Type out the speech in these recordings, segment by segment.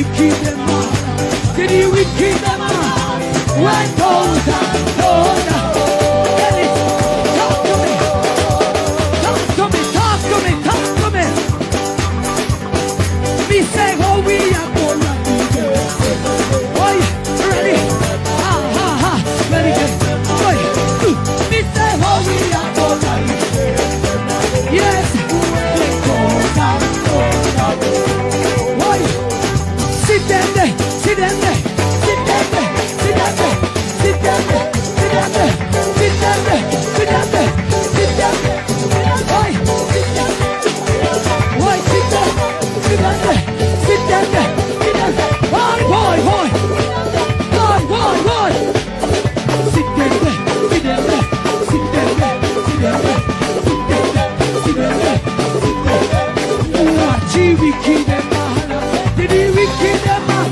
wicked them out? Did he wicked them out? When goes and goes down. Talk to me. Talk to me. Talk to me. Talk to me. Me say how we are going to do. Oi, ready? Ha ha ha. Ready? Oi. Me say how we are going to do. Yes. When goes and goes down. Oi. Sit them there. Sit them there. Sit them there. Sit them there. Sit them there. Sit them there. Sit them there. Sit them there. Sit them there. Oi. Sit them there. Oi. Sit them. Sit them there. Sit them there. Sit them there. Boy. Boy. Sit them there. Sit them there. Sit them there. Sit them there. Sit them there. Sit them there. Watch you wicked them man. Did you wicked them man?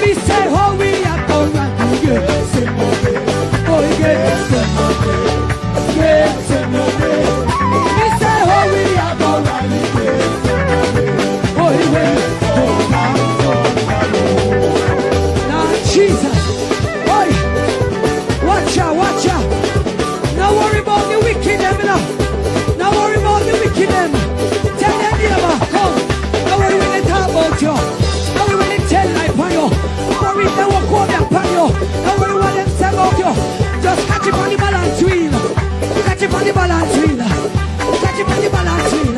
Me say how we are going to get some money. Oh, get some money. Get some money. Me say how we are going to get some money. Oh, get now Jesus. Oi. Watch out. Now worry about the wicked them now. Now worry about the wicked them. Tell them neighbor, come. Now worry when they talk about you. Now worry when they tell life on you. Worry they walk over their pan you. Now worry what them say about you. Just catch it on the balance wheel. Catch it on the balance wheel. Catch it on the balance wheel.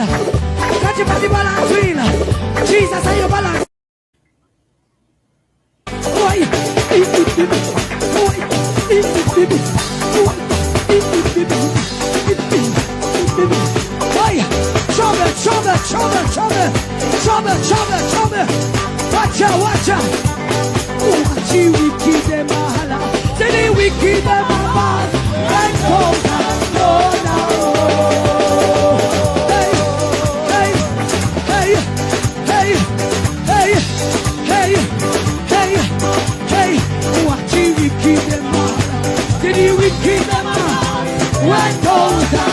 Catch it on the balance wheel. Jesus on your balance. Oi. Trouble. Watch out. Watch you wicked them all. Say they wicked them all. And come down. Hey. Watch you wicked them all. Did you wicked them all? When goes down.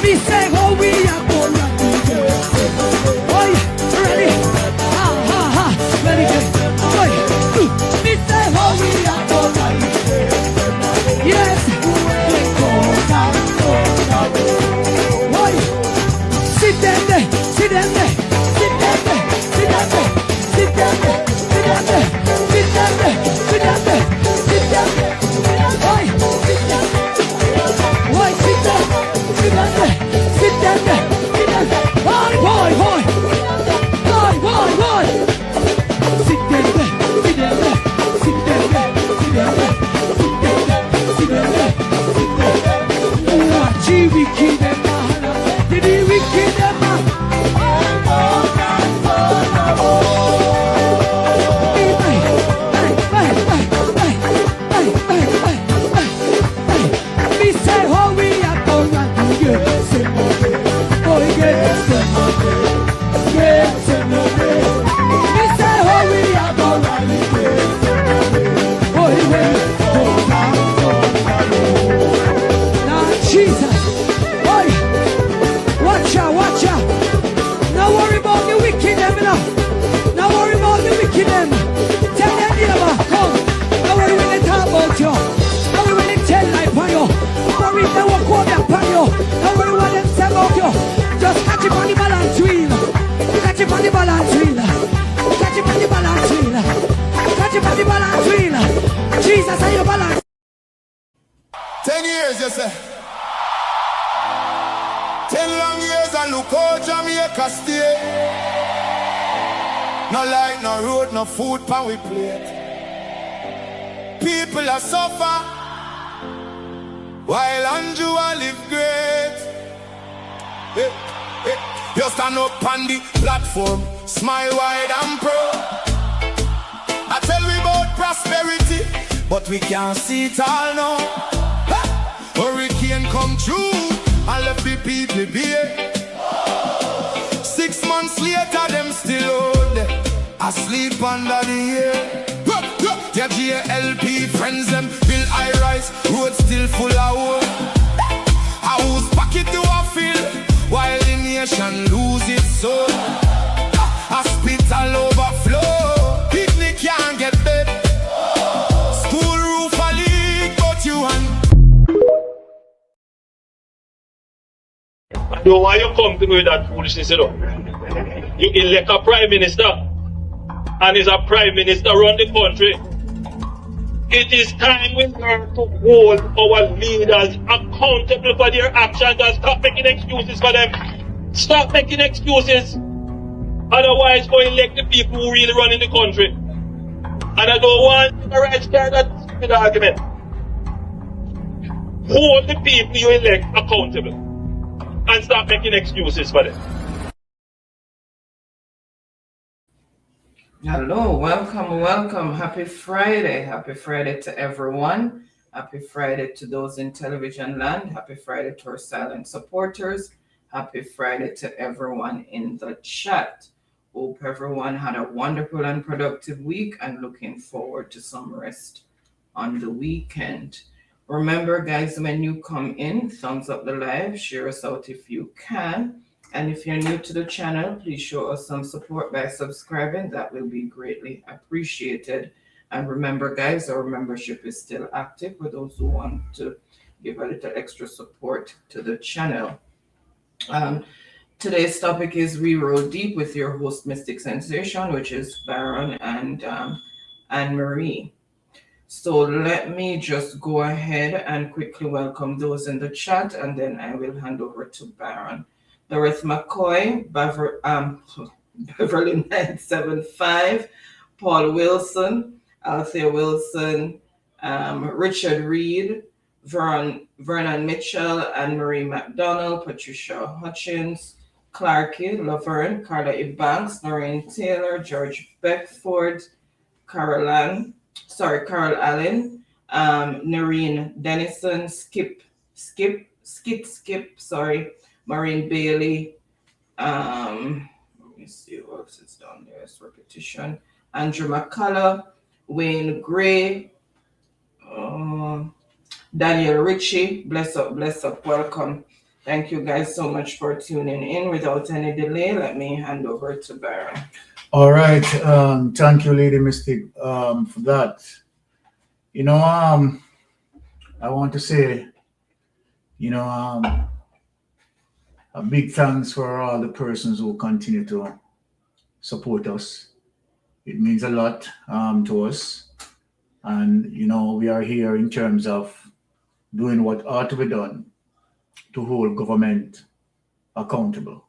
Me say how we are going to do. Oi, ready? Ha. Ready? Oi. Me say how we are going to do. Yes. When goes down. Oi. Sit them there. Sit them there. Sit them there. Sit them there. Sit them there. Sit them there. Sit them there. Sit them there. Sit them there. Oi. Sit them there. Oi, sit them. Sit them there. Sit them there. Sit them there. Boy. Sit them there. Sit them there. Sit them there. Sit them there. Sit them there. Sit them there. Watch you wicked them man. Did you wicked them man? Me say how we are going to get some money. Oh, get some money. Get some money. Me say how we are going to get some money. Oh, get now Jesus. Oi. Watch out. Now worry about the wicked them now. Now worry about the wicked them. Tell them neighbor, come. Now worry when they talk about you. Now worry when they tell life on you. Worry they walk over their pan you. Now worry what them say about you. Just catch it on the balance wheel. Catch it on the balance wheel. Catch it on the balance wheel. Catch it on the balance wheel. Jesus on your balance. 10 years, you say. 10 long years and look how Jamaica stay. No light, no road, no food pan we plate. People are suffer while Anjua live great. You stand up on the platform, smile wide and proud. I tell we about prosperity, but we can't see it all now. Hurricane come through and left the people be. 6 months later asleep under the air. Their JLP friends them build high rise, road still full of wood. I whose pocket do I feel while the nation lose its soul? Hospital overflow, picnic can't get bed. School roof a leak, but you want. I know why you come to me with that foolishness, you know. You elect a prime minister, and is a prime minister run the country. It is time we learn to hold our leaders accountable for their actions and stop making excuses for them. Stop making excuses. Otherwise, go elect the people who really run in the country. And I don't want the right start that stupid argument. Hold the people you elect accountable and stop making excuses for them. Hello, welcome. Happy Friday. Happy Friday to everyone. Happy Friday to those in television land. Happy Friday to our silent supporters. Happy Friday to everyone in the chat. Hope everyone had a wonderful and productive week and looking forward to some rest on the weekend. Remember, guys, when you come in, thumbs up the live, share us out if you can. And if you're new to the channel, please show us some support by subscribing. That will be greatly appreciated. And remember, guys, our membership is still active for those who want to give a little extra support to the channel. Today's topic is We Roll Deep with your host, Mystic Sensation, which is Baron and Anne-Marie. So let me just go ahead and quickly welcome those in the chat, and then I will hand over to Baron. Dorothy McCoy, Beverly 975, Paul Wilson, Althea Wilson, Richard Reed, Vernon Mitchell, Anne-Marie McDonald, Patricia Hutchins, Clarky, Laverne, Carla E. Banks, Noreen Taylor, George Beckford, Carol Allen, Noreen Dennison, Skip, Maureen Bailey, let me see what else is down there. It's repetition. Andrew McCullough, Wayne Gray, Daniel Ritchie, bless up, welcome. Thank you guys so much for tuning in. Without any delay, let me hand over to Baron. All right, thank you, Lady Mystic, for that. You know, I want to say, you know, a big thanks for all the persons who continue to support us. It means a lot to us. And, you know, we are here in terms of doing what ought to be done to hold government accountable.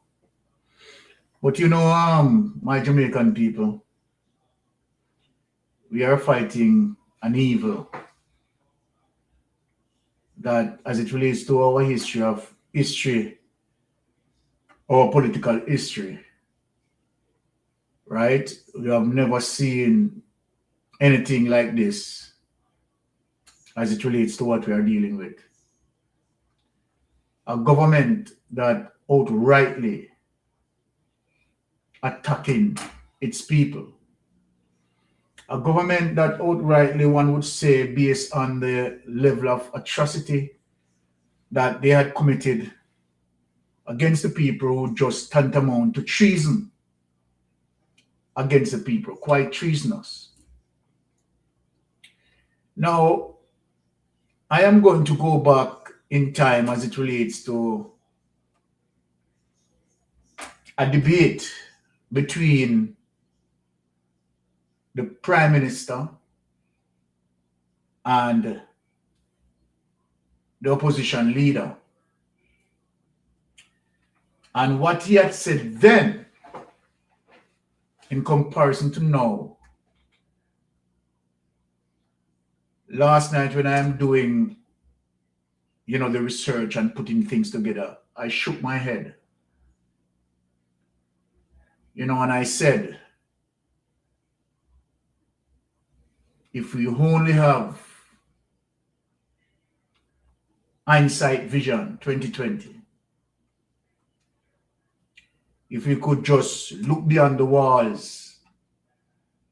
But, you know, my Jamaican people, we are fighting an evil that, as it relates to our our political history, right? We have never seen anything like this as it relates to what we are dealing with. A government that outrightly attacking its people. A government that outrightly, one would say, based on the level of atrocity that they had committed against the people, who just tantamount to treason against the people, quite treasonous. Now, I am going to go back in time as it relates to a debate between the Prime Minister and the opposition leader. And what he had said then, in comparison to now. Last night when I am doing, you know, the research and putting things together, I shook my head. You know, and I said, if we only have hindsight vision 2020, if we could just look beyond the walls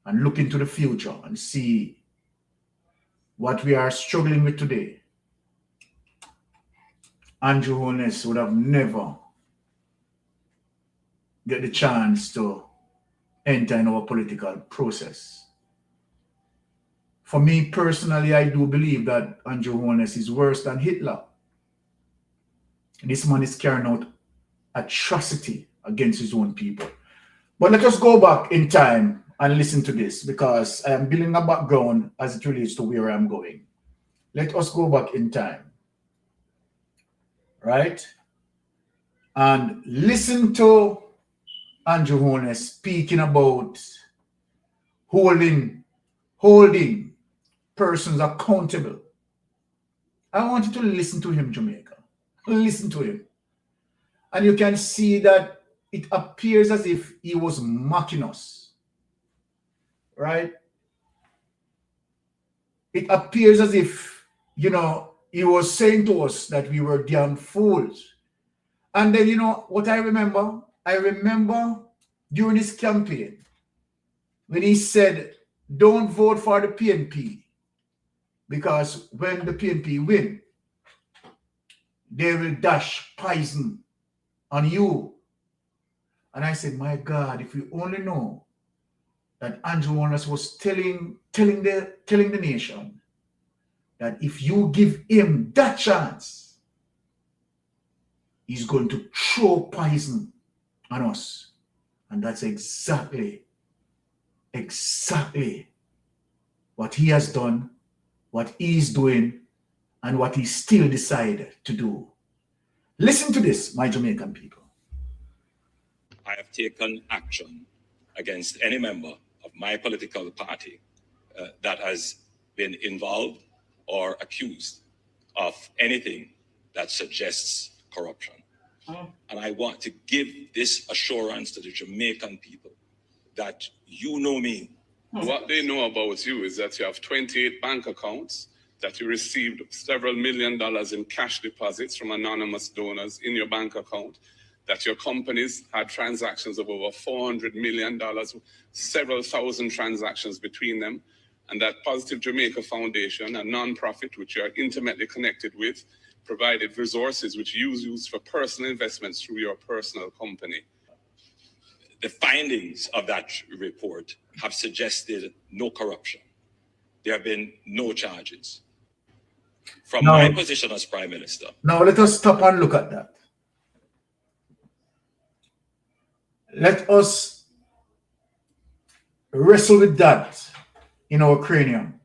and look into the future and see what we are struggling with today, Andrew Holness would have never get the chance to enter in our political process. For me personally, I do believe that Andrew Holness is worse than Hitler. This man is carrying out atrocity against his own people. But let us go back in time and listen to this, because I am building a background as it relates to where I'm going. Let us go back in time, right? And listen to Andrew Holness speaking about holding persons accountable. I want you to listen to him, Jamaica. Listen to him. And you can see that it appears as if he was mocking us, right? It appears as if, you know, he was saying to us that we were damn fools. And then, you know, what I remember? I remember during his campaign when he said, don't vote for the PNP, because when the PNP win, they will dash poison on you. And I said, my God, if we only know that Andrew Holness was telling the nation that if you give him that chance, he's going to throw poison on us. And that's exactly what he has done, what he's doing, and what he still decided to do. Listen to this, my Jamaican people. I have taken action against any member of my political party that has been involved or accused of anything that suggests corruption. And I want to give this assurance to the Jamaican people that you know me. What they know about you is that you have 28 bank accounts, that you received several $1 million in cash deposits from anonymous donors in your bank account, that your companies had transactions of over $400 million, several thousand transactions between them, and that Positive Jamaica Foundation, a non-profit which you are intimately connected with, provided resources which you use for personal investments through your personal company. The findings of that report have suggested no corruption. There have been no charges. From my position as Prime Minister. Now let us stop and look at that. Let us wrestle with that in our cranium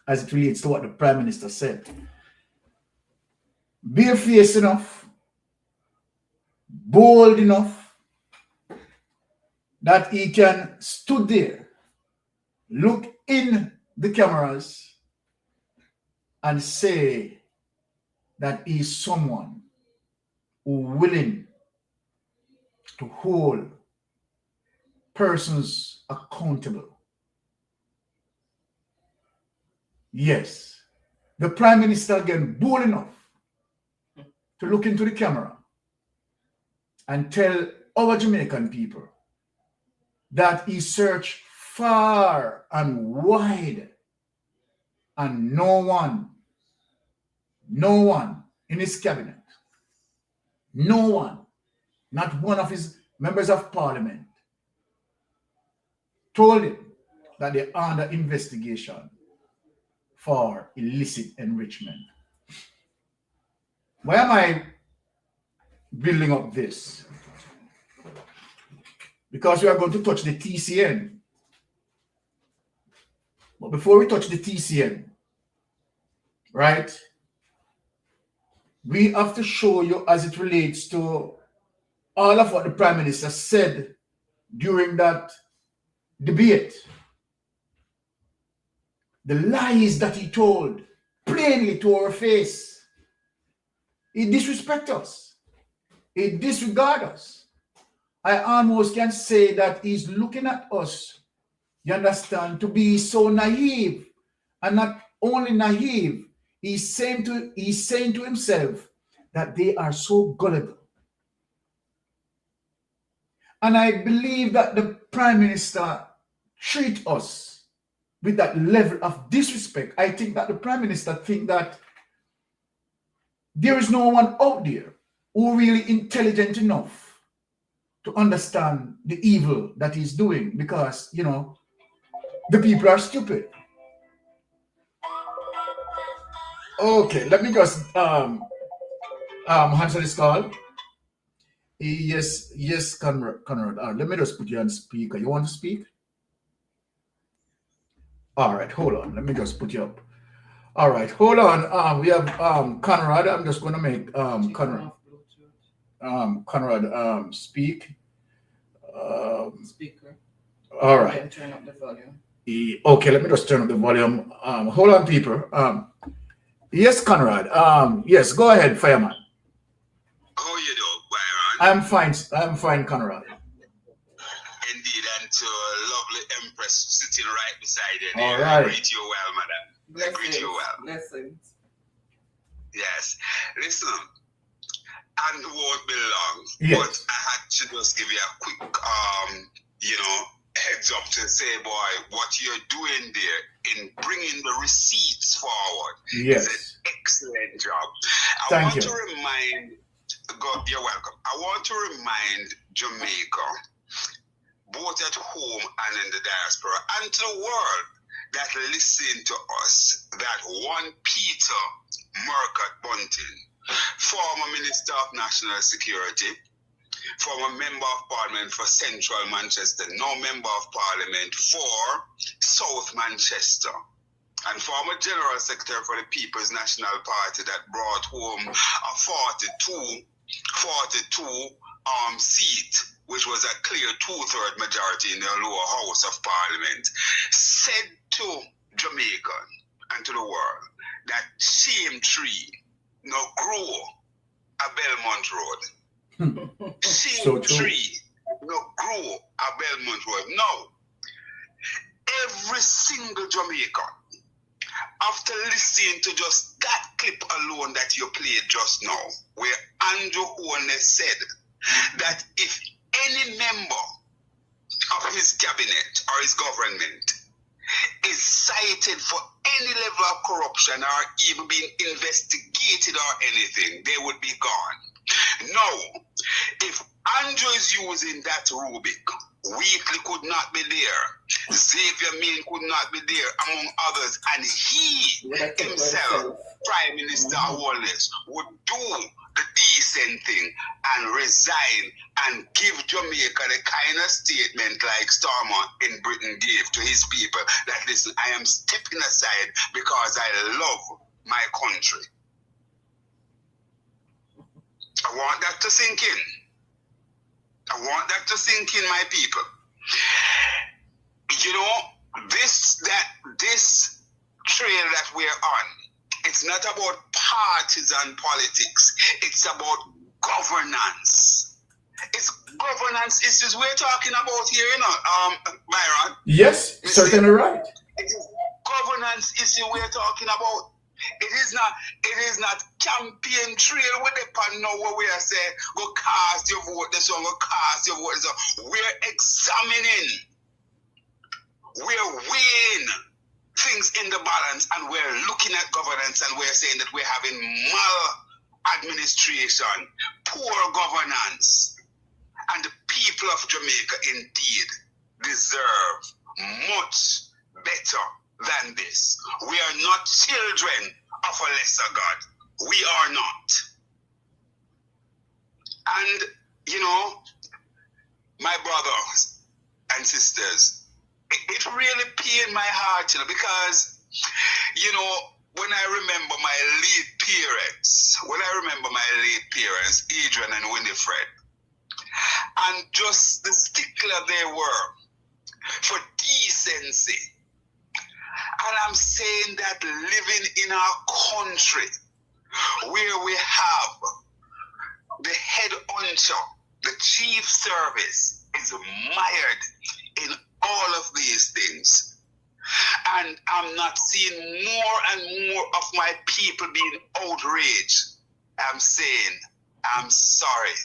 as it relates to what the Prime Minister said. Barefaced enough, bold enough, that he can stood there, look in the cameras, and say that he is someone who willing to hold persons accountable. Yes, the Prime Minister again bold enough to look into the camera and tell our Jamaican people that he searched far and wide, and no one in his cabinet, no one, not one of his members of parliament, told him that they are under investigation for illicit enrichment. Why am I building up this? Because we are going to touch the TCN. But before we touch the TCN, right, we have to show you as it relates to all of what the Prime Minister said during that debate. The lies that he told plainly to our face. He disrespects us. He disregards us. I almost can say that he's looking at us, you understand, to be so naive. And not only naive, he's saying to himself that they are so gullible. And I believe that the Prime Minister treat us with that level of disrespect, I think that the Prime Minister think that there is no one out there who really intelligent enough to understand the evil that he's doing, because, you know, the people are stupid. Okay, let me just answer this call. Yes, Conrad. Let me just put you on speaker. You want to speak? All right, hold on. Let me just put you up. All right, hold on. We have Conrad. I'm just going to make Conrad speak. Speaker. All right. Then turn up the volume. Okay, let me just turn up the volume. Hold on, people. Yes, Conrad. Yes, go ahead, Fireman. How you do, Byron? I'm fine, Conrad. Indeed, and to a lovely Empress sitting right beside you. All there. right. I greet you well, madam. I greet you well. Blessings. Yes. Listen, and won't be long, Yes. but I had to just give you a quick, heads up to say, boy, what you're doing there in bringing the receipts forward Yes. is an excellent job. Thank you. You're welcome. I want to remind Jamaica, both at home and in the diaspora, and to the world that listen to us, that one Peter Murcutt Bunting, former Minister of National Security, former Member of Parliament for Central Manchester, now Member of Parliament for South Manchester, and former General Secretary for the People's National Party that brought home a 42 seat, which was a clear 2/3 majority in the lower house of Parliament, said to Jamaica and to the world that same tree no grow a Belmont Road. Same tree no grow a Belmont Road. Now, every single Jamaican, after listening to just that clip alone that you played just now, where Andrew Holness said that if any member of his cabinet or his government is cited for any level of corruption or even being investigated or anything, they would be gone. Now, if Andrew is using that rubric, Wheatley could not be there, Xavier Main could not be there, among others, and he himself, Prime Minister Holness, would do the decent thing and resign and give Jamaica the kind of statement like Starmer in Britain gave to his people, that listen, I am stepping aside because I love my country. I want that to sink in. I want that to sink in, my people. You know, this trail that we're on, it's not about partisan politics. It's about governance. It's governance issues we're talking about here, you know, Byron. Yes, certainly right. It is governance issue we're talking about. It is not campaign trail with the pan now where we are saying go cast your vote this one, go cast your vote this one. We're examining, we're weighing things in the balance, and we're looking at governance, and we're saying that we're having maladministration, poor governance, and the people of Jamaica indeed deserve much better than this. We are not children of a lesser God. We are not. And, you know, my brothers and sisters, it really pained my heart, you know, because, you know, when I remember my late parents, Adrian and Winifred, and just the stickler they were for decency. And I'm saying that living in our country where we have the head honcho, the chief service is mired in all of these things. And I'm not seeing more and more of my people being outraged. I'm saying, I'm sorry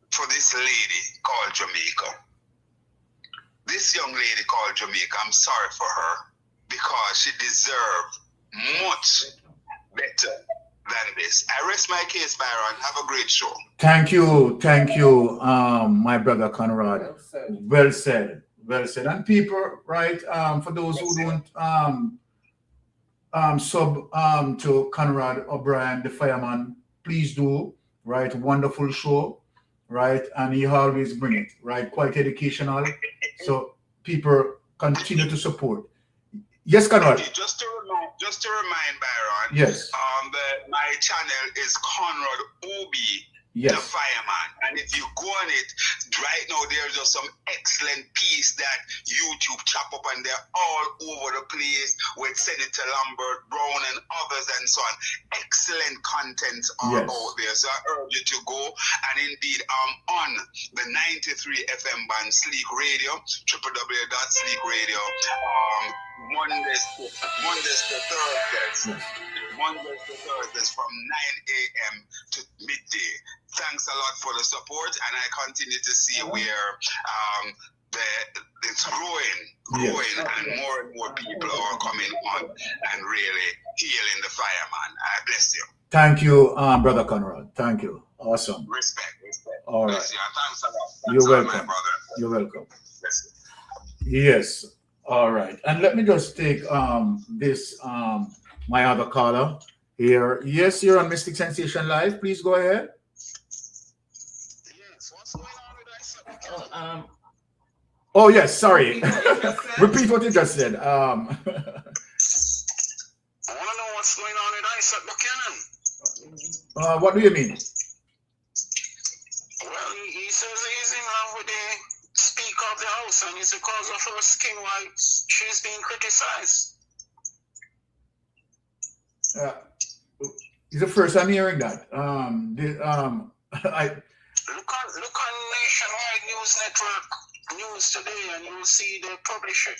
for this lady called Jamaica. this young lady called Jamaica, I'm sorry for her because she deserved much better than this. I rest my case, Byron. Have a great show. Thank you, my brother Conrad. Well said. And people, right? For those who don't sub to Conrad O'Brien, the fireman, please do. Right, wonderful show. Right, and he always bring it. Right, quite educational. So people continue to support. Yes, Conrad. Just to remind Byron. Yes. My channel is Conrad Obi, yes, the fireman. And if you go on it right now, there's just some excellent piece that YouTube chop up, and they're all over the place with Senator Lambert Brown and others and so on. Excellent contents are out there. So I urge you to go. And indeed, on the 93 FM band Sleek Radio, www.sleekradio, Mondays to Thursdays. Mondays to Thursdays from 9 a.m. to midday. Thanks a lot for the support, and I continue to see where it's growing, and more people are coming on and really healing the fireman. I bless you. Thank you, Brother Conrad. Thank you. Awesome. Respect. All right. Bless you. Thanks a lot. You're welcome. My brother. You're welcome. Bless you. Yes. All right. And let me just take this my other caller here. Yes, you're on Mystic Sensation Live. Please go ahead. Yes. What's going on with ISAC? Oh yes, sorry. Repeat what you just said. I want to know what's going on with Isaac Buchanan. What do you mean? Well, he says he's in love with the Speaker of the House, and it's because of her skin why she's being criticized. It's the first I'm hearing that. Look on Nationwide News Network News today, and you'll see they publish it.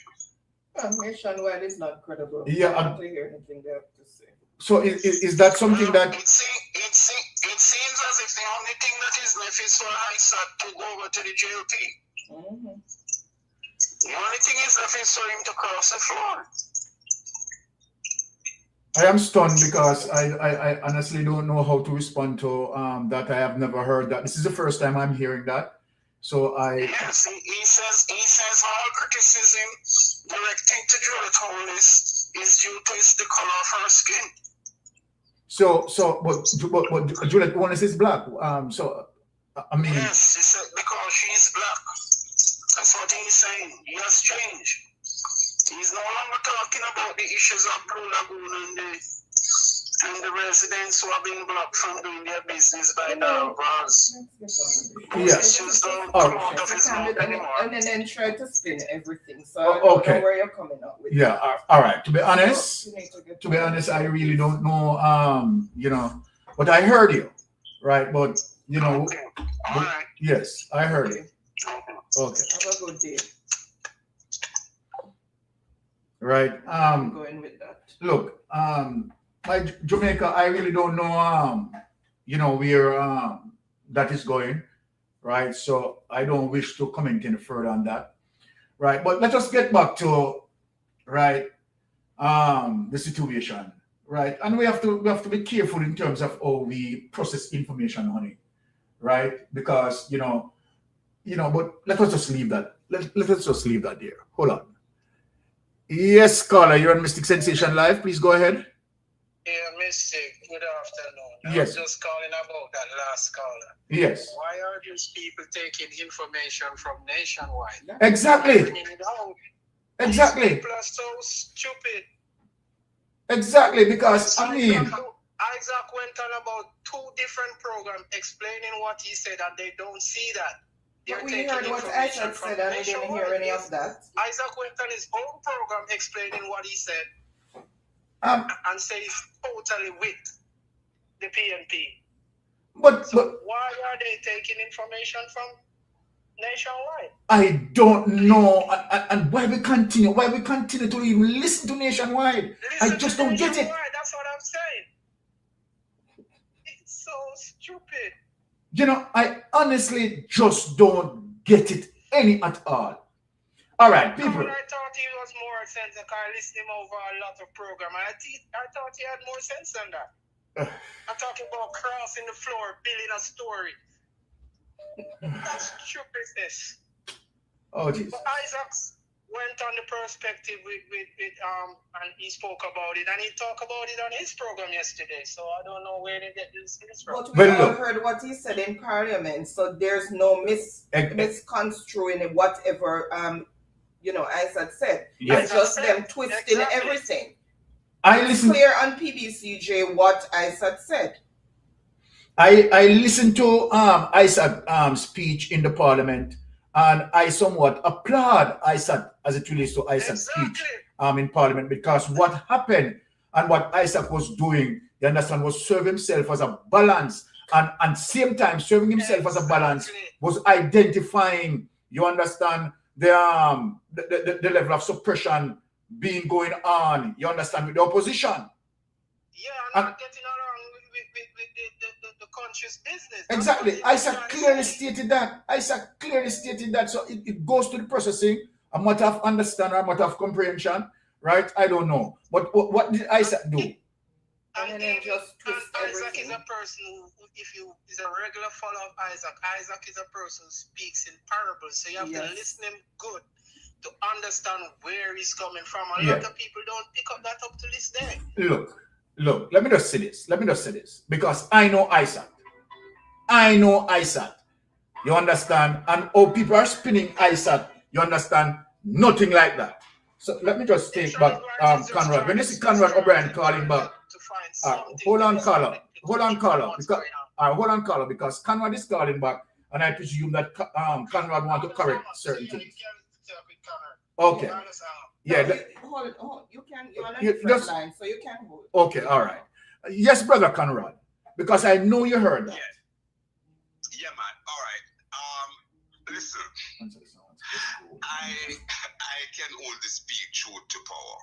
Nationwide is not credible. Yeah, I don't hear anything they have to say. So is that something that? It seems as if the only thing that is left is for ISAC to go over to the JLP. Mm-hmm. The only thing is left is for him to cross the floor. I am stunned because I honestly don't know how to respond to that. I have never heard that. This is the first time I'm hearing that. So yes, he says all criticism directing to Juliet Hall is due to the color of her skin. But Juliet Wallace is black. So I mean. Yes, he said because she's black. That's what he's saying. He has changed. He's no longer talking about the issues of Blue Lagoon and the residents who have been blocked from doing their business by the bars. Yes. And then try to spin everything. So I don't know where you're coming up with. Yeah. All right. To be honest, I really don't know. But I heard you, right? But All right. Yes, I heard you. Okay. Have a good day. Right. I'm going with that. Look, my Jamaica, I really don't know where that is going, right? So I don't wish to comment any further on that, right? But let us get back to the situation, right? And we have to be careful in terms of how we process information on it, right? Because but let us just leave that. Let us just leave that there. Hold on. Yes, caller, you're on Mystic Sensation Live. Please go ahead. Yeah, Mystic, good afternoon. Yes. I'm just calling about that last caller. Yes. Why are these people taking information from Nationwide? Exactly. Bringing it out? Exactly. These people are so stupid. Exactly, because Isaac went on about 2 different programs explaining what he said, and they don't see that. But we heard what Isaac said, and we didn't hear any of that. Isaac went on his own program explaining what he said, and said he's totally with the PNP. But why are they taking information from Nationwide? I don't know, and why we continue to even listen to Nationwide. I just don't get it. That's what I'm saying. It's so stupid. I honestly just don't get it any at all. All right, people. I thought he was more sense. I listened him over a lot of program. I thought he had more sense than that. I'm talking about crossing the floor, building a story. That's stupidness. Oh, jeez. But Isaacs went on the perspective with and he spoke about it, and he talked about it on his program yesterday. So I don't know where they get this from. But we all heard what he said in Parliament, so there's no misconstruing whatever Isaac said. Yes. It's just them twisting everything. It's clear on PBCJ what Isaac said. I listened to Isaac's speech in the Parliament, and I somewhat applaud Isaac as it relates to Isaac's speech in Parliament, because what happened and what Isaac was doing, you understand, was serve himself as a balance, and same time serving himself as a balance was identifying, you understand, the level of suppression being going on, you understand, with the opposition. Yeah, I'm not getting along with the country's business. Exactly. Isaac clearly stated that. So it goes to the processing, a matter of understanding, a matter of comprehension, right? I don't know. But what did Isaac do? And then just Isaac is a person who, if you is a regular follower of Isaac is a person who speaks in parables. So you have to listen him good to understand where he's coming from. A lot of people don't pick up that up to this day. Look, let me just say this. Because I know Isaac. You understand? And people are spinning Isaac, you understand? Nothing like that. So let me just take back Conrad. When you see Conrad O'Brien calling back, hold on, caller. Because Conrad is calling back, and I presume that Conrad want to correct certain things. Okay. Yeah. Hold. You can. You're on a different line, so you can hold. Okay. All right. Yes, brother Conrad, because I know you heard that. Yeah, man. All right. Listen. I can only speak truth to power.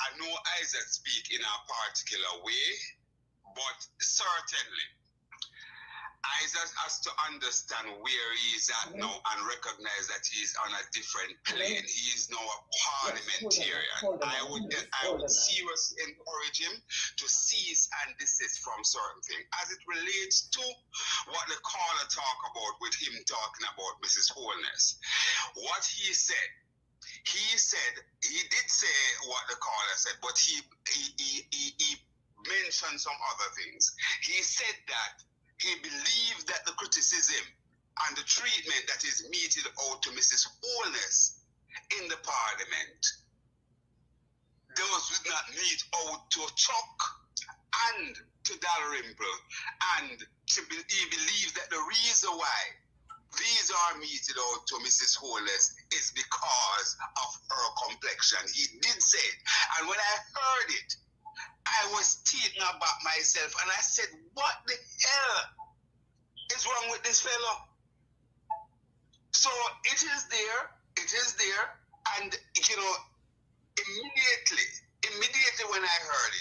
I know Isaac speak in a particular way, but certainly Isaac has to understand where he is at now and recognize that he is on a different plane. He is now a parliamentarian. I would seriously encourage him to cease and desist from certain things. As it relates to what the caller talked about with him talking about Mrs. Wholeness, what he said, he did say what the caller said, but he mentioned some other things. He said that he believed that the criticism and the treatment that is meted out to Mrs. Wholeness in the Parliament, those would not meet out to Chuck and to Dalrymple, and he believes that the reason why these are meted out to Mrs. Wholeness is because of her complexion. He did say it, and when I heard it, I was taken aback myself, and I said, what the hell is wrong with this fellow? So it is there, and immediately when I heard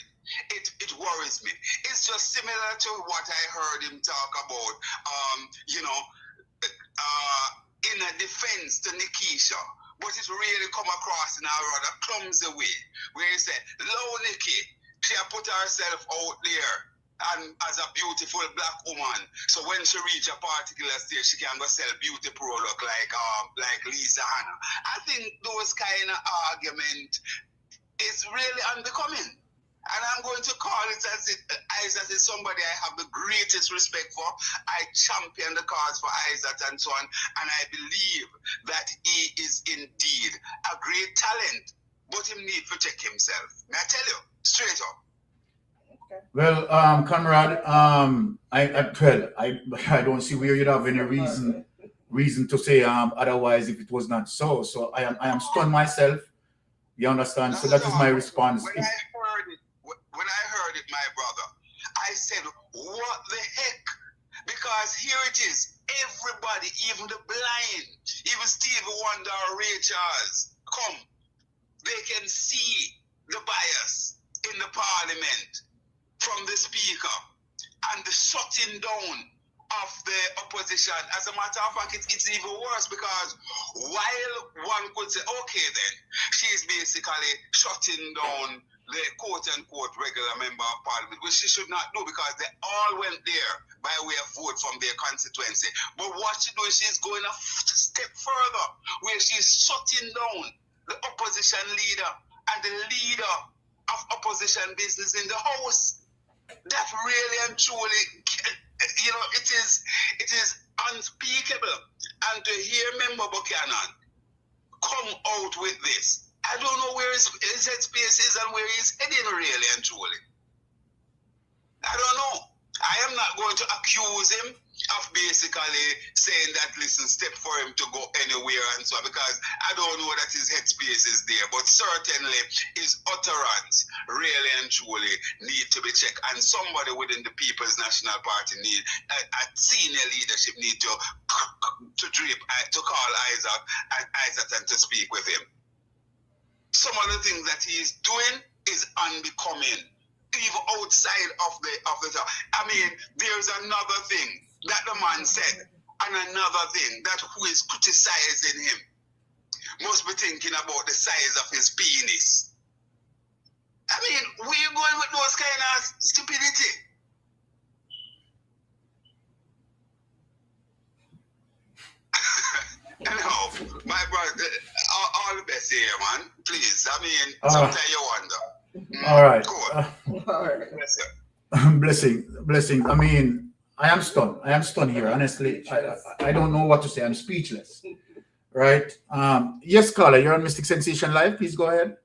it worries me. It's just similar to what I heard him talk about, in a defense to Nikisha, but it really come across in a rather clumsy way, where he said, "Low Nikki, she put herself out there and as a beautiful black woman, so when she reach a particular stage, she can go sell beauty product like Lisa Hanna." I think those kind of argument is really unbecoming. And I'm going to call it Isaac is somebody I have the greatest respect for. I champion the cause for Isaac and so on. And I believe that he is indeed a great talent, but he need to check himself. May I tell you, straight up. Okay. Well, Conrad, I don't see where you'd have any reason to say otherwise if it was not so. So I am stunned myself. You understand? So that is my response. When I heard it, my brother, I said, what the heck? Because here it is. Everybody, even the blind, even Stevie Wonder or Ray Charles, come. They can see the bias in the Parliament from the Speaker and the shutting down of the opposition. As a matter of fact, it's even worse because while one could say, okay then, she's basically shutting down the quote-unquote regular member of parliament, which she should not do because they all went there by way of vote from their constituency. But what she does, she's going a step further, where she's shutting down the opposition leader and the leader of opposition business in the House. That really and truly, you know, it is unspeakable. And to hear Member Buchanan come out with this, I don't know where his headspace is and where he's heading really and truly. I don't know. I am not going to accuse him of basically saying that, listen, step for him to go anywhere and so on, because I don't know that his headspace is there, but certainly his utterance really and truly need to be checked, and somebody within the People's National Party need a senior leadership need to call Isaac and to speak with him. Some of the things that he is doing is unbecoming, even outside of the I mean, there's another thing that the man said, and another thing that who is criticizing him must be thinking about the size of his penis. I mean, where you going with those kind of stupidity? Anyhow, my brother, all the best here, man. Please, I mean, sometimes you wonder. All right. Cool. All right. Yes, sir. Blessings. I mean, I am stunned here. Honestly, I don't know what to say. I'm speechless. Right? Yes, caller, you're on Mystic Sensation Live. Please go ahead.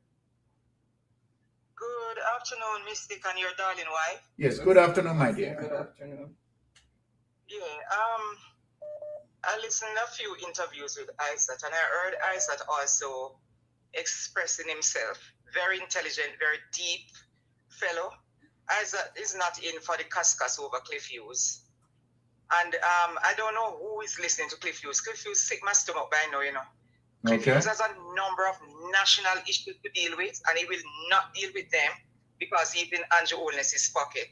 Good afternoon, Mystic and your darling wife. Yes, good afternoon, my dear. Good afternoon. Yeah, I listened to a few interviews with Isaac, and I heard Isaac also expressing himself. Very intelligent, very deep fellow. Isaac is not in for the cascas over Cliff Hughes. And I don't know who is listening to Cliff Hughes. Cliff Hughes sick my stomach by now, you know. Cliff Hughes has a number of national issues to deal with, and he will not deal with them because he's in Andrew Holness's pocket.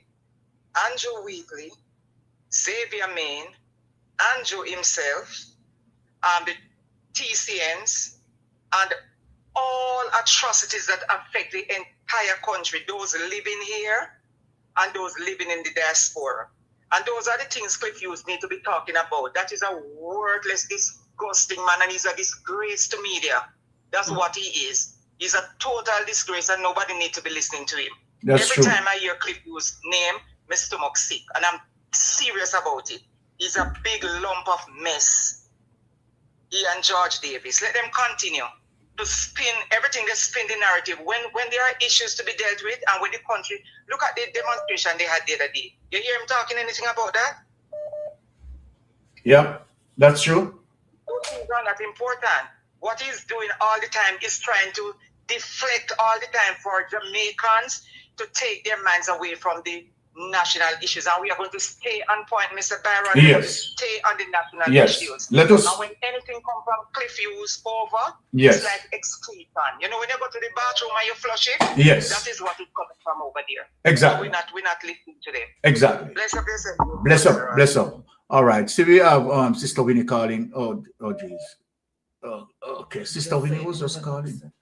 Andrew Wheatley, Xavier Main, Andrew himself, the TCNs, and all atrocities that affect the entire country, those living here and those living in the diaspora. And those are the things Cliff Hughes need to be talking about. That is a worthless, disgusting man, and he's a disgrace to media. That's what he is. He's a total disgrace, and nobody needs to be listening to him. Every time I hear Cliff Hughes' name, my stomach sick, and I'm serious about it. He's a big lump of mess. He and George Davis. Let them continue to spin everything. They spin the narrative. When there are issues to be dealt with, and with the country, look at the demonstration they had the other day. You hear him talking anything about that? Yeah, that's true. Those things are not important. What he's doing all the time is trying to deflect all the time for Jamaicans to take their minds away from the national issues, and we are going to stay on point, Mr. Byron. Yes. We're going to stay on the national issues. Let us. And when anything comes from Cliff Hughes over, Yes. it's like exclusion. You know, when you go to the bathroom and you flush it, Yes. that is what is coming from over there. Exactly. So we're not listening to them. Exactly. Bless up yourself. Bless up. All right. So we have Sister Winnie calling. Oh jeez. Okay. Sister Winnie was just calling.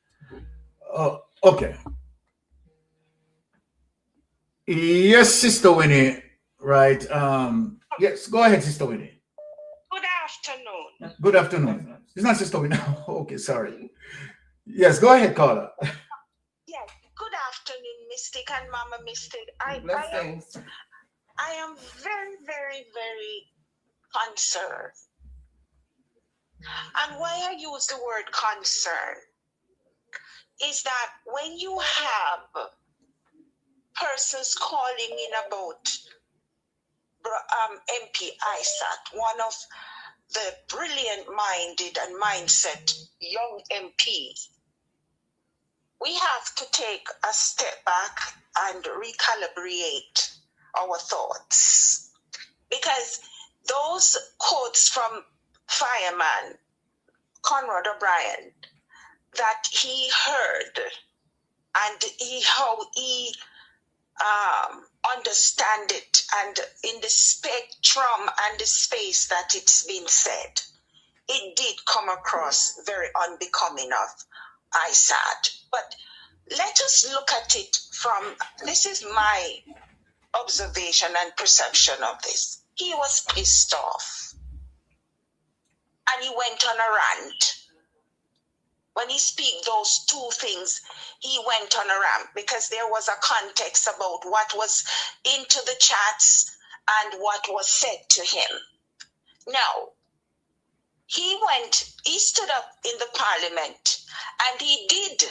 Okay. Yes, Sister Winnie. Right. Yes, go ahead, Sister Winnie. Good afternoon. Good afternoon. It's not Sister Winnie. Okay, sorry. Yes, go ahead, caller. Yes. Good afternoon, Mystic and Mama Mystic. I am very, very, very concerned. And why I use the word concern is that when you have persons calling in about MP Isaac, one of the brilliant-minded and mindset young MPs, we have to take a step back and recalibrate our thoughts. Because those quotes from Fireman, Conrad O'Brien, that he heard, and how he understand it, and in the spectrum and the space that it's been said, it did come across very unbecoming of ISAT. But let us look at it from, this is my observation and perception of this. He was pissed off, and he went on a rant. When he speak those two things, he went on a rant because there was a context about what was into the chats and what was said to him. Now, he stood up in the parliament and he did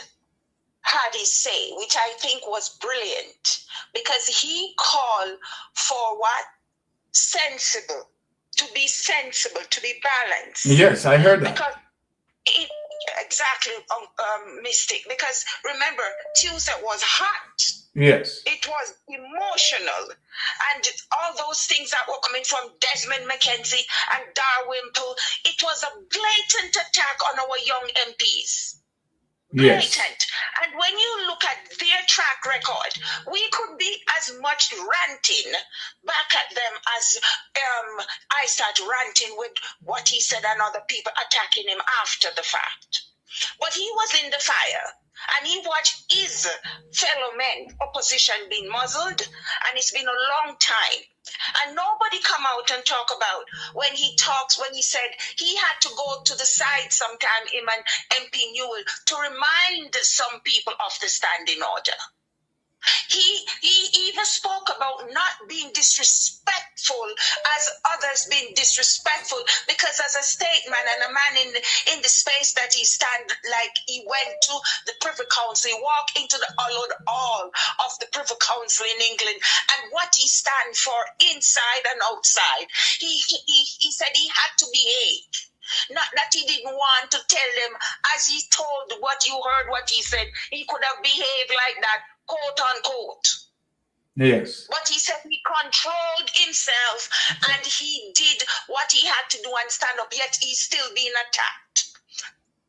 had his say, which I think was brilliant, because he called for what? Sensible, to be balanced. Yes, I heard that. Because exactly, Mystic, because remember, Tuesday was hot. Yes. It was emotional. And all those things that were coming from Desmond McKenzie and Darwin, it was a blatant attack on our young MPs. Yes. Blatant. And when you look at their track record, we could be as much ranting back at them as I start ranting with what he said and other people attacking him after the fact. But he was in the fire, and he watched his fellow men, opposition, being muzzled, and it's been a long time. And nobody come out and talk about when he said he had to go to the side sometime, him and MP Newell, to remind some people of the standing order. He even spoke about not being disrespectful as others being disrespectful, because as a statesman and a man in the space that he stand, like he went to the Privy Council, he walked into the hall of the Privy Council in England, and what he stand for inside and outside. He said he had to behave. Not that he didn't want to tell them, as he told what you heard, what he said, he could have behaved like that, quote unquote. Yes. But he said he controlled himself and he did what he had to do and stand up, yet he's still being attacked.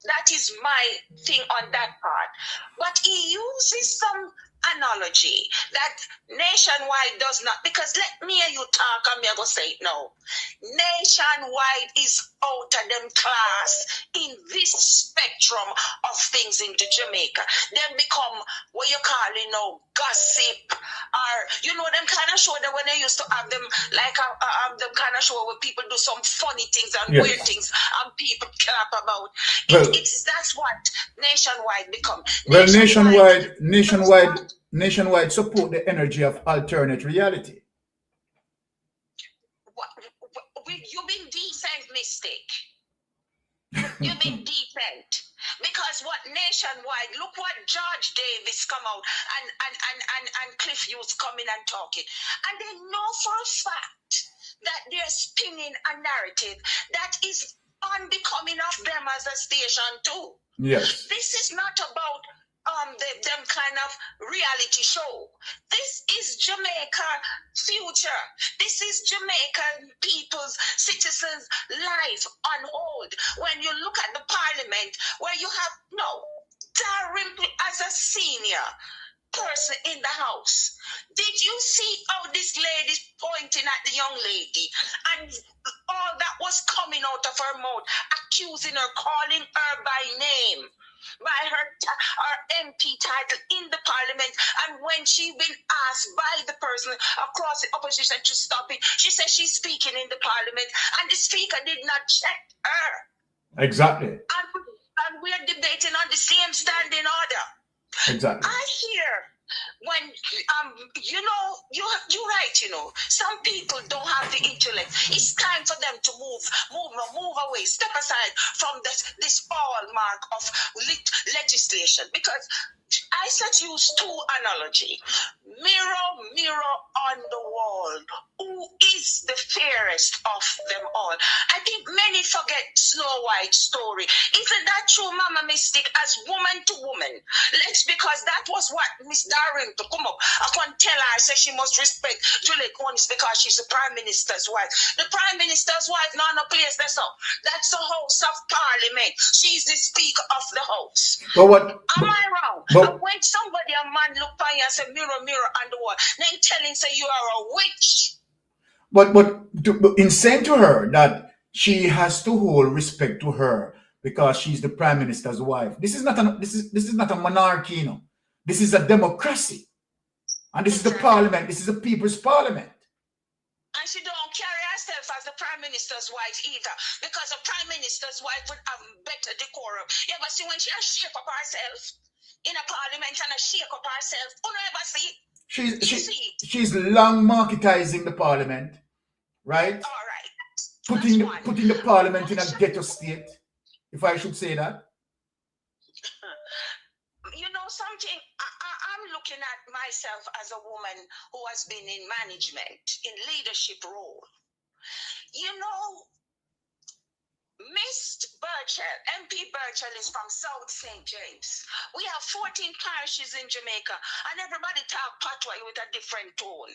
That is my thing on that part. But he uses some analogy that nationwide does not, because let me hear you talk and me I go say it now. Nationwide is out of them class in this spectrum of things into Jamaica. Them become what you call gossip, or them kind of show that when they used to have them like them kind of show where people do some funny things and yes. weird things and people clap about. That's what nationwide become. Well, nationwide support the energy of alternate reality. You've been decent, Mystic. You've been decent. Because what nationwide, look what George Davis come out and Cliff Hughes coming and talking. And they know for a fact that they're spinning a narrative that is unbecoming of them as a station too. Yes. This is not about them kind of reality show. This is Jamaica future. This is Jamaican people's citizens' life on hold. When you look at the parliament, where you have Darwin as a senior person in the house. Did you see how this lady's pointing at the young lady and all that was coming out of her mouth, accusing her, calling her by name, by her MP title in the parliament? And when she been asked by the person across the opposition to stop it, she said she's speaking in the parliament, and the speaker did not check her. Exactly. And we're debating on the same standing order. Exactly. I hear when you're right, some people don't have the intellect. It's time for them to move away, step aside from this hallmark of legislation, because I said use two analogy. Mirror on the wall, who is the fairest of them all? I think many forget Snow White's story. Isn't that true, Mama Mystic, as woman to woman? Because that was what Miss Darwin to come up. I can't tell her, I say she must respect Juliet Conis because she's the Prime Minister's wife. The Prime Minister's wife, not a place that's up. That's the House of Parliament. She's the Speaker of the House. But what? Am I wrong? But when somebody, a man, look on you and say, mirror, mirror on the wall, then telling say you are a witch. But in saying to her that she has to hold respect to her because she's the prime minister's wife. This is not a monarchy, you know. This is a democracy. And this is the parliament. This is the people's parliament. And she don't carry herself as the prime minister's wife either, because a prime minister's wife would have better decorum. You ever see when she shake up herself in a parliament and shake up herself? You never see? She's long marketizing the parliament, right? All right. Putting the parliament in a ghetto state, if I should say that. You know something? I'm looking at myself as a woman who has been in management, in leadership role. You know, Miss Burchell, MP Burchell is from South St. James. We have 14 parishes in Jamaica, and everybody talk patois with a different tone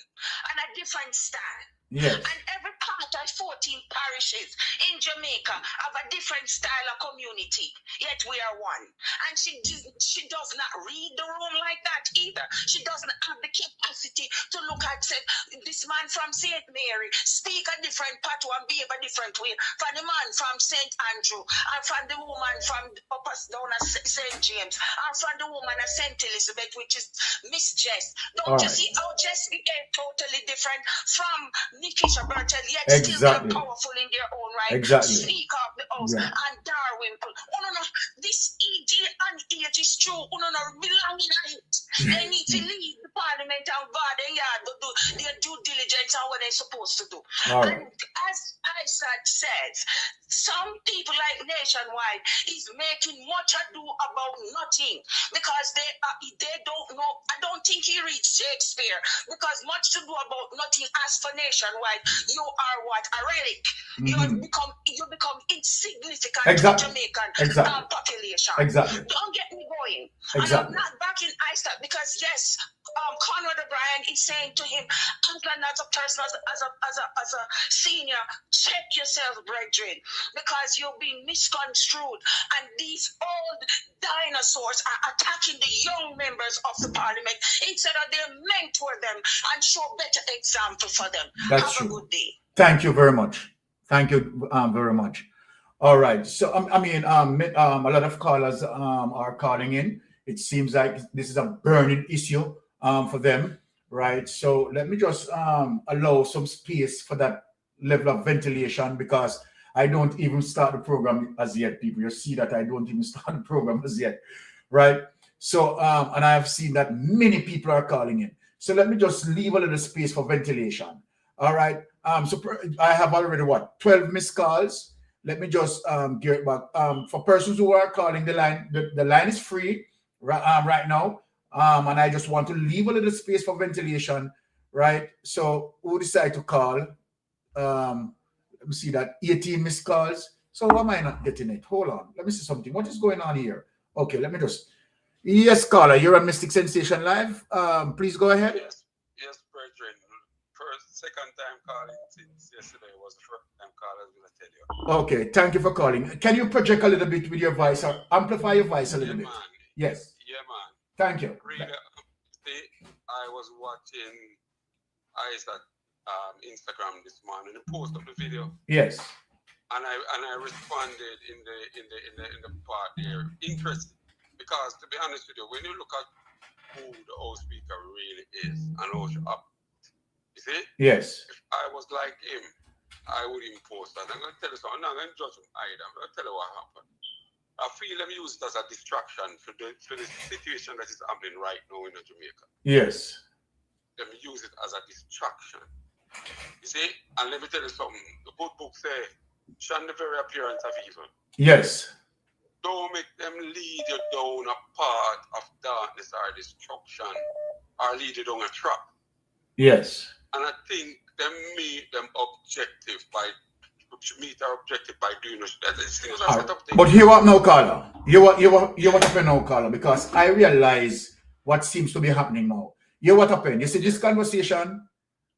and a different style. Yes. And every part of 14 parishes in Jamaica have a different style of community, yet we are one. And she does not read the room like that either. She doesn't have the capacity to look at, say, this man from St. Mary speak a different patois and behave a different way from the man from St. Andrew, and from the woman from upper down at St. James, and from the woman at St. Elizabeth, which is Miss Jess. Don't you see how Jess became totally different from Nikisha Burchell, yet still they're powerful in their own right. Speak of the house and Darwinple. No, this ED and age is true. No, belong in it. They need to leave the parliament and guard their yard to do their due diligence and what they're supposed to do. And as Isaac says, some people like Nationwide is making much ado about nothing because they don't know. I don't think he reads Shakespeare, because much to do about nothing. As for Nationwide, you are what? A relic. You become insignificant to Jamaican population. Don't get me going. And I'm not backing Isaac because yes, Conrad O'Brien is saying to him, as a person, as a senior, check yourself, brethren, because you're being misconstrued, and these old dinosaurs are attacking the young members of the parliament instead of they mentor them and show better example for them. That's Have true. a good day. Thank you very much. Thank you very much. All right. So I mean, a lot of callers are calling in. It seems like this is a burning issue for them, right? So let me just allow some space for that level of ventilation, because I don't even start the program as yet, people. You see that I don't even start the program as yet, right? So, and I have seen that many people are calling in. So let me just leave a little space for ventilation. All right. So I have already, 12 missed calls. Let me just gear it back. For persons who are calling, the line is free right now. And I just want to leave a little space for ventilation, right? So who decide to call? Let me see that 18 missed calls. So why am I not getting it? Hold on. Let me see something. What is going on here? Okay, let me just. Yes, caller, you're on Mystic Sensation Live. Please go ahead. Yes, brethren. Second time calling since yesterday was the first time calling, I tell you. Okay, thank you for calling. Can you project a little bit with your voice or amplify your voice a little bit? Man. Yes. Yeah, man. Thank you. Really, I was watching Isaac Instagram this morning, the post of the video. Yes. And I responded in the part there. Interesting, because to be honest with you, when you look at who the House Speaker really is and how she up, you see? Yes. If I was like him, I would post that. I'm going to tell you something. I'm not going to judge him either. I'm going to tell you what happened. I feel them use it as a distraction for the situation that is happening right now in Jamaica. Yes. Them use it as a distraction. You see? And let me tell you something. The good book says, shun the very appearance of evil. Yes. Don't make them lead you down a path of darkness or destruction, or lead you down a trap. Yes. And I think them meet them objective by doing that. But hear what now, caller. Hear what happened now, caller, because I realize what seems to be happening now. Hear what happened. You see this conversation,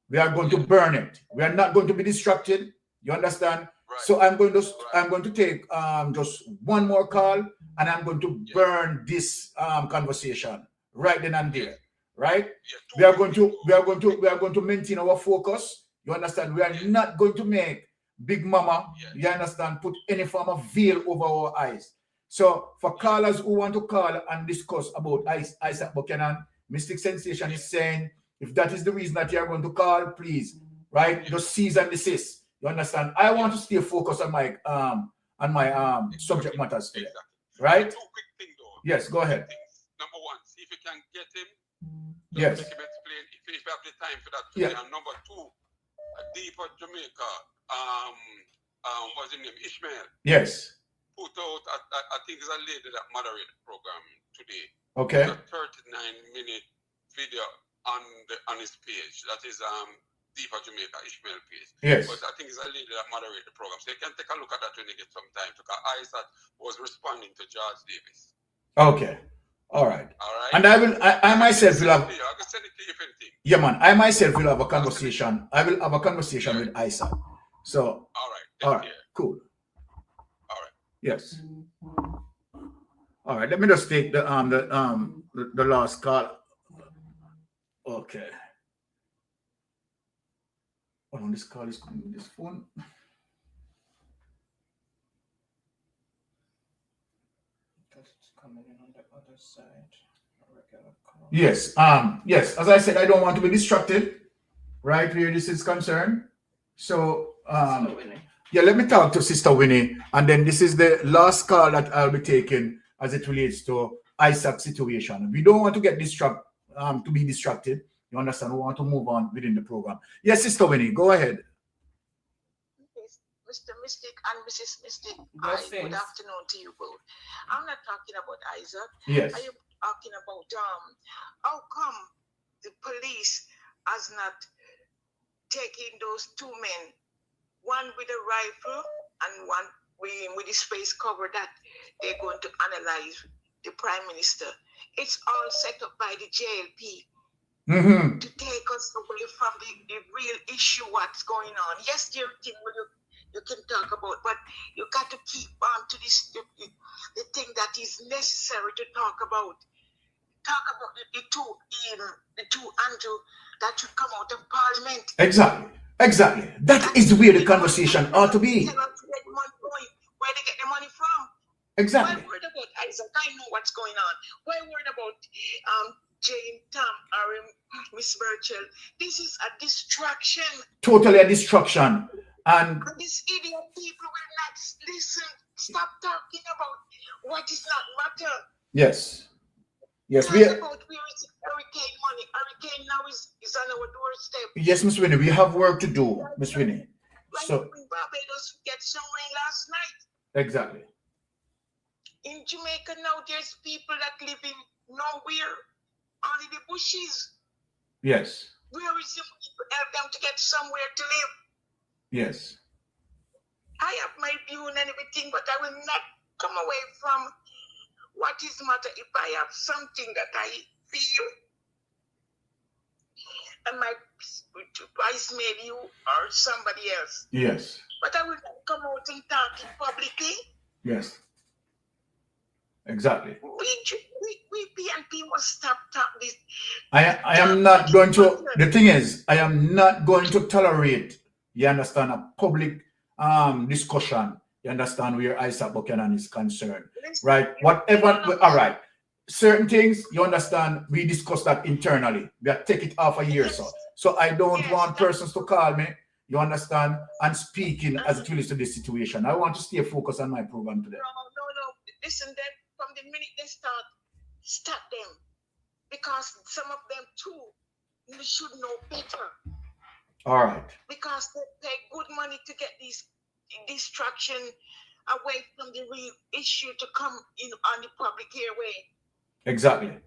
we are going to burn it. We are not going to be distracted. You understand? Right. So I'm going to take just one more call, and I'm going to burn this conversation right then and there. Right? We are going to maintain our focus. You understand? We are not going to make Big Mama, you understand, put any form of veil over our eyes. So for callers who want to call and discuss about Isaac Buchanan, Mystic Sensation is saying, if that is the reason that you are going to call, please, right? Just cease and desist. You understand? I want to stay focused on my subject matters today. Right? Two quick things though. Yes, go ahead. Number one, see if you can get him. Yes. Make him explain if you have the time for that today. Yeah. And number two, deeper Jamaica, what's his name? Ishmael. Yes. Put out, I think it's a lady that moderated the program today. Okay. A 39-minute video on his page. That is Deeper Jamaica, Ishmael page. Yes. But I think it's a lady that moderated the program. So you can take a look at that when you get some time. Because Isaac was responding to George Davis. Okay. All right. All right. And I myself will have. I can send it to you if anything. Yeah, man. I myself will have a conversation. I will have a conversation with Isaac. So. All right. Cool. All right. Yes. All right. Let me just take the last call. Okay. Hold on, this call is coming with this phone. It's coming in on the other side. Yes. Yes. As I said, I don't want to be distracted, right? Where this is concerned. So yeah, let me talk to Sister Winnie, and then this is the last call that I'll be taking as it relates to Isaac's situation. We don't want to get distracted. You understand? We want to move on within the program. Yes, Sister Winnie, go ahead. Yes, Mr. Mystic and Mrs. Mystic, good afternoon to you both. I'm not talking about Isaac. Yes. I am talking about how come the police has not taken those two men, one with a rifle and one with his face covered, that they're going to analyze the Prime Minister. It's all set up by the JLP. To take us away from the real issue, what's going on. Yes, there are things you can talk about, but you got to keep on to this the thing that is necessary to talk about. Talk about the two Andrew that should come out of Parliament. Exactly. That is where the conversation ought to be. Where they get the money from. Exactly. Why worried about Isaac? I know what's going on. Why worried about Jane, Tom, or Miss Birchall? This is a distraction. Totally a distraction. And these idiot people will not listen. Stop talking about what is not matter. Yes. Yes, we are about where is hurricane money. Hurricane now is on our doorstep. Yes, Miss Winnie, we have work to do, Miss Winnie. So in Barbados get some rain last night. Exactly. In Jamaica now, there's people that live in nowhere, only the bushes. Yes. Where is the money to help them to get somewhere to live? Yes. I have my view and everything, but I will not come away from what is the matter if I have something that I feel. And my vice made you or somebody else. Yes. But I will not come out and talk it publicly. Yes. Exactly. We PNP must stop this. I am not going to, the thing is, I am not going to tolerate, you understand, a public discussion, you understand, where Isaac Buchanan is concerned, right? Whatever, all right. Certain things, you understand, we discuss that internally. We take it off a year or so. So I don't want persons to call me, you understand, and speaking as it relates to this situation. I want to stay focused on my program today. No. Listen, then from the minute they stop them. Because some of them too, you should know better. All right. Because they pay good money to get this distraction away from the real issue to come in on the public airway. Exactly.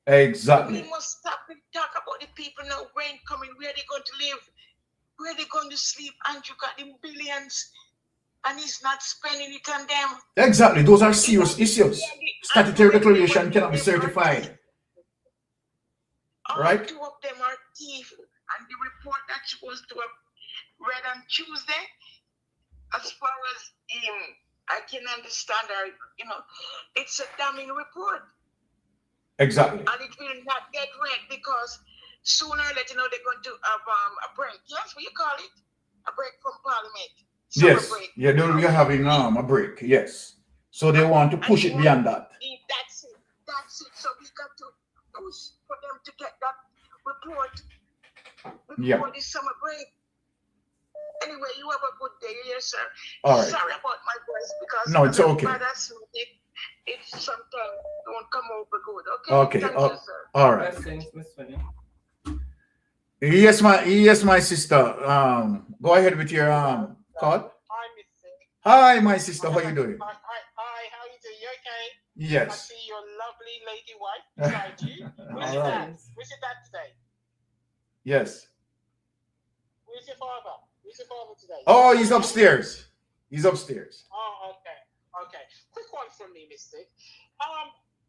We must stop and talk about the people now, rain coming, where they're going to live, where they're going to sleep. Andrew got them billions and he's not spending it on them. Exactly. Those are serious issues. Statutory declaration cannot be certified. Right? Two of them are thieves, and the report that supposed to have read on Tuesday, as far as I can understand her. You know, it's a damning report. Exactly. And it will not get read because sooner or later, they're going to have a break. Yes, what you call it? A break from Parliament. Yes. Break. Yeah, we are having a break. Yes. So they want to push it beyond that. That's it. That's it. So we got to push for them to get that report before this summer break. Anyway, you have a good day, yes, sir. All right. Sorry about my voice because no, it's okay. It sometimes don't come over good. Okay. Thank you, sir. All right. Yes, my sister. Go ahead with your call. Hi, my sister. How you doing? Hi, how you doing? You okay? Yes. I see your lovely lady wife beside you. Where's your dad? Where's your dad today? Yes. Where's your father? Where's your father today? Oh, he's upstairs. He's upstairs. Oh, okay. Okay. Quick one from me, Mystic.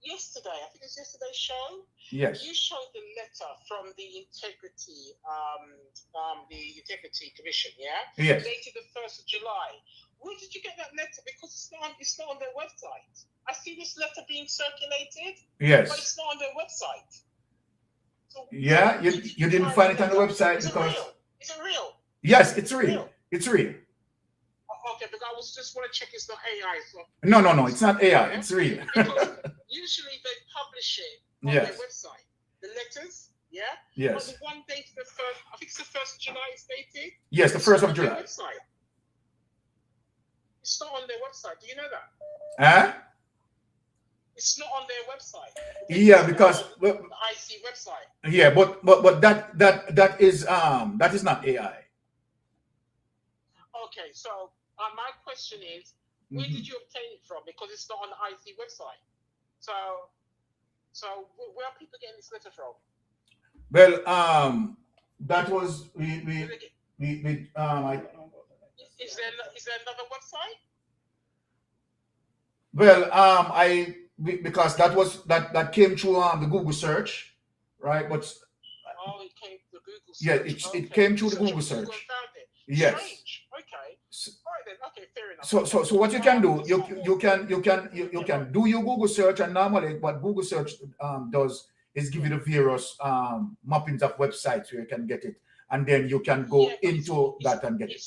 Yesterday, I think it's yesterday's show. Yes. You showed the letter from the Integrity Commission, yeah? Yes. Dated the 1st of July. Where did you get that letter? Because it's not on their website. I see this letter being circulated. Yes. But it's not on their website. So yeah, you didn't find it on the website because. Is it real? Yes, it's real. It's real. Okay, but I was just want to check it's not AI. So. No, it's not AI. It's real. Because usually they publish it on their website. The letters, yeah? Yes. But the one dated the 1st, I think it's the 1st of July it's dated. Yes, the 1st of July. It's not on their website. Do you know that? Huh? It's not on their website. Yeah, because the IC website. Yeah, but that is not AI. Okay, so my question is, where did you obtain it from? Because it's not on the IC website. So where are people getting this letter from? Well, that was Is there another website? Well, because that came through the Google search, right? But it came through the Google search. Yeah, it came through the Google search. Yes. Strange. Okay. All right then. Okay, fair enough. So what you can do, you can do your Google search, and normally what Google search does is give you the various mappings of websites where you can get it, and then you can go into that and get it.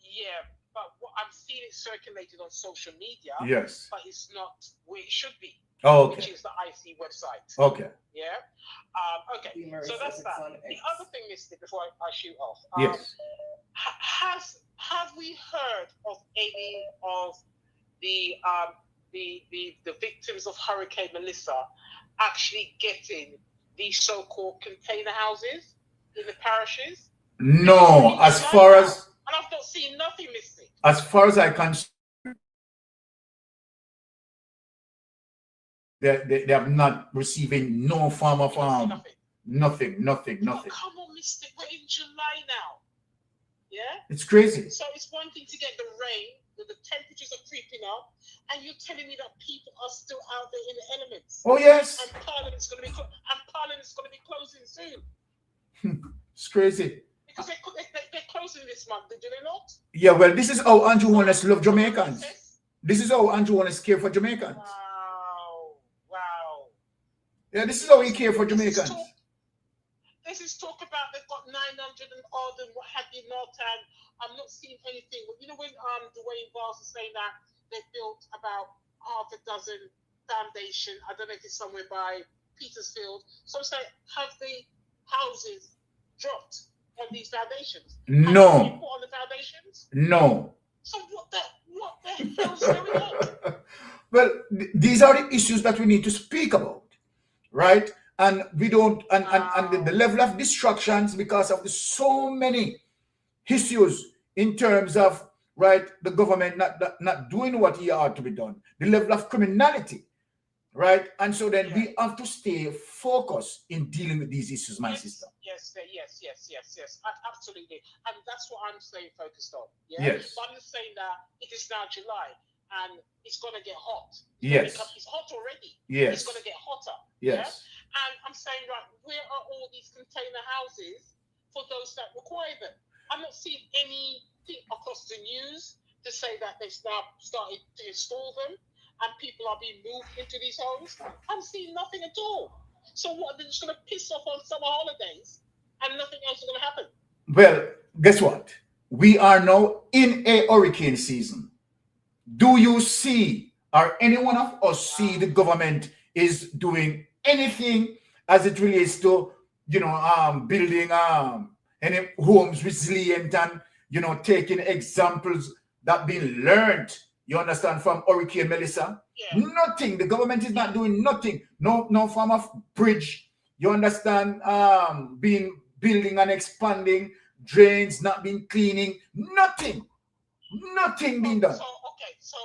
Yeah, but what I'm seeing it circulated on social media. Yes. But it's not where it should be. Oh, okay. Which is the IC website. Okay. Yeah. Okay. So that's that. The other thing, Mystic, before I shoot off. Yes. Have we heard of any of the victims of Hurricane Melissa actually getting these so-called container houses in the parishes? No, as far as and I've not seen nothing, Mystic. As far as I can, they have not receiving no form of nothing. Oh, come on, Mystic, we're in July now. Yeah, it's crazy. So it's one thing to get the rain, the temperatures are creeping up, and you're telling me that people are still out there in the elements. Oh yes. And Parliament's going to be closing soon. It's crazy. Because they're closing this month, do they not? Yeah, well, this is how Andrew Holness love Jamaicans. This is how Andrew Holness care for Jamaicans. Wow. Yeah, this is how he care for Jamaicans. This is talk about they've got 900 and odd and what have you not, and I'm not seeing anything. You know when Dwayne Barnes is saying that they built about half a dozen foundation. I don't know if it's somewhere by Petersfield. So I'm saying, have the houses dropped on these foundations? No. Have they put on the foundations? No. So what the hell is going on? Well, these are the issues that we need to speak about, right? And we don't, and the level of distractions because of so many issues in terms of, right, the government not doing what he ought to be done, the level of criminality, right? And so then we have to stay focused in dealing with these issues, my sister. Yes, absolutely. And that's what I'm staying focused on. Yeah? Yes. But I'm just saying that it is now July and it's going to get hot. Yes. It's hot already. Yes. It's going to get hotter. Yes. Yeah? And I'm saying, right, where are all these container houses for those that require them? I'm not seeing anything across the news, to say that they've now started to install them and people are being moved into these homes? I'm seeing nothing at all. So what, they're just going to piss off on summer holidays and nothing else is going to happen? Well, guess what? We are now in a hurricane season. Do you see, or any one of us see, the government is doing anything as it relates to, building any homes resilient and, taking examples that been learned, you understand, from Hurricane Melissa? Yeah. Nothing. The government is not doing nothing. No form of bridge, you understand, building and expanding, drains not being cleaning, nothing being done. So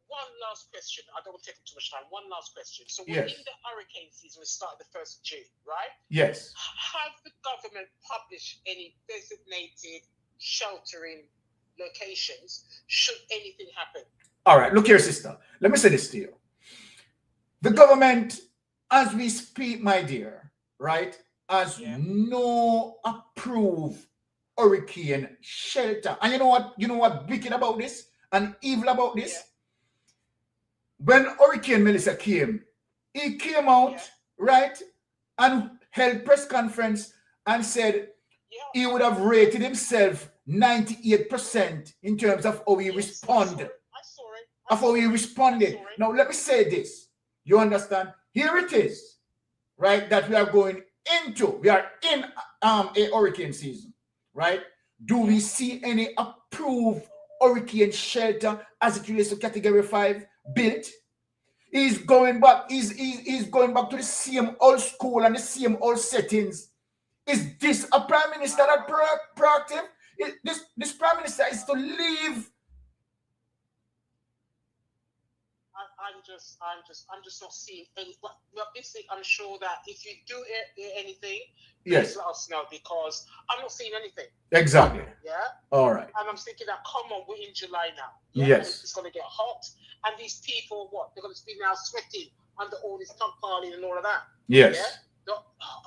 one last question. I don't want to take too much time. One last question. So we're yes. in the hurricane season. We start the 1st of June, right? Yes. Have the government published any designated sheltering locations should anything happen? All right. Look here, sister. Let me say this to you. The government, as we speak, my dear, right, has no approved hurricane shelter. And you know what wicked about this and evil about this? Yeah. When Hurricane Melissa came, he came out, right, and held press conference and said he would have rated himself 98% in terms of how he responded. Of how he responded. Now, let me say this. You understand? Here it is, right, that we are going into. We are in a hurricane season, right? Do we see any approved hurricane shelter as it relates to Category 5 built? He's going back. He's going back to the same old school and the same old settings. Is this a prime minister that proactive? This prime minister is to leave. I'm just not seeing any. But obviously, I'm sure that if you do hear anything, yes, please let us know, because I'm not seeing anything. Exactly. Yeah. All right. And I'm thinking that, come on, we're in July now. Yeah? Yes. It's going to get hot, and these people, they're going to be now sweating under all this tarpaulin and all of that. Yes. Yeah. No,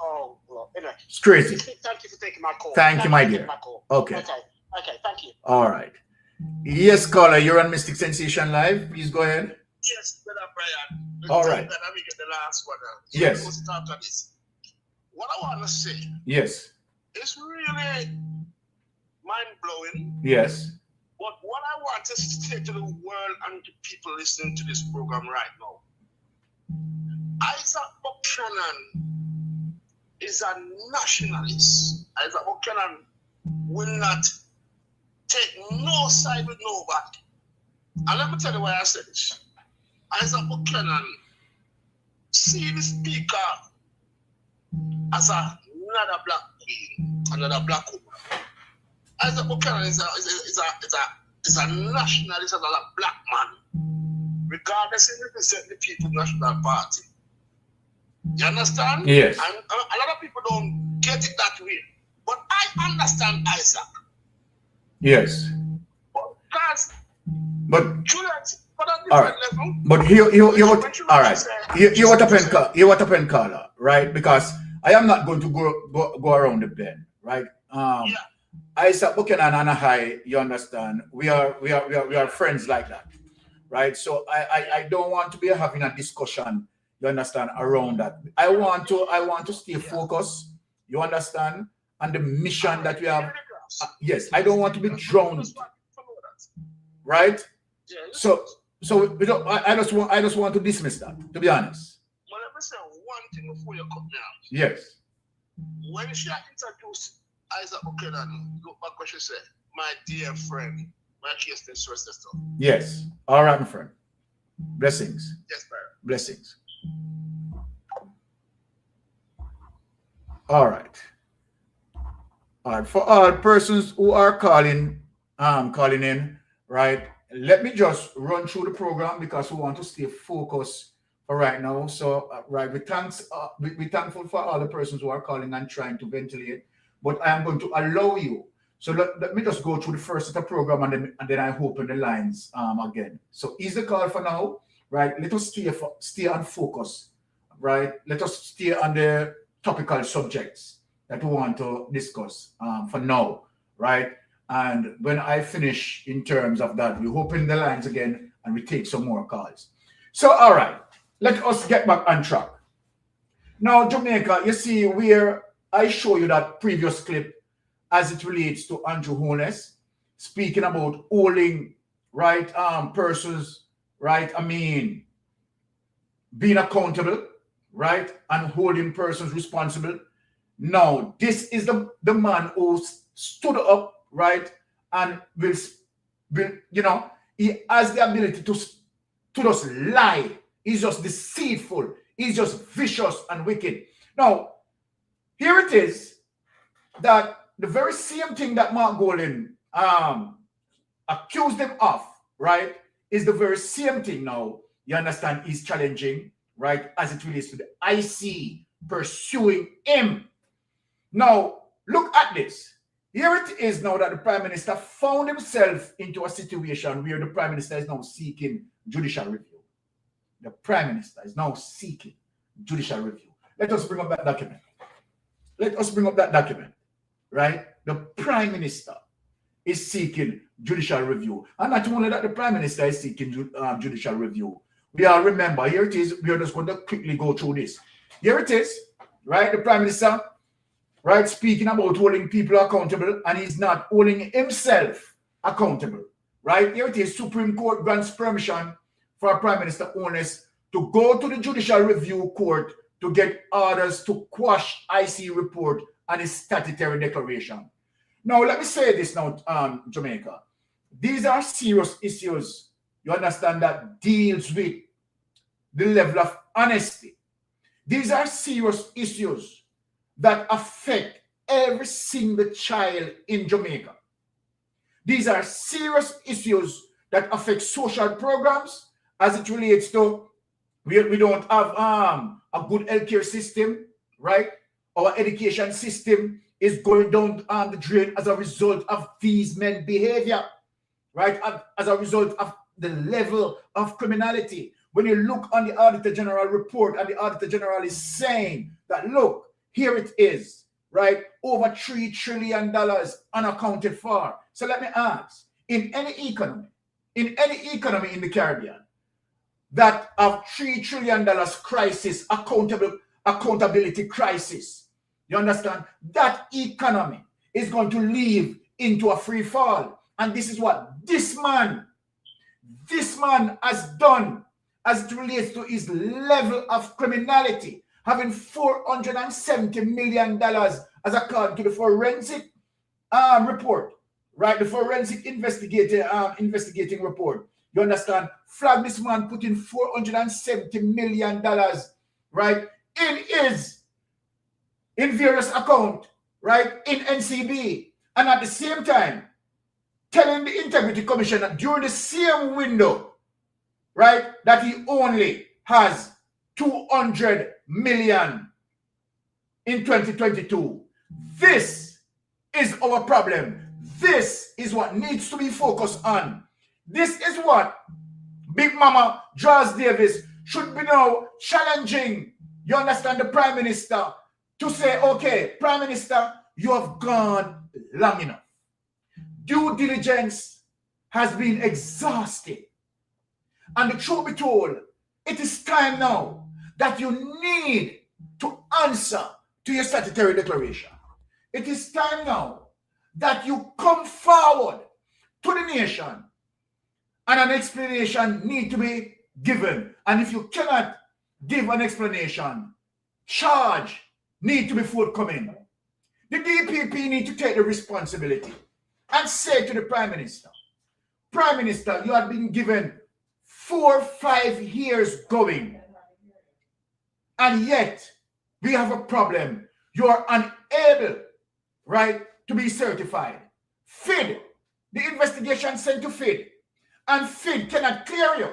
oh, well, anyway. It's crazy. Thank you for taking my call. Thank you, my dear. Okay. Okay. Thank you. All right. Yes, caller, you're on Mystic Sensation Live. Please go ahead. Yes, brother Brian. All right. Let me get the last one now. So yes. Start on this. What I want to say. Yes. It's really mind-blowing. Yes. But what I want to say to the world and to people listening to this program right now, Isaac Buchanan is a nationalist. Isaac Buchanan will not take no side with nobody. And let me tell you why I said this. Isaac Buchanan see the speaker as another black queen, another black woman. Isaac Buchanan is a nationalist, another black man, regardless if he represents the People's National Party. You understand? Yes. And a lot of people don't get it that way. But I understand Isaac. Yes. Because but all right. But here all right. You what happened, caller, right? Because I am not going to go around the bend, right? Isaac Buchanan and I, you understand, we are friends like that, right? So I don't want to be having a discussion, you understand, around that. I want to stay focused, you understand, on the mission that we have. Yes, I don't want to be drowned, right? So we don't, I just want to dismiss that, to be honest. But let me say one thing before you come down. Yes. When she introduced Isaac Buchanan, look back what she said, my dear friend, my case is sister. Yes. All right, my friend. Blessings. Yes, sir. Blessings. All right. All right. For all persons who are calling in, right? Let me just run through the program because we want to stay focused for right now. So, right, we're thankful for all the persons who are calling and trying to ventilate. But I am going to allow you. So let me just go through the first set of program and then I open the lines again. So ease the call for now, right? Let us stay on focus, right? Let us stay on the topical subjects that we want to discuss for now, right? And when I finish in terms of that, we open the lines again and we take some more calls. So, all right, let us get back on track. Now, Jamaica, you see where I show you that previous clip as it relates to Andrew Holness speaking about holding, right, persons, right, I mean, being accountable, right, and holding persons responsible. Now, this is the man who stood up, right, and will, you know, he has the ability to just lie. He's just deceitful. He's just vicious and wicked. Now, here it is that the very same thing that Mark Golden accused him of, right, is the very same thing now, you understand, he's challenging, right, as it relates to the IC pursuing him. Now, look at this. Here it is now that the Prime Minister found himself into a situation where the Prime Minister is now seeking judicial review. The Prime Minister is now seeking judicial review. Let us bring up that document. Let us bring up that document, right? The Prime Minister is seeking judicial review. And not only that the Prime Minister is seeking judicial review. We all remember, here it is. We are just going to quickly go through this. Here it is, right? The Prime Minister, right, speaking about holding people accountable, and he's not holding himself accountable, right? Here it is. Supreme Court grants permission for Prime Minister Holness to go to the Judicial Review Court to get orders to quash IC report and his statutory declaration. Now, let me say this now, Jamaica. These are serious issues, you understand, that deals with the level of honesty. These are serious issues that affect every single child in Jamaica. These are serious issues that affect social programs as it relates to we don't have a good healthcare system, right? Our education system is going down the drain as a result of these men's behavior, right? As a result of the level of criminality. When you look on the Auditor General report, and the Auditor General is saying that, look, here it is, right? Over $3 trillion unaccounted for. So let me ask, in any economy in the Caribbean that have $3 trillion crisis, accountability crisis, you understand? That economy is going to lead into a free fall. And this is what this man has done as it relates to his level of criminality, having $470 million as according to the forensic report, right? The forensic investigating report. You understand? Flag this man put in $470 million, right? In various accounts, right? In NCB. And at the same time, telling the Integrity Commission that during the same window, right, that he only has 200 million in 2022. This is our problem. This is what needs to be focused on. This is what Big Mama Charles Davis should be now challenging, you understand, the Prime Minister to say, okay, Prime Minister, you have gone long enough. Due diligence has been exhausted. And the truth be told, it is time now that you need to answer to your statutory declaration. It is time now that you come forward to the nation and an explanation need to be given. And if you cannot give an explanation, charge need to be forthcoming. The DPP need to take the responsibility and say to the Prime Minister, Prime Minister, you have been given 4 or 5 years going, and yet we have a problem. You are unable, right, to be certified. FID, the investigation sent to FID, and FID cannot clear you.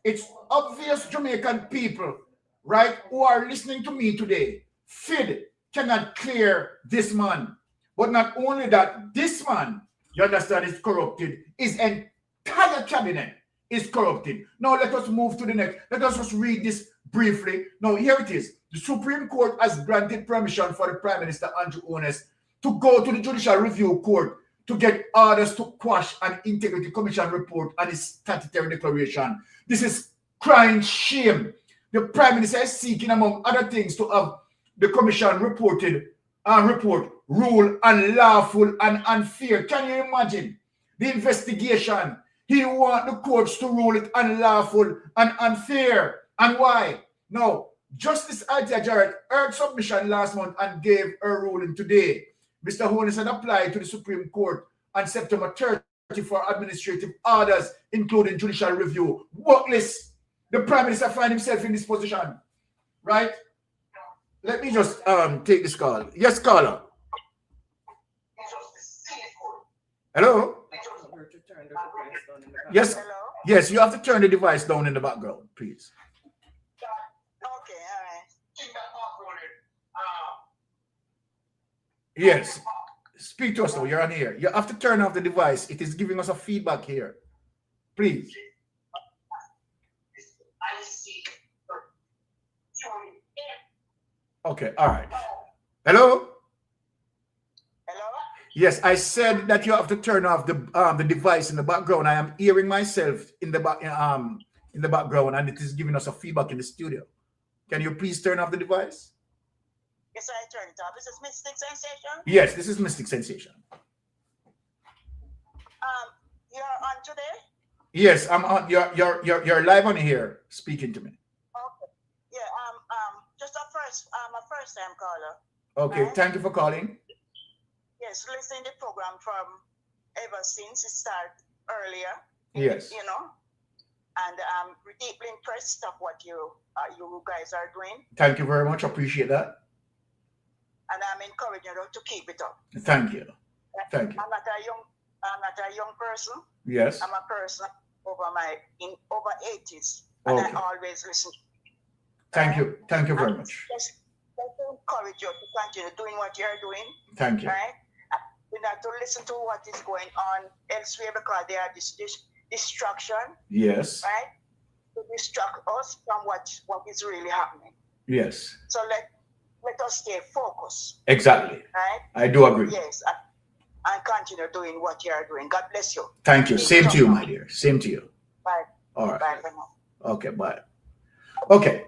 It's obvious, Jamaican people, right, who are listening to me today, FID cannot clear this man. But not only that, this man, you understand, is corrupted. His entire cabinet is corrupted. Now let us move to the next. Let us just read this briefly. Now here it is. The Supreme Court has granted permission for the Prime Minister Andrew Holness to go to the Judicial Review Court to get orders to quash an integrity commission report and its statutory declaration. This is crying shame. The Prime Minister is seeking, among other things, to have the commission report rule unlawful and unfair. Can you imagine the investigation? He wants the courts to rule it unlawful and unfair. And why? No. Justice Althea Jarrett heard submission last month and gave her ruling today. Mr. Holness had applied to the Supreme Court on September 30 for administrative orders, including judicial review. Workless. The Prime Minister finds himself in this position. Right? Let me just take this call. Yes, caller. Hello? Yes. Hello? Yes, you have to turn the device down in the background, please. Okay, all right. Yes. Speak to us now. You're on here. You have to turn off the device. It is giving us a feedback here. Please. Okay, all right. Hello? Hello? Yes, I said that you have to turn off the device in the background. I am hearing myself in the background, and it is giving us a feedback in the studio. Can you please turn off the device? Yes, I turned it off. Is this Mystic Sensation? Yes, this is Mystic Sensation. You're on today? Yes, I'm on. You're live on here speaking to me. Okay. Yeah. Just a first time caller. Okay, right? Thank you for calling. Yes, listening to the program from ever since it started earlier. Yes. You know, and I'm deeply impressed of what you guys are doing. Thank you very much. Appreciate that. And I'm encouraging you to keep it up. Thank you. Thank you. I'm not a young person. Yes. I'm a person over 80s, and Okay. I always listen. Thank you. Thank you very much. Just encourage you to continue doing what you're doing. Thank you. Right? We have to listen to what is going on elsewhere because there are this distraction. Yes. Right? To distract us from what is really happening. Yes. So let us stay focused. Exactly. Right? I do agree. Yes. And continue doing what you are doing. God bless you. Thank you. Same to you, my dear. Same to you. Bye. All right. Bye for now. Okay, bye. Okay.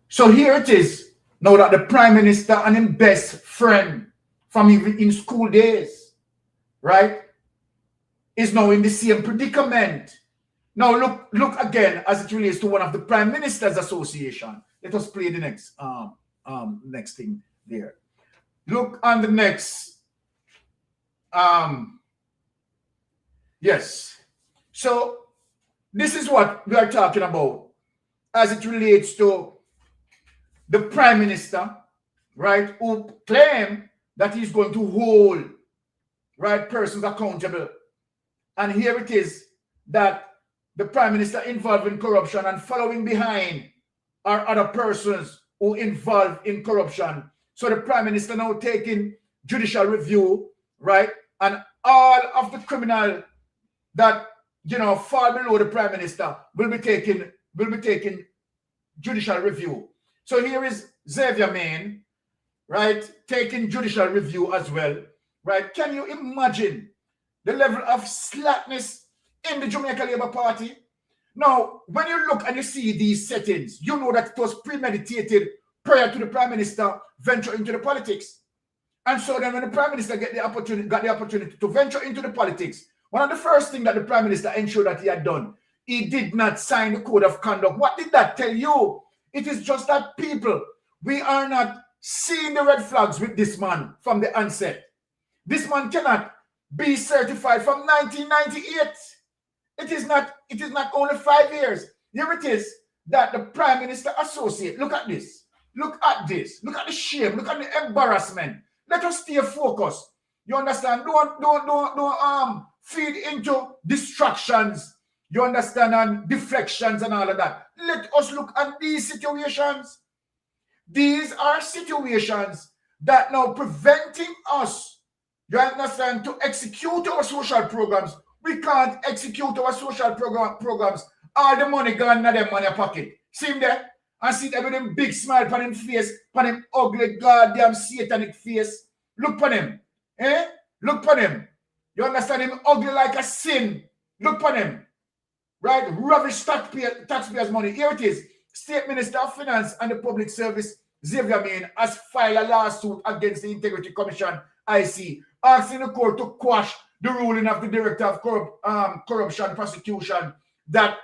So here it is. Now that the Prime Minister and his best friend from even in school days, right, is now in the same predicament. Now look again as it relates to one of the Prime Ministers Association. Let us play the next next thing there. Look on the next. Yes. So this is what we are talking about as it relates to the Prime Minister, right, who claim that he's going to hold, right, persons accountable. And here it is that the Prime Minister involved in corruption and following behind are other persons who involved in corruption. So the Prime Minister now taking judicial review, right, and all of the criminal that, you know, fall below the Prime Minister will be taking judicial review. So here is Xavier Main, right, taking judicial review as well, right? Can you imagine the level of slackness in the Jamaica Labour Party? Now, when you look and you see these settings, you know that it was premeditated prior to the Prime Minister venture into the politics. And so then when the Prime Minister got the opportunity to venture into the politics, one of the first things that the Prime Minister ensured that he had done, he did not sign the code of conduct. What did that tell you? It is just that people, we are not seeing the red flags with this man from the onset. This man cannot be certified from 1998. It is not only 5 years. Here it is that the Prime Minister associate. Look at this. Look at this. Look at the shame. Look at the embarrassment. Let us stay focused. You understand? Don't feed into distractions. You understand? And deflections and all of that. Let us look at these situations. These are situations that now preventing us, you understand, to execute our social programs. We can't execute our social programs. All the money gone in their money pocket. See him there? And see them with them big smile on him face, on him ugly, goddamn satanic face. Look on him. Eh? Look on him. You understand him? Ugly like a sin. Look on him. Right? Rubbish taxpayers' money. Here it is. State Minister of Finance and the Public Service, Xavier Main, has filed a lawsuit against the Integrity Commission, IC, asking the court to quash the ruling of the Director of Corruption Prosecution that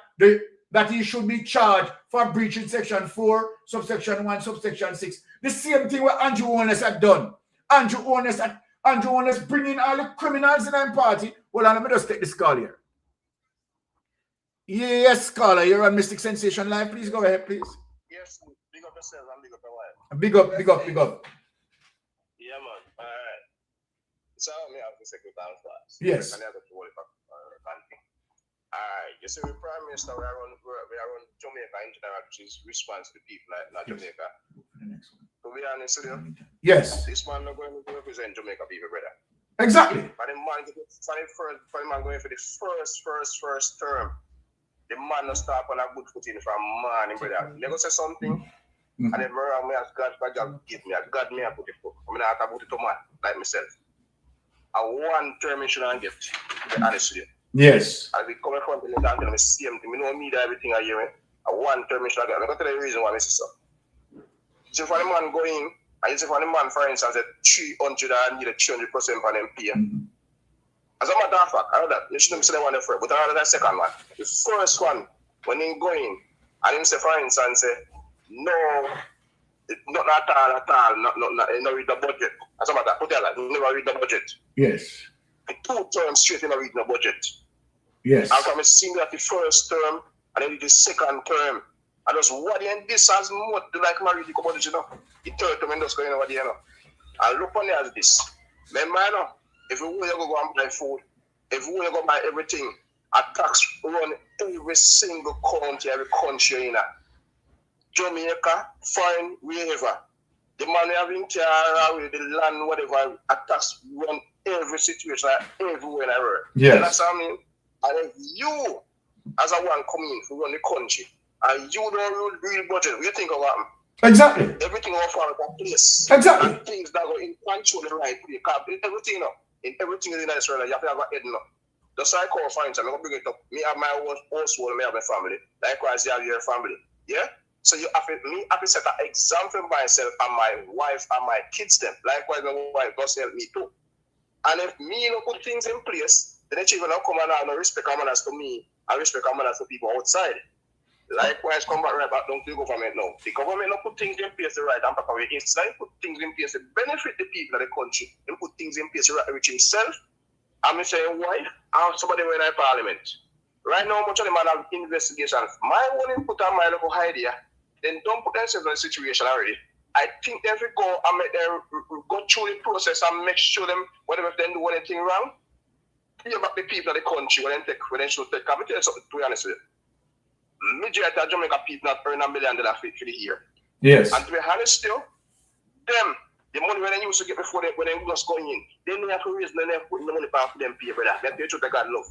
he should be charged for breaching Section 4, Subsection 1, Subsection 6. The same thing what Andrew Holness had done. Andrew Holness bringing all the criminals in our party. Well, let me just take this call here. Yes, caller, you're on Mystic Sensation Live. Please go ahead, please. Yes, big up yourself and big up your wife. Big up. Yeah, man. All right. So, me have to say good time fast. Yes. All right. You see, the Prime Minister, we are on Jamaica in general, which is response to the people, not Jamaica. To be honest with you, yes. This man not going to represent Jamaica people, brother. Exactly. But the man going for the first term. The man not start on a good footing from morning, brother. They go say something, and then me ask God for job give me. God me I put it for. I mean I can put it to man like myself. A one term shouldn't get, to be honest with you. Yes. As we come in front of me and tell me the same thing. We know me that everything I hear me. A one term shouldn't get. I'm going to tell you the reason why I say so. So for the man going, and you say for the man, for instance, that 300 and need a 300% on them pay. As a matter of fact, I know that you shouldn't say that one first, but I know that second one. The first one, when he going, and him say, for instance, say, no, not at all, not read the budget. As a matter of fact, never read the budget. Yes. The 2 terms straight in reading the budget. Yes. And from seeing that the first term, and then the second term, and just what in this as much like married the budget, you know. The third term, and just going over there, you know. And look on it as this. Remember, you know, if you want to go and buy food, if you want to go buy everything, a tax run every single county, every country in Jamaica, foreign, wherever. The man having care with the land, whatever, a tax run every situation, everywhere in the world. Yes. That's what I mean. And if you, as a one come in to run the country, and you don't real budget, what you think of that? Exactly. Everything will fall into place. Exactly. And things that go in control the right way. Everything, you know, in everything in the United States, you have to have a head, you know. Just like I find time, I'm going to bring it up. Me have my own household, me have my family. Likewise, you have your family. Yeah? So you have to set an example for myself and my wife and my kids them. Likewise, my wife does help me too. And if me don't put things in place, then the children will come and have no respect and manners to me and respect and manners to people outside. Likewise, come back right back down to the government now. The government don't put things in place the right and proper way. Instead of put things in place to benefit the people of the country, they put things in place to reach himself. I'm saying why? I'm somebody in our parliament. Right now, much of the man have investigations. My one input on my local idea, then don't put themselves in a situation already. I think they should go and make them go through the process and make sure them whatever they do anything wrong. Think about the people of the country when they should take. Can I tell you something to be honest with you? Majority of Jamaica people not earn $1 million for the year. Yes. And to be honest still, them, the money when they used to get before when they just going in, they don't have to raise, they have to put the money back for them pay, brother. They have to truth that God love.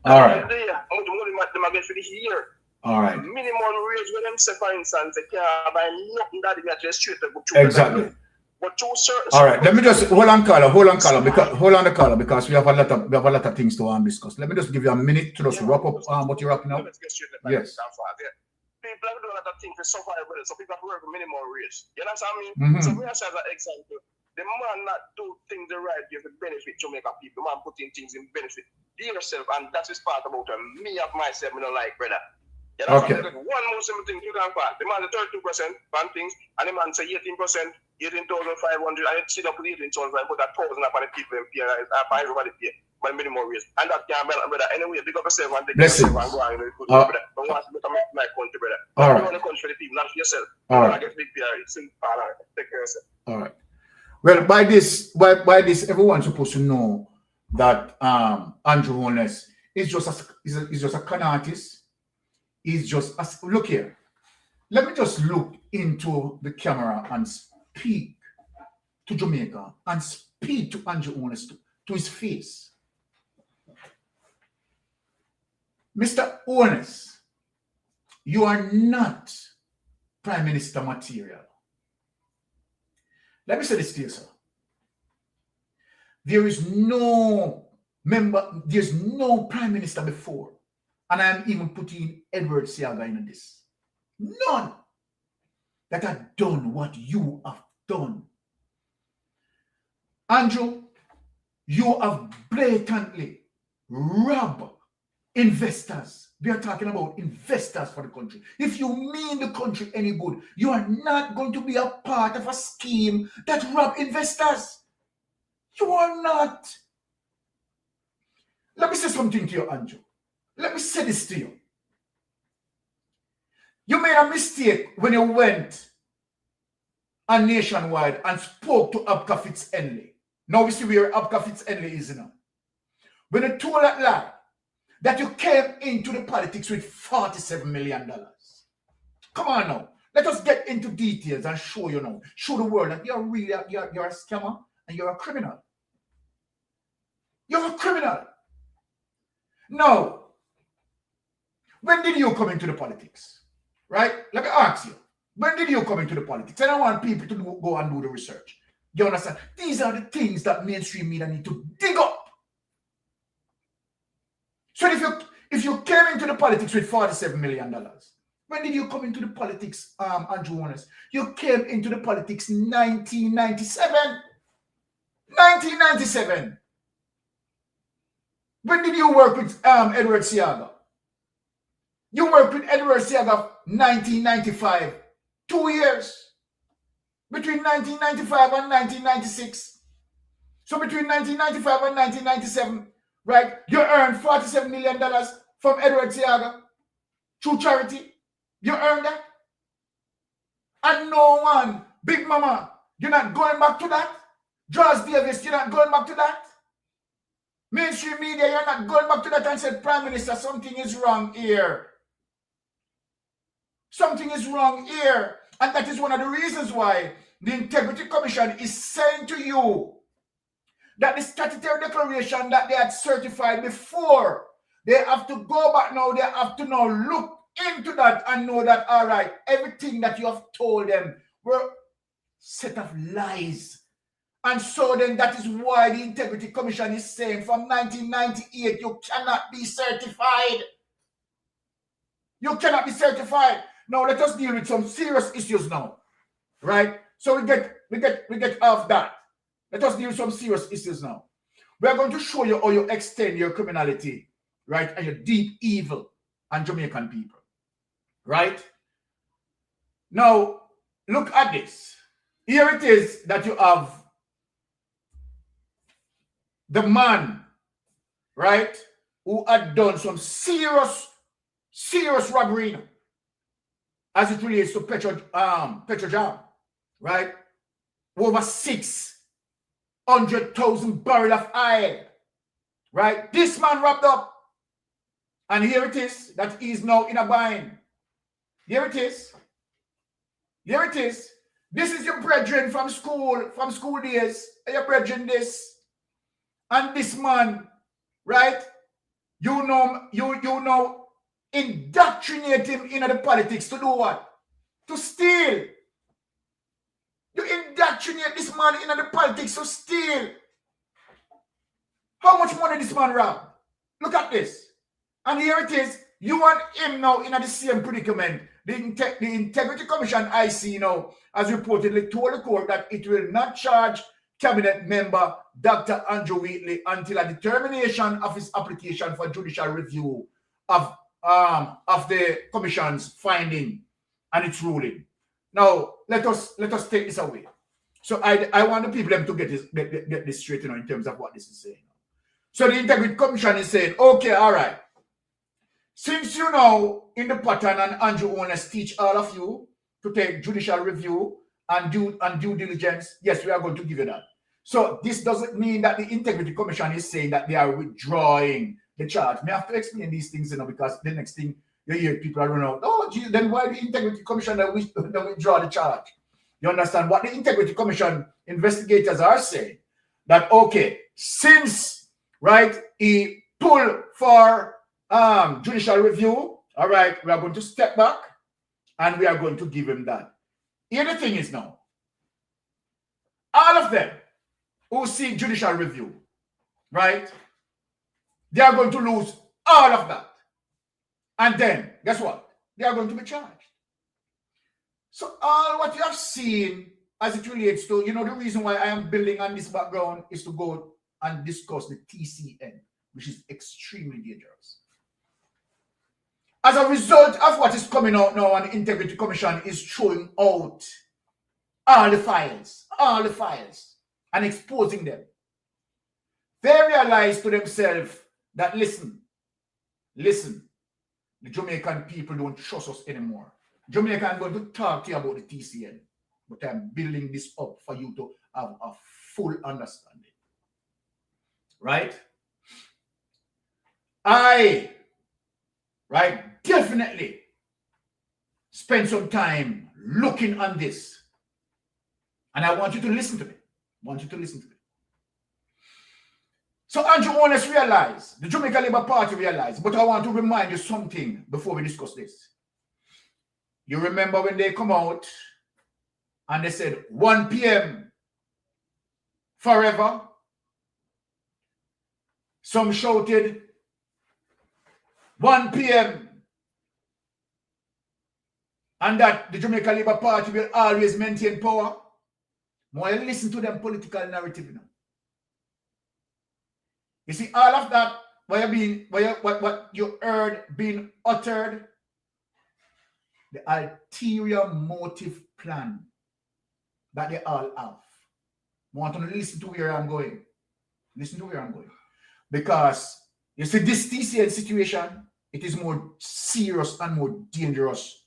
All right. How much money they get for the year? All right. Minimum raise when them say, for instance, they can't buy nothing that they get to straight to go through. Exactly. But to certain. All right. Let me just hold on, caller, because we have a lot of things to discuss. Let me just give you a minute to just wrap up what you're wrapping up. Yes. People have to do a lot of things to survive with it, so people have to work with minimum raise. You know what I mean? Mm-hmm. So we have as an example, the man not do things the right way to benefit Jamaica people. The man putting things in benefit yourself, and that is part about me of myself, you know, like brother. You know, okay. One more simple thing you can find. The man the 32% on things, and the man say 18%, 18,500, and it sit up with 18,500, put 1,000 up on the people and pay, by everybody pay, by minimum raise. And that can be, brother, anyway, big up yourself and take yourself and go on with it, brother. Don't want to become my country, brother. All right. You want to country for the people, not for yourself. All right. Get big PR, take care of yourself. All right. Well, by this, everyone's supposed to know that Andrew Holness is just a con artist. He's just look here. Let me just look into the camera and speak to Jamaica and speak to Andrew Holness to his face. Mr. Holness, you are not Prime Minister material. Let me say this to you, sir. There is no member, there's no prime minister before. And I'm even putting Edward Seaga in this. None that have done what you have done. Andrew, you have blatantly robbed investors. We are talking about investors for the country. If you mean the country any good, you are not going to be a part of a scheme that rob investors. You are not. Let me say something to you, Andrew. Let me say this to you. You made a mistake when you went on Nationwide and spoke to Abka Fitz-Henley. Now we see where Abka Fitz-Henley is now. When you told that lie, that you came into the politics with $47 million. Come on now. Let us get into details and show you now. Show the world that you're really you're a scammer and you're a criminal. You're a criminal. Now, when did you come into the politics? Right? Let me ask you. When did you come into the politics? And I want people to go and do the research. You understand? These are the things that mainstream media need to dig up. So if you came into the politics with $47 million, when did you come into the politics, Andrew Warners? You came into the politics 1997. 1997. When did you work with Edward Seaga? You worked with Edward Seaga 1995. 2 years. Between 1995 and 1996. So between 1995 and 1997, right, you earned $47 million from Edward Seaga through charity. You earned that. And no one, Big Mama, you're not going back to that. George Davis, you're not going back to that. Mainstream media, you're not going back to that and said, Prime Minister, something is wrong here. Something is wrong here. And that is one of the reasons why the Integrity Commission is saying to you that the statutory declaration that they had certified before, they have to go back now, they have to now look into that and know that, all right, everything that you have told them were a set of lies. And so then that is why the Integrity Commission is saying from 1998, you cannot be certified. You cannot be certified. Now let us deal with some serious issues now, right? So we get off that. Let us deal with some serious issues now. We are going to show you how you extend your criminality, right, and your deep evil on Jamaican people, right? Now look at this. Here it is that you have the man, right, who had done some serious robbery as it relates to Petrojam, right? Over 600,000 barrels of oil, right? This man wrapped up. And here it is that he's now in a bind. Here it is. Here it is. This is your brethren from school days. Your brethren this. And this man, right? You know, indoctrinate him into the politics to do what? To steal. You indoctrinate this man into the politics to steal. How much money this man robbed? Look at this. And here it is. You and him now in the same predicament. The Integrity Commission, I see now, has reportedly told the court that it will not charge Cabinet member Dr. Andrew Wheatley until a determination of his application for judicial review of the Commission's finding and its ruling. Now let us take this away. So I want the people to get this straight, in terms of what this is saying. So the Integrity Commission is saying, okay, all right. Since you know in the pattern and Andrew Warners teach all of you to take judicial review and due diligence, yes, we are going to give you that. So this doesn't mean that the Integrity Commission is saying that they are withdrawing the charge. I have to explain these things, because the next thing you hear people are running out, oh, gee, then why the Integrity Commission that withdraw the charge? You understand what the Integrity Commission investigators are saying? That, okay, since, right, he pulled for judicial review, all right, we are going to step back and we are going to give him that. Here the thing is now, all of them who seek judicial review, right, They are going to lose all of that. And then, guess what? They are going to be charged. So all what you have seen as it relates to, the reason why I am building on this background is to go and discuss the TCN, which is extremely dangerous. As a result of what is coming out now, and the Integrity Commission is throwing out all the files, and exposing them. They realize to themselves that, listen, the Jamaican people don't trust us anymore. Jamaica, I'm going to talk to you about the TCN, but I'm building this up for you to have a full understanding. Right? I definitely spend some time looking on this. And I want you to listen to me. So Andrew Honest realized, the Jamaica Labour Party realized, but I want to remind you something before we discuss this. You remember when they come out and they said 1 p.m. forever? Some shouted 1 p.m. and that the Jamaica Labour Party will always maintain power. More listen to them political narrative now. You see, all of that, what you heard being uttered, the ulterior motive plan that they all have. I want to listen to where I'm going. Because you see, this TCN situation, it is more serious and more dangerous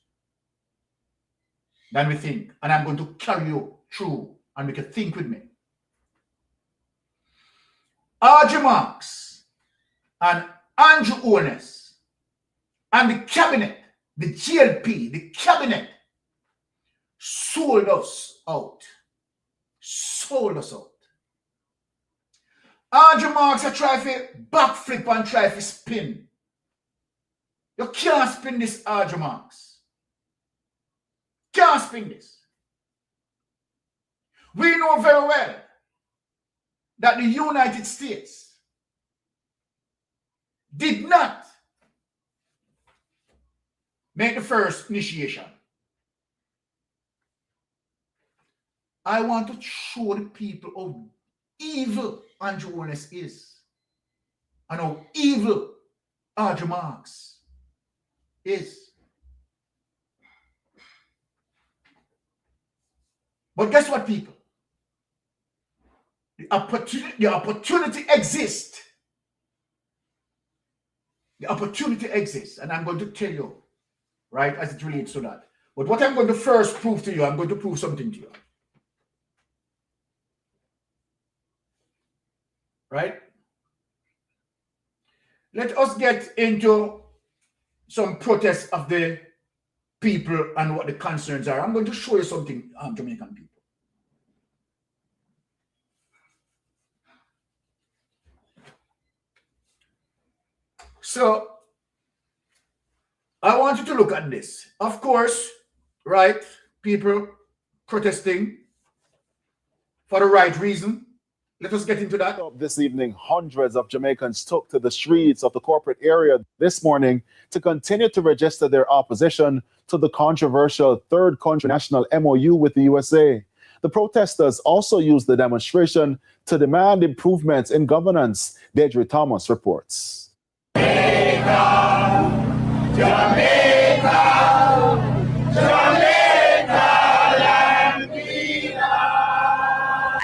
than we think. And I'm going to carry you through and make you think with me. R.J. Marks and Andrew Honest and the cabinet, the GLP, the cabinet sold us out. R.J. Marks are trying to backflip and try to spin. You can't spin this, R.J. Marks. Can't spin this. We know very well that the United States did not make the first initiation. I want to show the people how evil Andrew Honest is and how evil R.J. Marks is. But guess what, people? The opportunity exists. The opportunity exists, and I'm going to tell you, right, as it relates to that. But what I'm going to first prove to you, I'm going to prove something to you. Right? Let us get into some protests of the people and what the concerns are. I'm going to show you something, Jamaican people. So, I want you to look at this. Of course, right, people protesting for the right reason. Let us get into that. This evening, hundreds of Jamaicans took to the streets of the corporate area this morning to continue to register their opposition to the controversial Third Country National MOU with the USA. The protesters also used the demonstration to demand improvements in governance. Deidre Thomas reports. Jamaica, Jamaica,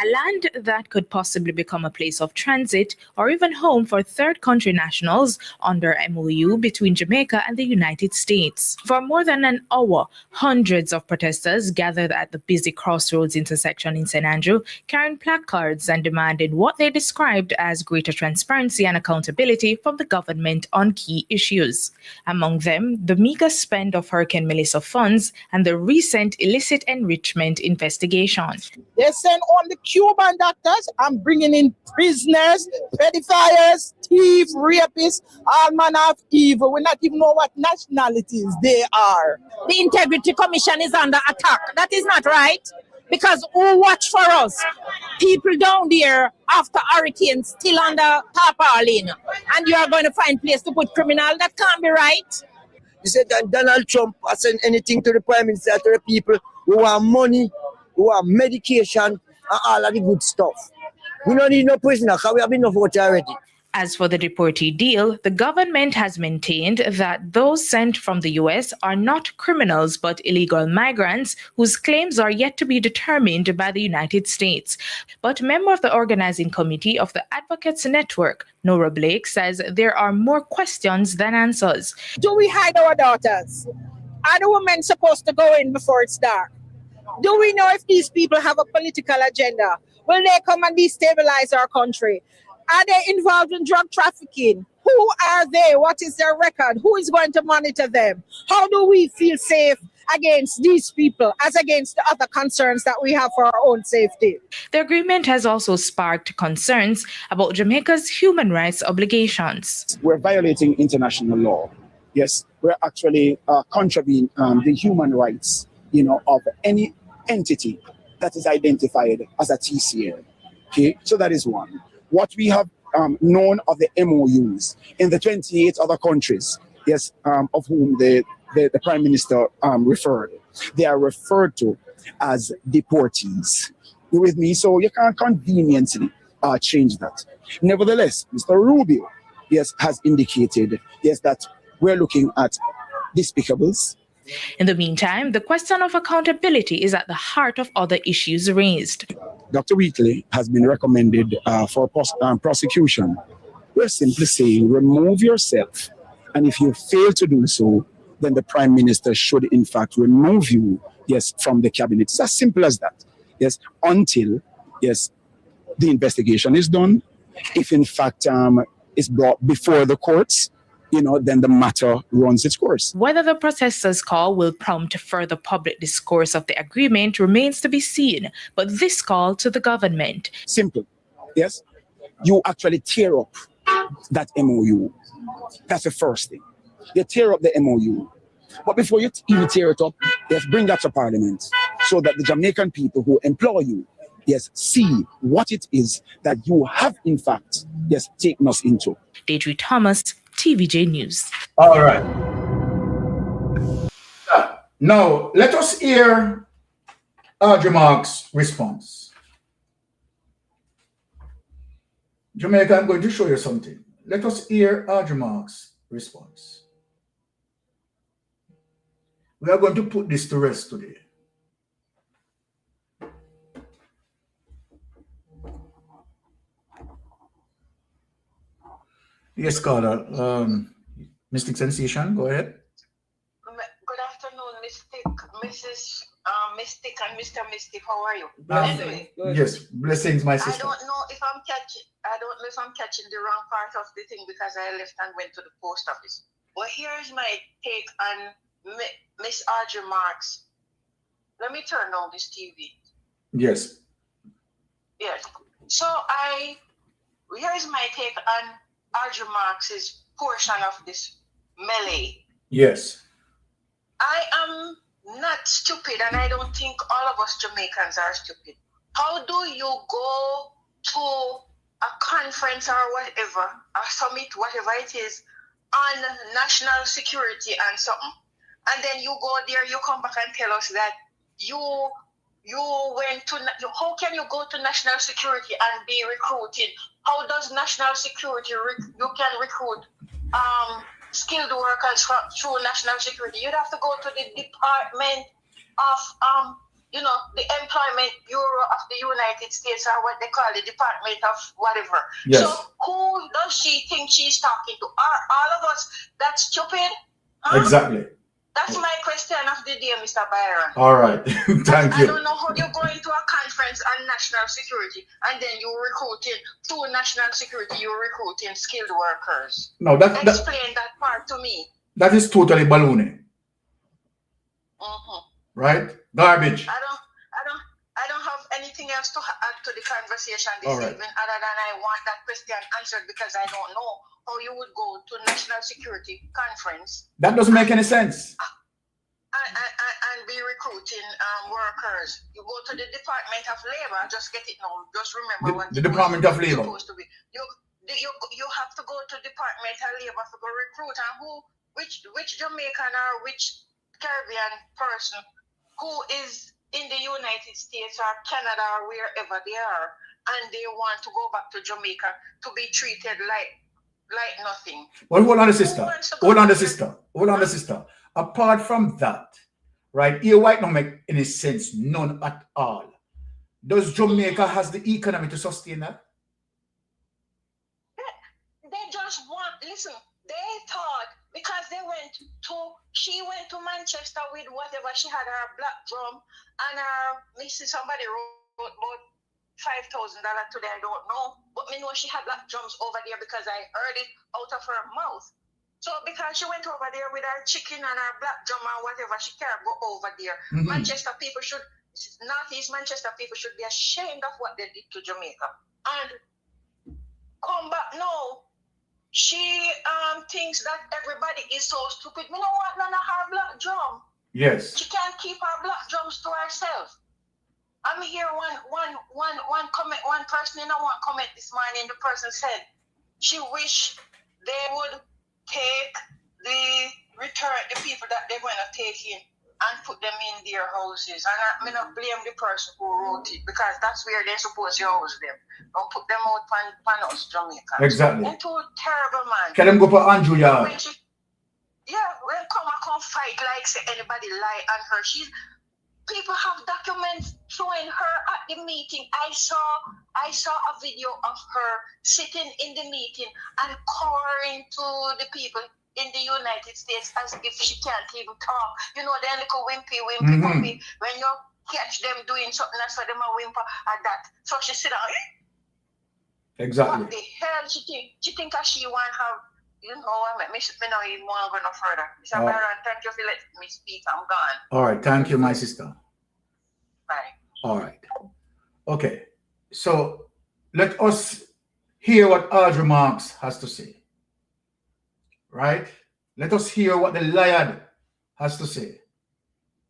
a land that could possibly become a place of transit or even home for third country nationals under MOU between Jamaica and the United States. For more than an hour, hundreds of protesters gathered at the busy Crossroads intersection in St. Andrew, carrying placards and demanding what they described as greater transparency and accountability from the government on key issues. Among them, the meager spend of Hurricane Melissa funds and the recent illicit enrichment investigation. They send on the Cuban doctors and bringing in prisoners, pedophiles, thieves, rapists, all manner of evil. We not even know what nationalities they are. The Integrity Commission is under attack. That is not right. Because who watch for us? People down there after hurricane still under tarpaulin, and you are going to find place to put criminal. That can't be right. You said that Donald Trump has sent anything to the Prime Minister, to the people who want money, who want medication, and all of the good stuff. We don't need no prisoner because we have enough votes already. As for the deportee deal, the government has maintained that those sent from the U.S. are not criminals but illegal migrants whose claims are yet to be determined by the United States. But a member of the organizing committee of the Advocates Network, Nora Blake, says there are more questions than answers. Do we hide our daughters? Are the women supposed to go in before it's dark? Do we know if these people have a political agenda? Will they come and destabilize our country? Are they involved in drug trafficking? Who are they? What is their record? Who is going to monitor them? How do we feel safe against these people as against the other concerns that we have for our own safety? The agreement has also sparked concerns about Jamaica's human rights obligations. We're violating international law. Yes, we're actually contravening the human rights, of any entity that is identified as a TCN. Okay, so that is one. What we have known of the MOUs in the 28 other countries, yes, of whom the Prime Minister referred, they are referred to as deportees. You with me? So you can't conveniently change that. Nevertheless, Mr. Rubio, yes, has indicated, yes, that we're looking at despicables. In the meantime, the question of accountability is at the heart of other issues raised. Dr. Wheatley has been recommended for prosecution. We're simply saying remove yourself, and if you fail to do so, then the Prime Minister should in fact remove you, yes, from the cabinet. It's as simple as that. Yes, until, yes, the investigation is done. If in fact it's brought before the courts, then the matter runs its course. Whether the protesters' call will prompt further public discourse of the agreement remains to be seen, but this call to the government. Simple, yes? You actually tear up that MOU. That's the first thing. You tear up the MOU. But before you even tear it up, yes, bring that to Parliament so that the Jamaican people who employ you, yes, see what it is that you have in fact, yes, taken us into. Deidre Thomas, TVJ News. All right. Now, let us hear Audrey Marks' response. Jamaica, I'm going to show you something. Let us hear Audrey Marks' response. We are going to put this to rest today. Yes, caller. Mystic Sensation, go ahead. Good afternoon, Mrs. Mystic and Mr. Mystic. How are you? Anyway, yes, blessings, my sister. I don't know if I'm catching the wrong part of the thing because I left and went to the post office. Well, here's my take on Miss Audrey Marks. Let me turn on this TV. Yes. Yes. So here's my take on Audrey Marks' portion of this melee. Yes. I am not stupid, and I don't think all of us Jamaicans are stupid. How do you go to a conference or whatever, a summit, whatever it is, on national security and something, and then you go there, you come back and tell us that you went to, how can you go to national security and be recruited? How does national security, you can recruit skilled workers through national security? You'd have to go to the Department of, the Employment Bureau of the United States, or what they call the Department of whatever. Yes. So who does she think she's talking to? Are all of us that stupid? Huh? Exactly. That's my question of the day, Mr. Byron. All right. Thank you. I don't know how you're going to a conference on national security and then you're recruiting through national security, you're recruiting skilled workers. No, explain that part to me. That is totally ballooning. Right? Garbage. I don't have anything else to add to the conversation this evening other than I want that question answered because I don't know how you would go to national security conference. That doesn't make any sense. And and be recruiting workers. You go to the Department of Labor, just get it now. Just remember The Department of Labor. Supposed to be. You have to go to Department of Labor to go recruit, and which Jamaican or which Caribbean person who is in the United States or Canada or wherever they are, and they want to go back to Jamaica to be treated like nothing. Well, hold on, the sister. Apart from that, right, here white don't make any sense, none at all. Does Jamaica has the economy to sustain that? They just want, listen, they thought because she went to Manchester with whatever, she had her black drum and somebody wrote about $5,000 today, I don't know, but me know she had black drums over there because I heard it out of her mouth. So because she went over there with her chicken and her black drum and whatever, she can't go over there. Northeast Manchester people should be ashamed of what they did to Jamaica. And come back now, she thinks that everybody is so stupid. Me know what, none of her black drum. Yes. She can't keep her black drums to herself. I'm here one comment, one person in a one comment this morning, the person said she wish they would take the people that they're going to take in and put them in their houses. And I may not blame the person who wrote it because that's where they're supposed to house them. Don't put them out pan us, Jamaica. Exactly. They're too terrible, man. Can them go for Andrew Yard? When come fight like say anybody lie on her. People have documents showing her at the meeting. I saw a video of her sitting in the meeting and calling to the people in the United States as if she can't even talk. You know, they're little wimpy. When you catch them doing something, that's why them a whimper at that. So she sit down. Exactly. What the hell she think? She think that she want have, you know, me know even want to go no further. Mr. Byron, thank you for letting me speak. I'm gone. All right. Thank you, my sister. Bye. All right. Okay. So let us hear what Audrey Marks has to say. Right? Let us hear what the Lion has to say.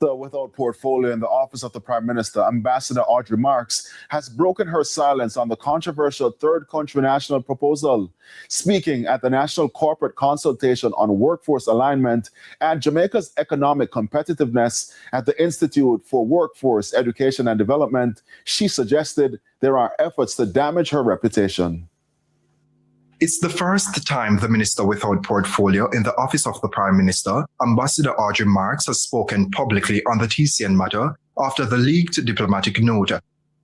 Without portfolio in the office of the Prime Minister, Ambassador Audrey Marks has broken her silence on the controversial third country national proposal. Speaking at the National Corporate Consultation on Workforce Alignment and Jamaica's Economic Competitiveness at the Institute for Workforce Education and Development, she suggested there are efforts to damage her reputation. It's the first time the Minister without portfolio in the office of the Prime Minister, Ambassador Audrey Marks, has spoken publicly on the TCN matter after the leaked diplomatic note.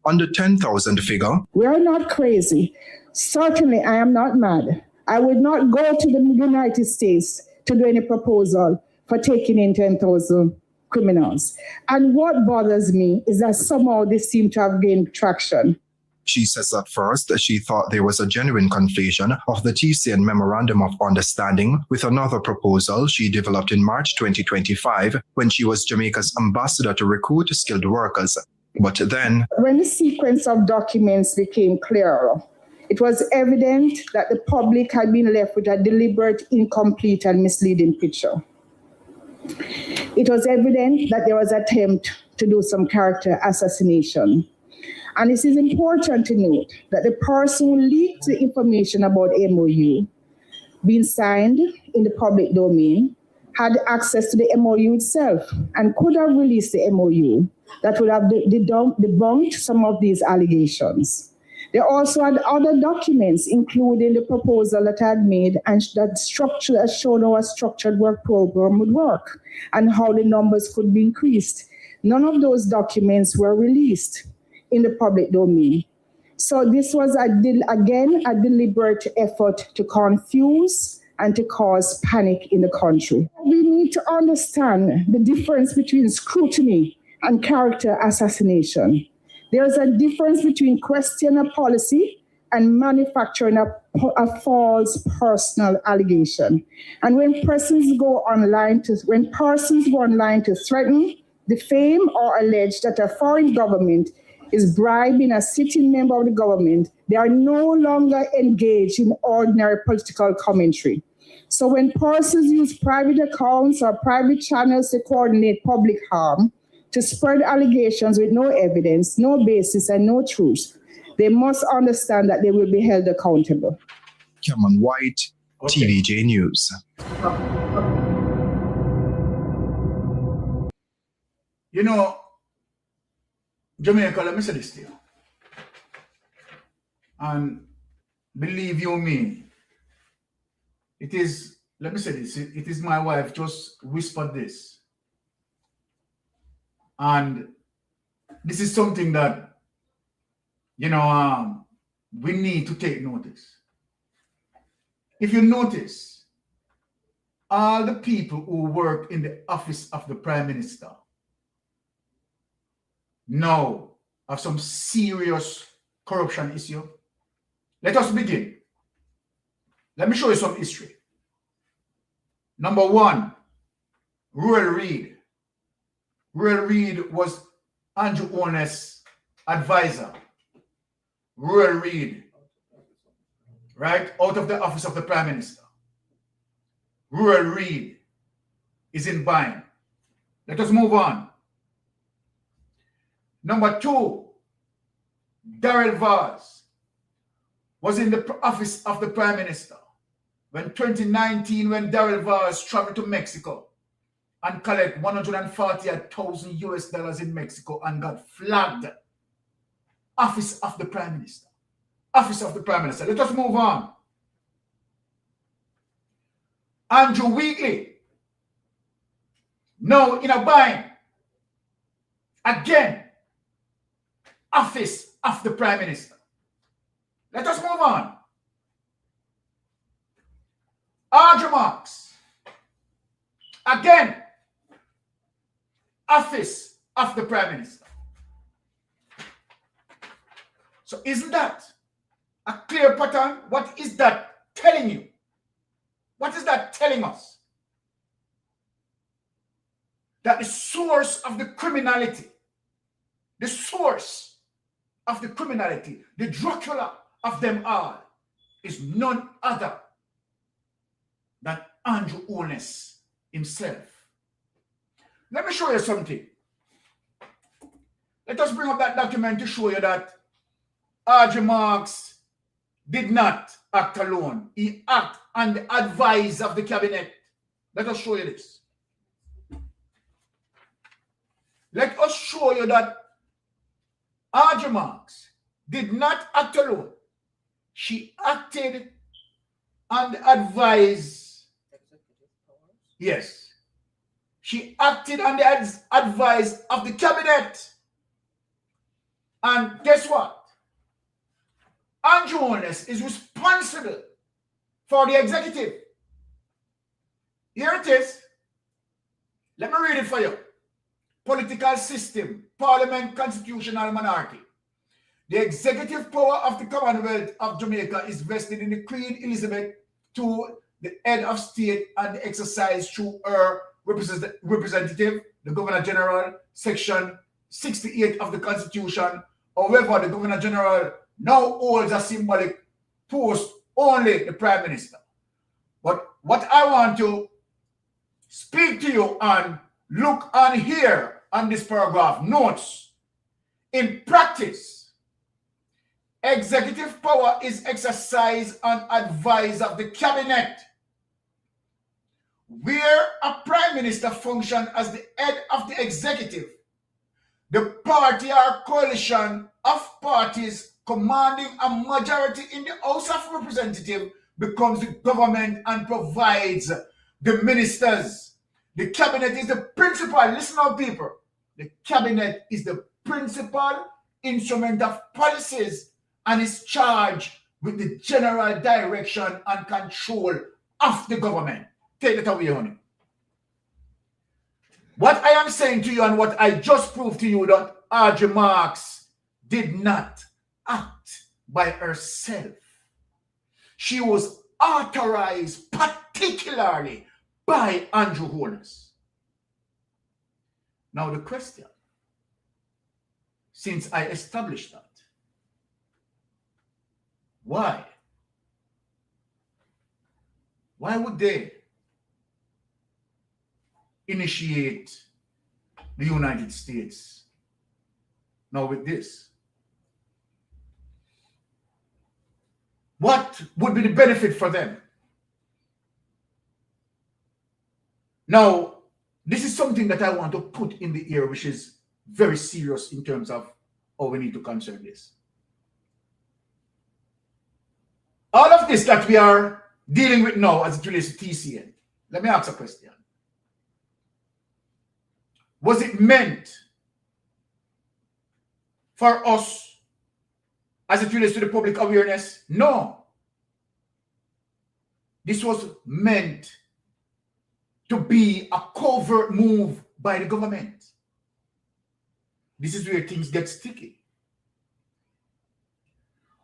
On the 10,000 figure, we are not crazy. Certainly, I am not mad. I would not go to the United States to do any proposal for taking in 10,000 criminals. And what bothers me is that somehow they seem to have gained traction. She says at first she thought there was a genuine conflation of the TCN Memorandum of Understanding with another proposal she developed in March 2025 when she was Jamaica's ambassador to recruit skilled workers. But then, when the sequence of documents became clearer, it was evident that the public had been left with a deliberate, incomplete and misleading picture. It was evident that there was an attempt to do some character assassination. And it is important to note that the person who leaked the information about MOU being signed in the public domain had access to the MOU itself and could have released the MOU that would have debunked some of these allegations. They also had other documents, including the proposal that I had made and that showed how a structured work program would work and how the numbers could be increased. None of those documents were released in the public domain. So this was, again, a deliberate effort to confuse and to cause panic in the country. We need to understand the difference between scrutiny and character assassination. There's a difference between questioning a policy and manufacturing a false personal allegation. And when persons go online to threaten, defame, or allege that a foreign government is bribing a sitting member of the government, they are no longer engaged in ordinary political commentary. So when persons use private accounts or private channels to coordinate public harm, to spread allegations with no evidence, no basis, and no truth, they must understand that they will be held accountable. Cameron White, TVJ News. You know, Jamaica, let me say this to you. And believe you me, it is, let me say this, it is my wife just whispered this. And this is something that, you know, we need to take notice. If you notice, all the people who work in the office of the Prime Minister now have some serious corruption issue. Let us begin. Let me show you some history. Number one, Royal Reid. Royal Reid was Andrew Holness' advisor. Royal Reid, right, out of the office of the Prime Minister. Royal Reid is in bind. Let us move on. Number two, Darrell Vaz was in the office of the Prime Minister when 2019, when Darrell Vaz traveled to Mexico and collect $140,000 US in Mexico and got flagged. Office of the Prime Minister. Office of the Prime Minister. Let us move on. Andrew Wheatley, now in a bind. Again, Office of the Prime Minister. Let us move on. Audrey Marks, again, Office of the Prime Minister. So isn't that a clear pattern? What is that telling you? What is that telling us? That the source of the criminality, the source of the criminality, the Dracula of them all, is none other than Andrew Holness himself. Let me show you something. Let us bring up that document to show you that Audrey Marks did not act alone. He acted on the advice of the cabinet. Let us show you this. Let us show you that Audrey Marks did not act alone. She acted on the advice. Yes. She acted on the advice of the cabinet. And guess what? Andrew Holness is responsible for the executive. Here it is. Let me read it for you. Political system, parliament, constitutional monarchy. The executive power of the Commonwealth of Jamaica is vested in the Queen Elizabeth II, the head of state, and exercised through her representative, the Governor General, Section 68 of the Constitution. However, the Governor General now holds a symbolic post, only the Prime Minister. But what I want to speak to you and look on here on this paragraph, notes. In practice, executive power is exercised on advice of the cabinet, where a Prime Minister functions as the head of the executive. The party or coalition of parties commanding a majority in the House of Representatives becomes the government and provides the ministers. The cabinet is the principal, listen up people, the cabinet is the principal instrument of policies and is charged with the general direction and control of the government. Take it away, honey. What I am saying to you and what I just proved to you, that Audrey Marks did not act by herself. She was authorized particularly by Andrew Holness. Now the question, since I established that, why Why would they initiate the United States now with this? What would be the benefit for them? Now, this is something that I want to put in the air, which is very serious in terms of how we need to concern this. All of this that we are dealing with now as it relates to TCN, let me ask a question. Was it meant for us as it relates to the public awareness? No. This was meant to be a covert move by the government. This is where things get sticky.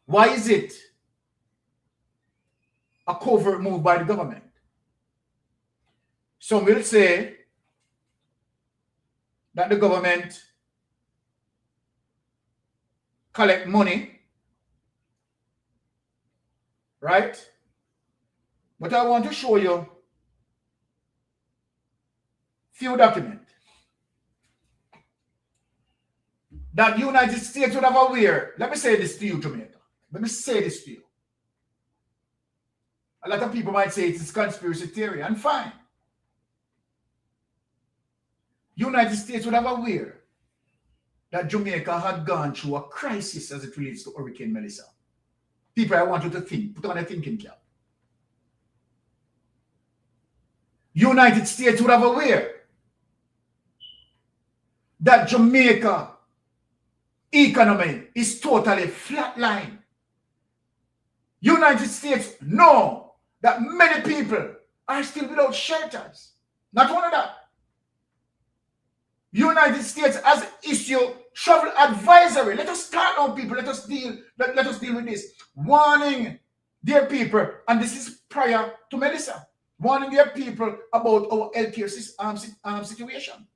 Why is it a covert move by the government? Some will say that the government collect money, right? But I want to show you few documents that the United States would have aware. Let me say this to you, Jamaica. Let me say this to you. A lot of people might say it's conspiracy theory, and fine. United States would have aware that Jamaica had gone through a crisis as it relates to Hurricane Melissa. People, I want you to think, put on a thinking cap. United States would have aware that Jamaica economy is totally flatline. United States know that many people are still without shelters. Not only that, United States has issued travel advisory. Let us start now, people. Let us deal with this. Warning their people, and this is prior to Melissa, warning their people about our healthcare situation.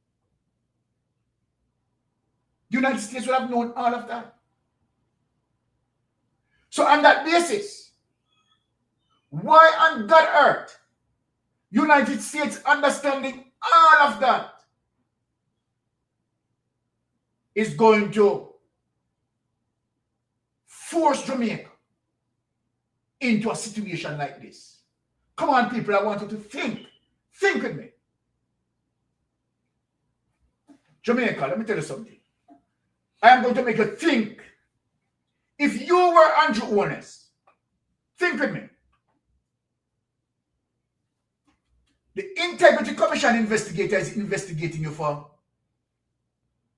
The United States would have known all of that. So on that basis, why on God earth, United States understanding all of that, is going to force Jamaica into a situation like this? Come on, people, I want you to think. Think with me. Jamaica, let me tell you something. I am going to make you think. If you were Andrew Ones, think with me. The Integrity Commission investigator is investigating you for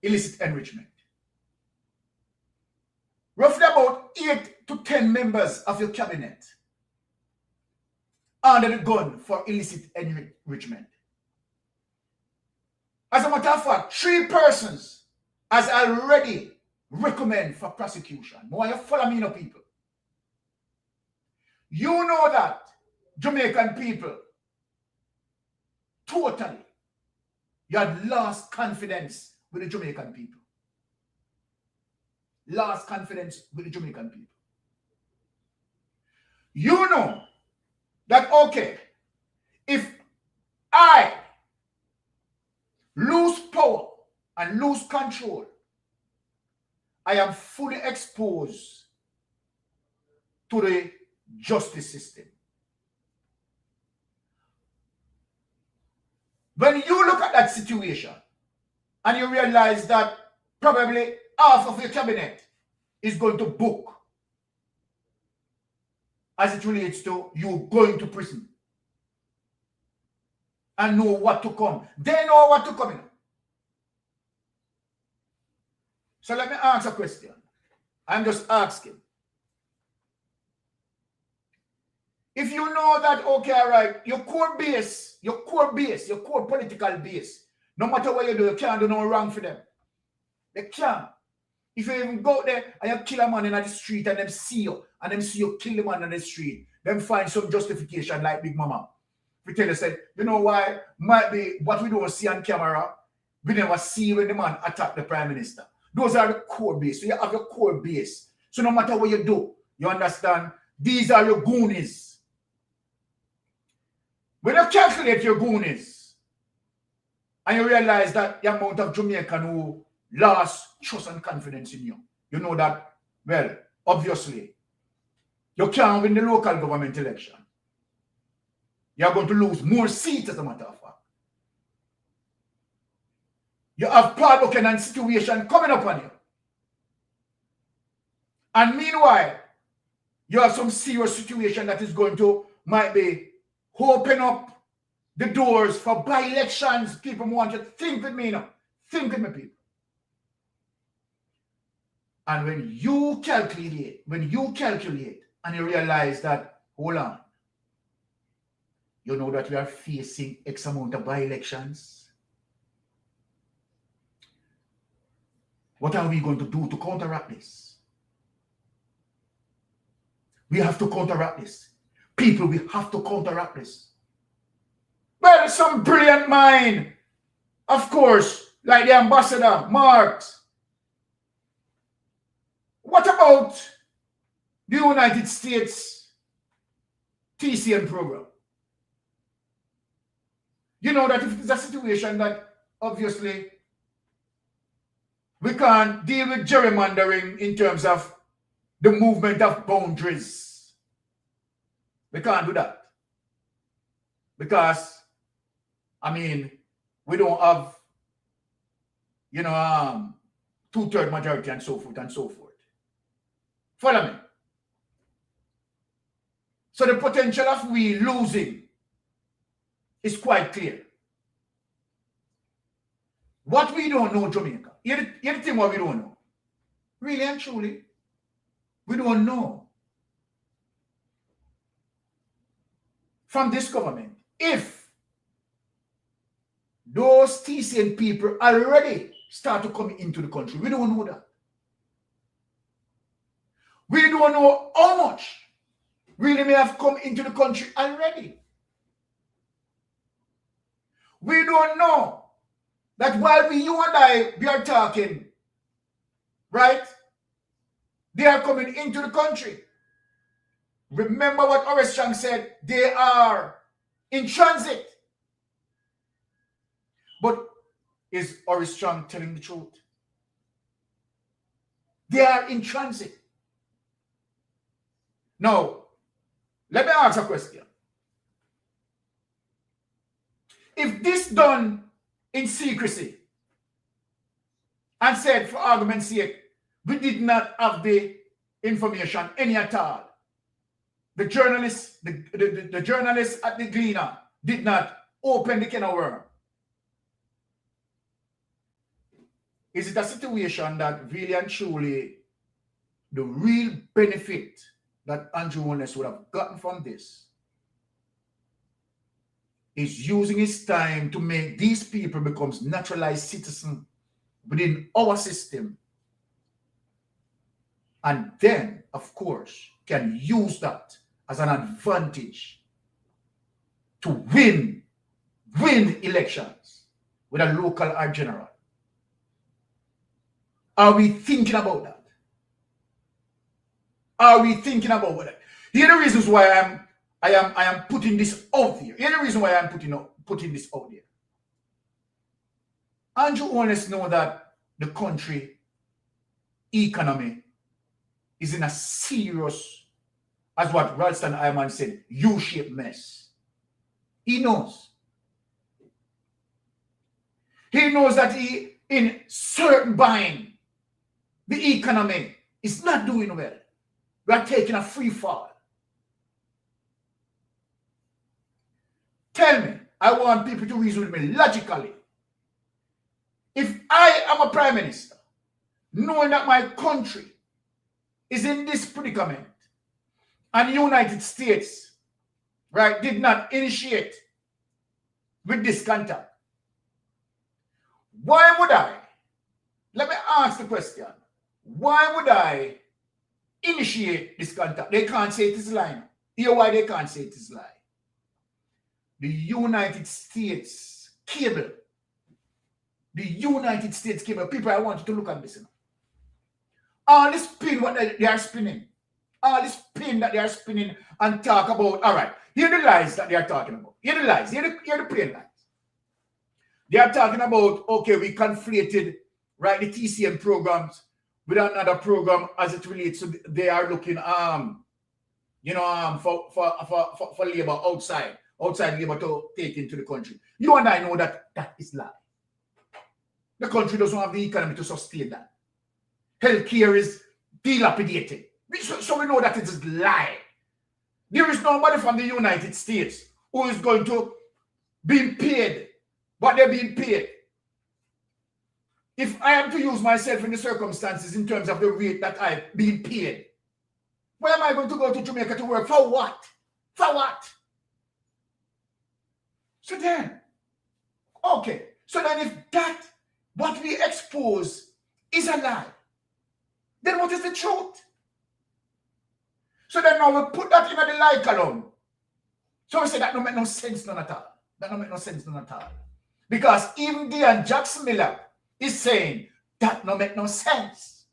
illicit enrichment. Roughly about 8 to 10 members of your cabinet under the gun for illicit enrichment. As a matter of fact, 3 persons has already recommended for prosecution. Why you follow me now, people? You know that Jamaican people totally, you had lost confidence with the Jamaican people. Lost confidence with the Jamaican people. You know that, okay, if I lose power and lose control, I am fully exposed to the justice system. When you look at that situation and you realize that probably half of your cabinet is going to book as it relates to you going to prison and know what to come. They know what to come in. So let me ask a question. I'm just asking. If you know that, okay, all right, your core base, your core political base, no matter what you do, you can't do no wrong for them. They can't. If you even go there and you kill a man in the street and them see you kill the man in the street, them find some justification like Big Mama. We tell you, said, you know why? Might be what we don't see on camera, we never see when the man attack the Prime Minister. Those are the core base. So you have your core base. So no matter what you do, you understand, these are your goonies. When you calculate your goonies and you realize that the amount of Jamaican who lost trust and confidence in you, you know that, well, obviously, you can't win the local government election. You're going to lose more seats, as a matter of fact. You have Paul Buchanan situation coming up on you. And meanwhile, you have some serious situation that is going to, might be, open up the doors for by-elections. People want you to think with me now. Think with me, people. And when you calculate and you realize that, hold on, you know that we are facing X amount of by-elections. What are we going to do to counteract this? We have to counteract this. People, we have to counteract this. Well, some brilliant mind, of course, like the ambassador, Marx. What about the United States TCN program? You know that if it's a situation that obviously we can't deal with gerrymandering in terms of the movement of boundaries. We can't do that. Because, I mean, we don't have, you know, 2/3 majority and so forth and so forth. Follow me? So the potential of we losing is quite clear. What we don't know, Jamaica, here's the thing what we don't know. Really and truly, we don't know from this government if those TCN people already start to come into the country. We don't know that. We don't know how much really may have come into the country already. We don't know that while you and we are talking, right? They are coming into the country. Remember what Horace Chang said, they are in transit. But is Horace Chang telling the truth? They are in transit. Now, let me ask a question. If this done in secrecy and said, for argument's sake, we did not have the information any at all. The journalists, the journalists at the Gleaner did not open the can of worm. Is it a situation that really and truly the real benefit that Andrew Holness would have gotten from this is using his time to make these people become naturalized citizens within our system, and then, of course, can use that as an advantage to win elections with a local or general? Are we thinking about that? Are we thinking about that? Here are the reasons why I am putting this out there. Here are the reason why I'm putting this out there. Andrew Holness know that the country economy is in a serious, as what Ralston Iman said, U-shaped mess. He knows. He knows that in certain buying, the economy is not doing well. We are taking a free fall. Tell me, I want people to reason with me logically. If I am a prime minister, knowing that my country is in this predicament, and the United States, right, did not initiate with this contact, why would I, let me ask the question, why would I initiate this contact? They can't say it is lying. Hear why they can't say it is lying. The United States cable, people, I want you to look at this. All this spin, what they are spinning, All this spin that they are spinning and talk about. All right, hear the lies that they are talking about. Hear the lies. Hear the plain lies. They are talking about, okay, we conflated, right, the TCM programs with another program as it relates to, they are looking, you know, for labor outside labor to take into the country. You and I know that that is lie. The country doesn't have the economy to sustain that. Healthcare is dilapidated. So we know that it is lie. There is nobody from the United States who is going to be paid what they're being paid. If I am to use myself in the circumstances in terms of the rate that I'm being paid, where am I going to go to Jamaica to work? For what? For what? So then, okay. So then if that, what we expose is a lie, then what is the truth? So then now we put that in the lie column. So we say that don't make no sense none at all. That don't make no sense none at all. Because even Dean Jackson Miller is saying that don't make no sense.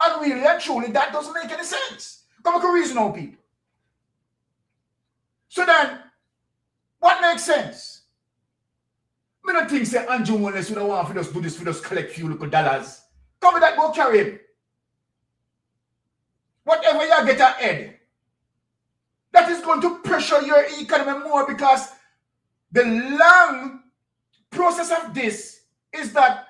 And really and truly, that doesn't make any sense. Come on, reason out, people. So then, what makes sense? I don't think say Andrew Wallace would want for us do this, for us collect few little dollars. Come with that, go carry him. Whatever you get ahead, that is going to pressure your economy more, because the long process of this is that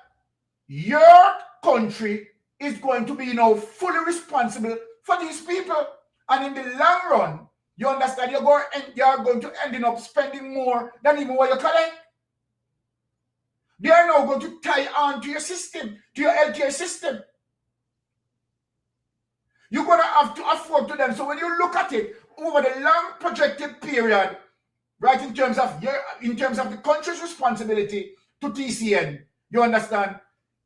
your country is going to be now fully responsible for these people. And in the long run, you understand, you're going to end up spending more than even what you collect. They are now going to tie on to your system, to your healthcare system. You're going to have to afford to them. So when you look at it over the long projected period, right, in terms of the country's responsibility to TCN, you understand,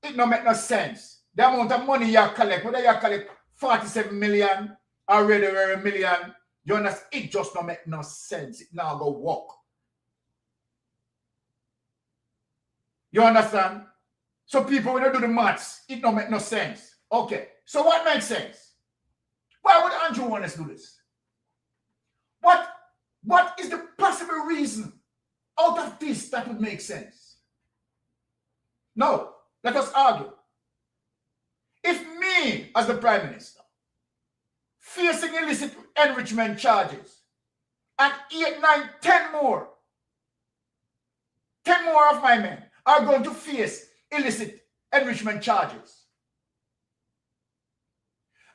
it don't make no sense. The amount of money you collect, whether you collect 47 million or rather a million, you understand, it just don't make no sense. It now go work. You understand? So people, when they do the maths, it don't make no sense. Okay, so what makes sense? Why would Andrew want us to do this? What is the possible reason out of this that would make sense? No, let us argue. If me, as the Prime Minister, facing illicit enrichment charges, and 8, 9, 10 more of my men are going to face illicit enrichment charges,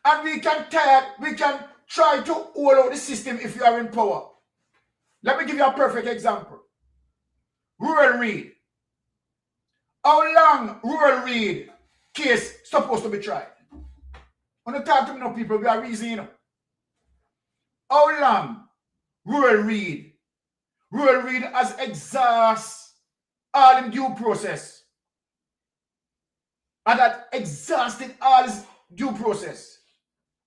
and we can try to hold out the system if you are in power. Let me give you a perfect example. Rural Read. How long Rural Read case supposed to be tried? When you talk to me now, people, we are reason, you know. How long Rural Read has exhausted all in due process. And that exhausted all his due process.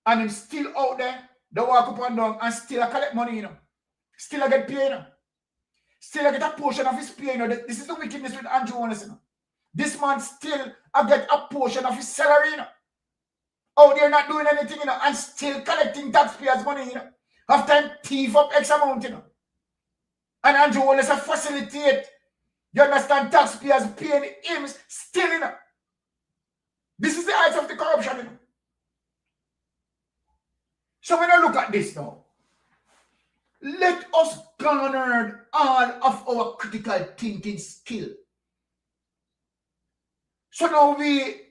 And him still out there, they walk up and down and still collect money, you know. Still I get paid, you know. Still I get a portion of his pay, you know. This is the wickedness with Andrew Wallace, you know. This man still I get a portion of his salary, you know. Oh, they're not doing anything, you know, and still collecting taxpayers' money, you know. After him thief up X amount, you know. And Andrew Wallace facilitate, you understand, taxpayers paying him still, you know. This is the height of the corruption, you know. So when I look at this now, let us garner all of our critical thinking skill. So now we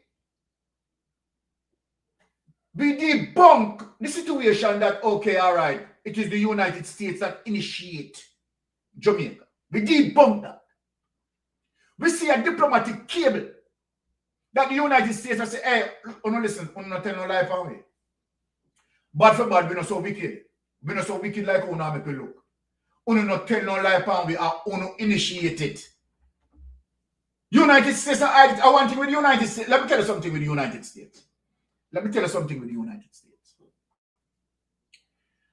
debunk the situation that, okay, all right, it is the United States that initiate Jamaica. We debunk that. We see a diplomatic cable that the United States will say, hey, listen, not tell no lie for me. Bad for bad, we not so wicked. We not so wicked like Uno make we look. Uno not tell no lie for we are Uno initiate it. United States are one thing with the United States. Let me tell you something with the United States.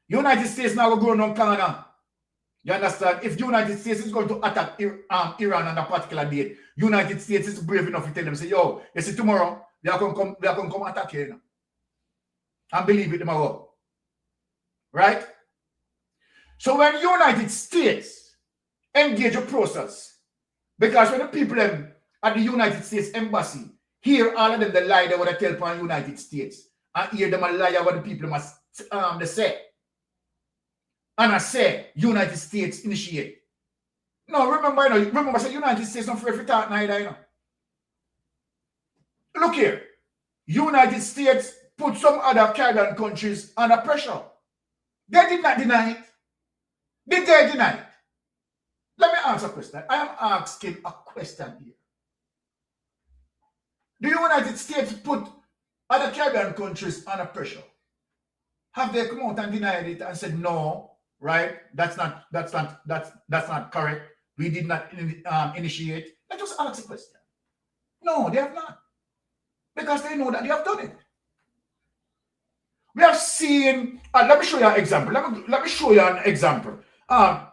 United States now will go on Canada. You understand? If the United States is going to attack Iran on a particular date, United States is brave enough to tell them, say, yo, you see tomorrow, they are going to come attack you, you know. And believe it tomorrow. right? So when United States engage a process, because when the people at the United States Embassy hear all of them, the lie they want to tell upon United States, and hear them a lie what the people must they say. And I say United States initiate. No, remember, I said United States not afraid to talk neither, you know. Look here. United States put some other Caribbean countries under pressure. They did not deny it. Did they deny it? Let me answer a question. I am asking a question here. The United States put other Caribbean countries under pressure. Have they come out and denied it and said no, right? That's not correct. We did not initiate. Let us ask a question. No, they have not. Because they know that they have done it. We have seen, let me show you an example. Let me show you an example. Pull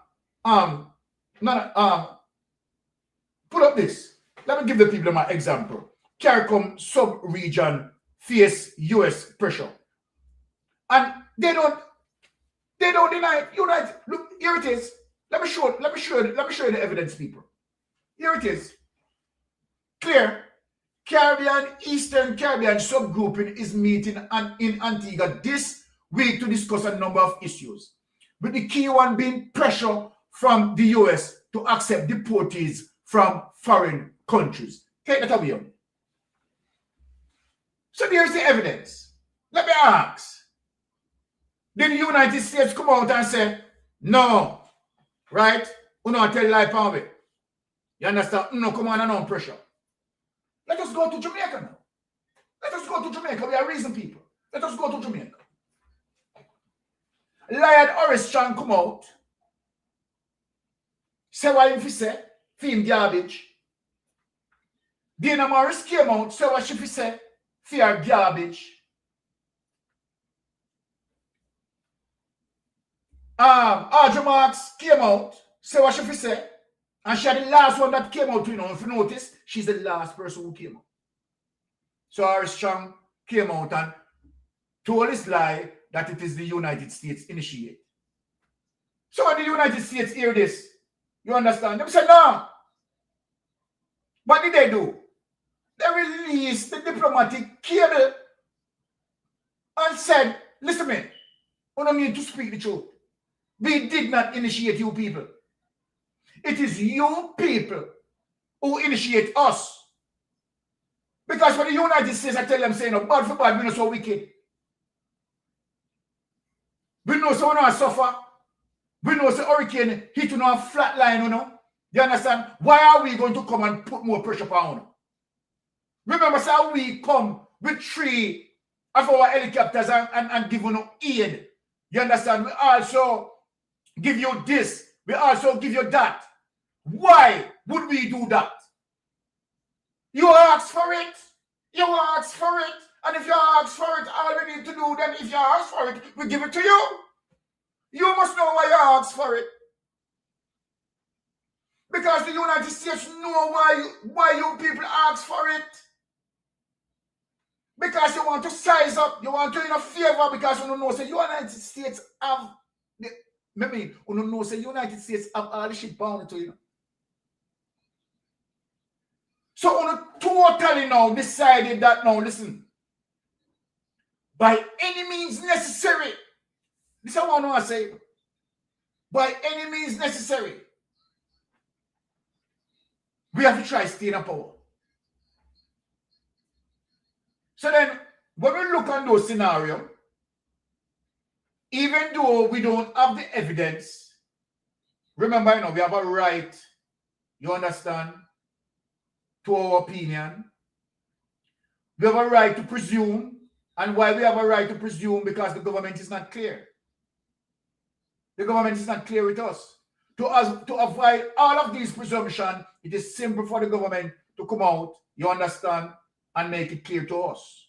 up this. Let me give the people my example. CARICOM sub-region face US pressure. And they don't deny it. United, look, here it is. Let me show you the evidence, people. Here it is. Clear. Eastern Caribbean subgrouping is meeting in Antigua this week to discuss a number of issues, with the key one being pressure from the US to accept deportees from foreign countries. Take that away. So there's the evidence. Let me ask. Did the United States come out and say, no, right? We don't tell lie power it. You understand? No, come on and no pressure. Let us go to Jamaica now. Let us go to Jamaica. We are reason people. Let us go to Jamaica. Lion Horace Chan come out. Say what he said. Film garbage. Dana Morris came out. Say what she said. Fear garbage. Audrey Marks came out. Say what she said. And she had the last one that came out, you know, if you notice, she's the last person who came out. So Horace Chang came out and told his lie that it is the United States initiate. So when the United States hear this, you understand? They said, no. What did they do? They released the diplomatic cable and said, listen to me, we don't need to speak the truth. We did not initiate you people. It is you people who initiate us. Because for the United States, I tell them, saying, no, bad for bad, we know so wicked. We know so we don't suffer. We know so hurricane hit on a flat line, you know. You understand? Why are we going to come and put more pressure on you? Remember, so we come with 3 of our helicopters and give you aid. You understand? We also give you this. We also give you that. Why would we do that? You ask for it. You ask for it. And if you ask for it, all we need to do then, if you ask for it, we give it to you. You must know why you ask for it. Because the United States know why you people ask for it. Because you want to size up, you want to do in a favor, because you don't know, say, United States have, maybe you don't know, say, United States have all the shit bound to you. So on a totally now decided that now, listen, by any means necessary, this is what I want to say, by any means necessary, we have to try to stay in power. So then, when we look at those scenarios, even though we don't have the evidence, remember, you know, we have a right, you understand, to our opinion. We have a right to presume. And why we have a right to presume? Because the government is not clear. The government is not clear with us. To avoid all of these presumptions, it is simple for the government to come out, you understand, and make it clear to us.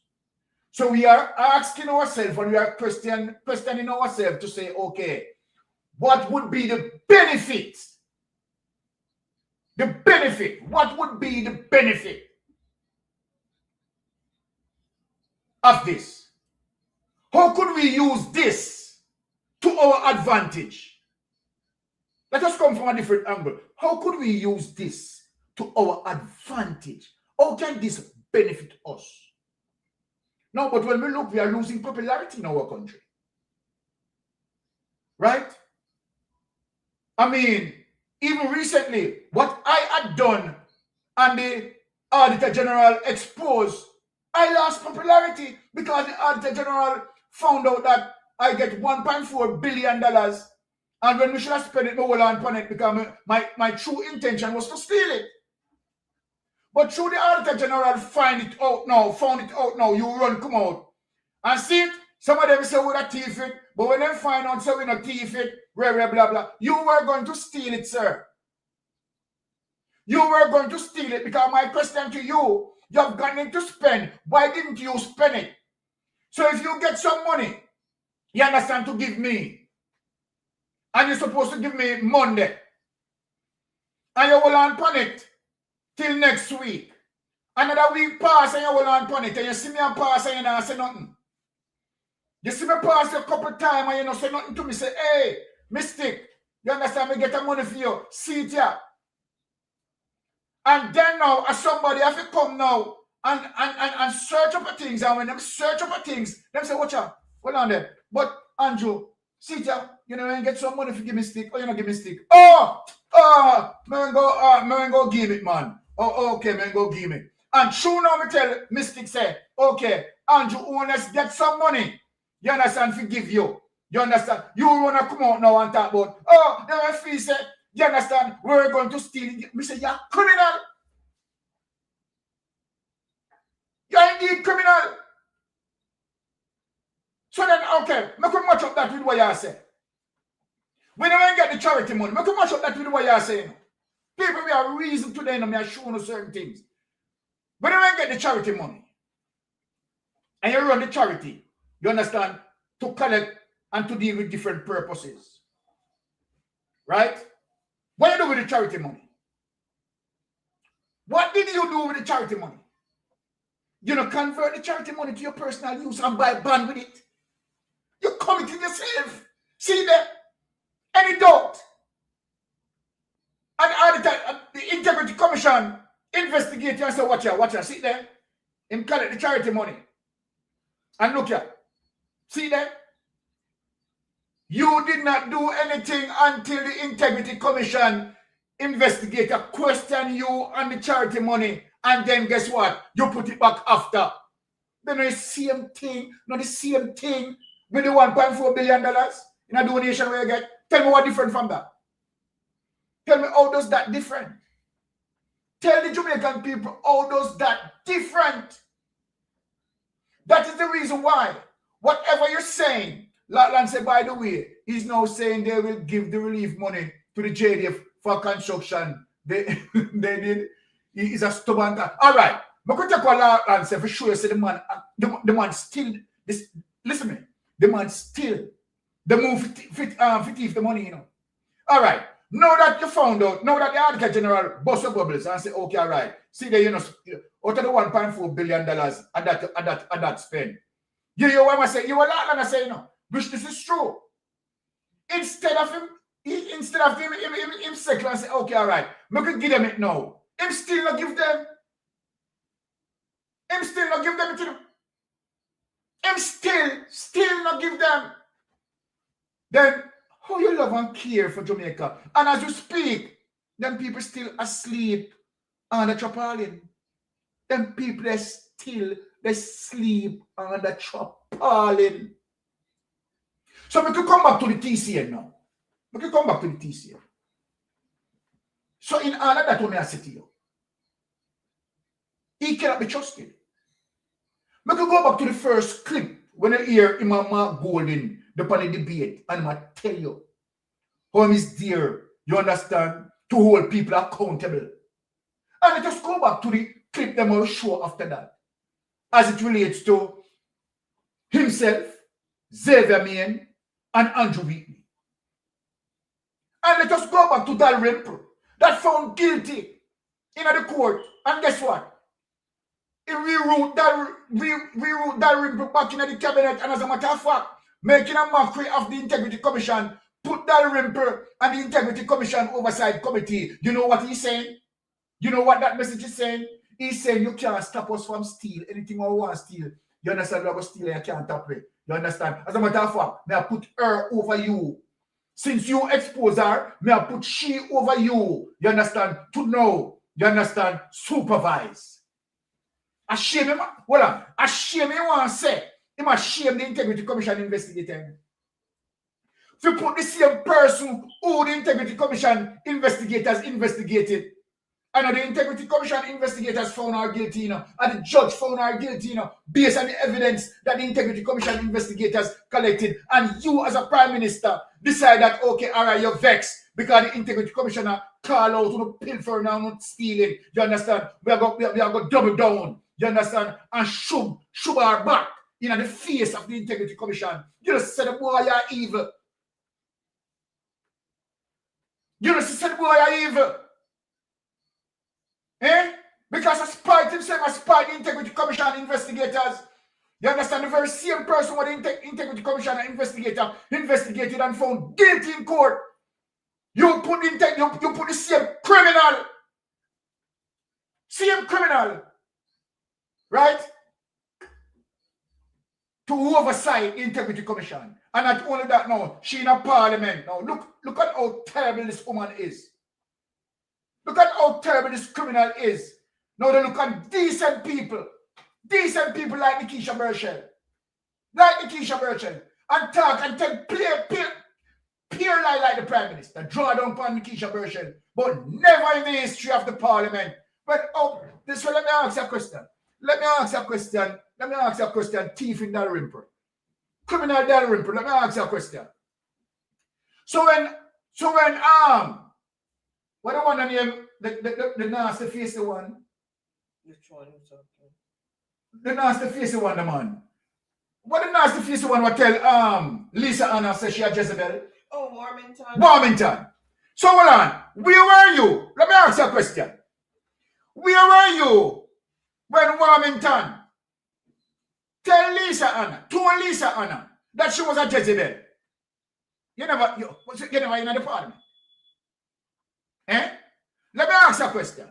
So we are asking ourselves, and we are questioning ourselves to say, okay, what would be the benefit? The benefit. What would be the benefit of this? How could we use this to our advantage. Let us come from a different angle. How could we use this to our advantage? How can this benefit us? No, but when we look, we are losing popularity in our country. Right? I mean, even recently, what I had done and the Auditor General exposed, I lost popularity because the Auditor General found out that I get $1.4 billion, and when we should have spent it, no one on it because my true intention was to steal it. But through the Auditor General found it out now, you run, come out. And see it, some of them say we're a thief it, but when they find out say we're not thief it, blah, blah, blah, you were going to steal it, sir. You were going to steal it because my question to you, you have gotten to spend. Why didn't you spend it? So if you get some money, you understand, to give me, and you're supposed to give me Monday, and you will on it till next week. Another week pass and you will on it, and you see me and pass and you don't say nothing. You see me pass a couple of times and you don't say nothing to me. Say, hey, Mystic, you understand, me get the money for you. See it here. And then now, as somebody have to come now and search up things. And when they search up things, them say, watch out, hold on there. But Andrew, see it here. You know, you get some money for give me stick, or you don't give me stick. Man go give it, man. Oh, okay, man, go give me. And true now, me tell Mystic say, okay, Andrew, let's get some money. You understand, forgive you. You understand? You want to come out now and talk about, the fee say, you understand, we're going to steal. Me say, you're criminal. You're indeed criminal. So then, okay, make a match up that with what you say. We don't get the charity money. Make a match up that with what you saying. People, we have reason today, and we are showing us certain things. We don't get the charity money. And you run the charity, you understand, to collect and to deal with different purposes. Right? What do you do with the charity money? What did you do with the charity money? You know, convert the charity money to your personal use and buy bond with it. You're committing yourself. See that? Any doubt? And the Integrity Commission investigate you and say, watch out, see there? Him collect the charity money. And look here. See there? You did not do anything until the Integrity Commission investigator question you on the charity money, and then guess what? You put it back after. Then the same thing, not the same thing with the $1.4 billion in a donation where you get. Tell me what different from that. Tell me how does that different? Tell the Jamaican people how does that different? That is the reason why whatever you're saying, Latland said, by the way, he's now saying they will give the relief money to the JDF for construction. They did. He is a stubborn guy. All right. I'm going to take what Latland said for sure. Say the man still, listen to me, the man still, the move fit the money, you know. All right. Now that you found out, now that the Auditor General bust up bubbles and say, okay, all right. See there, you know, out of the $1.4 billion at that spend. You want to say, you were not say, you know, which this is true. Instead of him circle and say, okay, all right, we could give them it now. Him still not give them. Him still not give them it to them. Him still not give them. Then, how you love and care for Jamaica? And as you speak, them people still asleep on the tarpaulin. Them people, they sleep on the tarpaulin. So we could come back to the TCN now. We could come back to the TCN. So in all of that, what I say to you, he cannot be trusted. We could go back to the first clip when I hear Imam Golden the debate, and I tell you how he's there, you understand, to hold people accountable. And let us go back to the clip that I will show after that, as it relates to himself, Xavier Main, and Andrew Wheatley. And let us go back to Dalrymple, that found guilty in the court. And guess what? He rewrote Dalrymple back in the cabinet, and as a matter of fact, making a mockery of the Integrity Commission, put Dalrymple and the Integrity Commission Oversight Committee. You know what he's saying? You know what that message is saying? He's saying you can't stop us from steal anything we want to steal. You understand? We're going to steal and you can't tap it. You understand? As a matter of fact, may I put her over you. Since you expose her, may I put she over you. You understand? To know. You understand? Supervise. I shame him. Hold on. I shame him want to say. He must shame the Integrity Commission investigator. If you put the same person who the Integrity Commission investigators investigated, and the Integrity Commission investigators found her guilty, you know, and the judge found her guilty, you know, based on the evidence that the Integrity Commission investigators collected, and you as a Prime Minister decide that, okay, all right, you're vexed because the Integrity Commissioner call out to the pilfer now, not stealing. You understand? We are going to double down. You understand? And shove our back in the face of the Integrity Commission. You just said, boy, you're evil. You just said, boy, you're evil. Eh? Because I spied himself, I spied the Integrity Commission investigators. You understand? The very same person who the Integrity Commission investigator investigated and found guilty in court. You put the same criminal, right? To oversight the Integrity Commission. And not only that now, she in a parliament. Now look at how terrible this woman is. Look at how terrible this criminal is. Now they look at decent people like Nikisha Burchell. And talk and tell pure lie like the Prime Minister. Draw down upon Nikisha Burchell. But never in the history of the parliament. But this one, let me ask you a question. Thief in Dalrymple. Criminal Dalrymple. Let me ask you a question. So when what the one on him, the nasty face one? Which one is okay? The nasty face one, the man. What the nasty face one will tell Lisa Anna says she a Jezebel? Oh, Warmington. So hold on. Where were you? Let me ask you a question. Where were you when Warmington told Lisa Anna that she was a Jezebel? You never in the parliament. Eh? Let me ask you a question.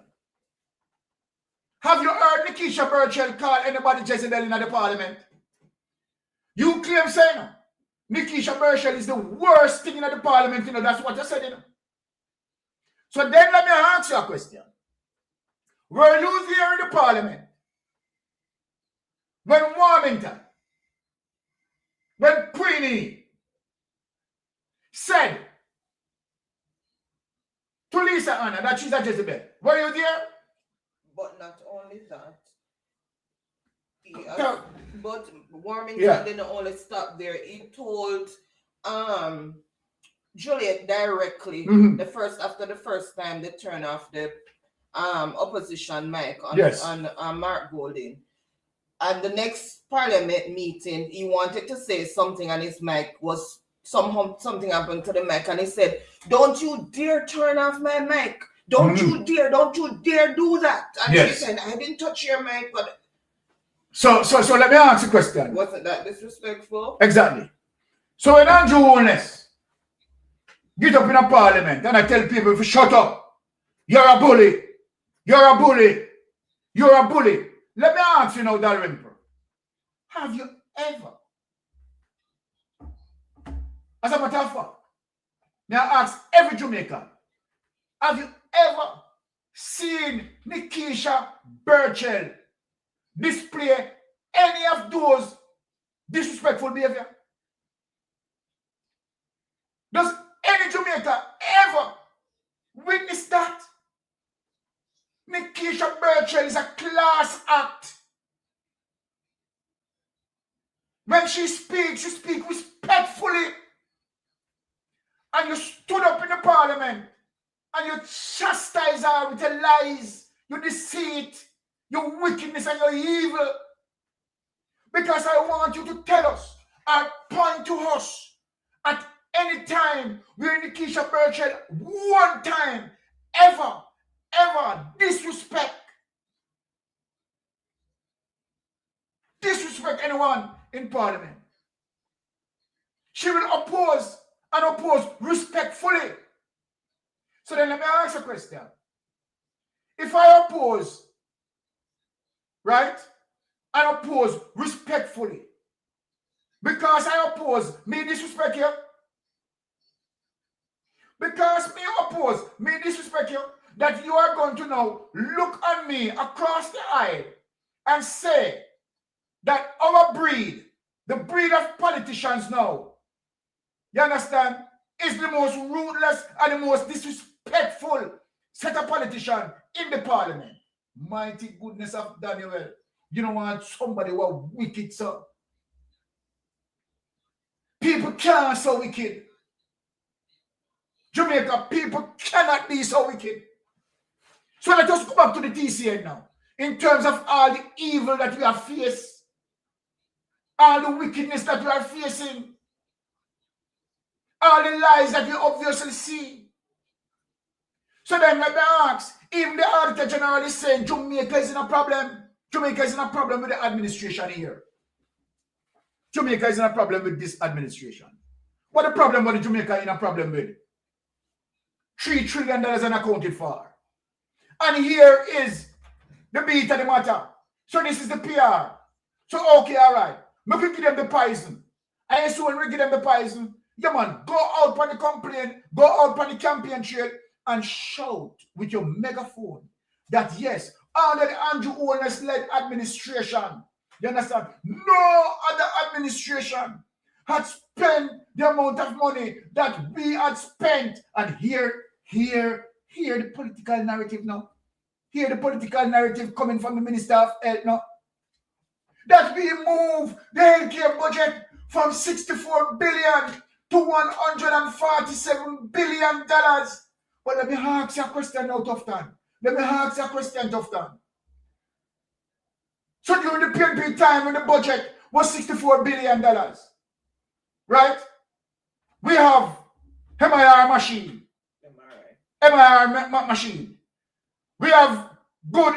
Have you heard Nikisha Burchell call anybody Jezebel in the parliament? You claim saying no. Nikisha Burchell is the worst thing in the parliament, you know, that's what you said, you know. So then let me ask you a question. Were you there in the parliament when Warmington, when Queenie said to Lisa Anna that she's a Jezebel? Were you there? But not only that. But Warmington didn't only stop there. He told Juliet directly after the first time they turned off the opposition mic on Mark Golding. And the next parliament meeting, he wanted to say something and his mic was something happened to the mic and he said, "Don't you dare turn off my mic. Don't you dare do that." And she said, "I didn't touch your mic, but..." So let me ask you a question. Wasn't that disrespectful? Exactly. So when Andrew Holness get up in a parliament and I tell people to shut up, you're a bully. Let me ask you now, Dalrymple. Have you ever, as a matter of fact, may I ask every Jamaican, have you ever seen Nikisha Burchell display any of those disrespectful behavior? Does any Jamaican ever witness that? Nikisha Burchell is a class act. When she speaks respectfully. And you stood up in the parliament and you chastise her with your lies, your deceit, your wickedness and your evil. Because I want you to tell us and point to us at any time where Nikisha Burchell one time ever disrespect anyone in parliament. She will oppose and oppose respectfully. So then let me ask a question. If I oppose, right, and oppose respectfully, because I oppose, me disrespect you? Because me oppose, me disrespect you, that you are going to now look at me across the aisle and say that our breed, the breed of politicians now, you understand, is the most ruthless and the most disrespectful set of politicians in the parliament. Mighty goodness of Daniel. You don't want somebody who are wicked, so. People can't so wicked. Jamaica, people cannot be so wicked. So let us go back to the TCN now. In terms of all the evil that we are facing, all the wickedness that we are facing, all the lies that we obviously see. So then let me ask, even the Auditor General is saying Jamaica is in a problem. Jamaica is in a problem with the administration here. Jamaica is in a problem with this administration. What the problem with Jamaica in a problem with? $3 trillion unaccounted for. And here is the beat of the matter. So this is the PR. So okay, all right. We can give them the poison. And so when we give them the poison, yeah man, go out on the complaint, go out on the campaign trail and shout with your megaphone that yes, under the Andrew Holness-led administration, you understand, no other administration had spent the amount of money that we had spent. And here the political narrative now. Here the political narrative coming from the Minister of Health now. That we move the healthcare budget from $64 billion to $147 billion. But let me ask you a question out of time. Let me ask you a question out of time. So during the PNP time when the budget was $64 billion, right? We have MIR machine. MIR machine. We have good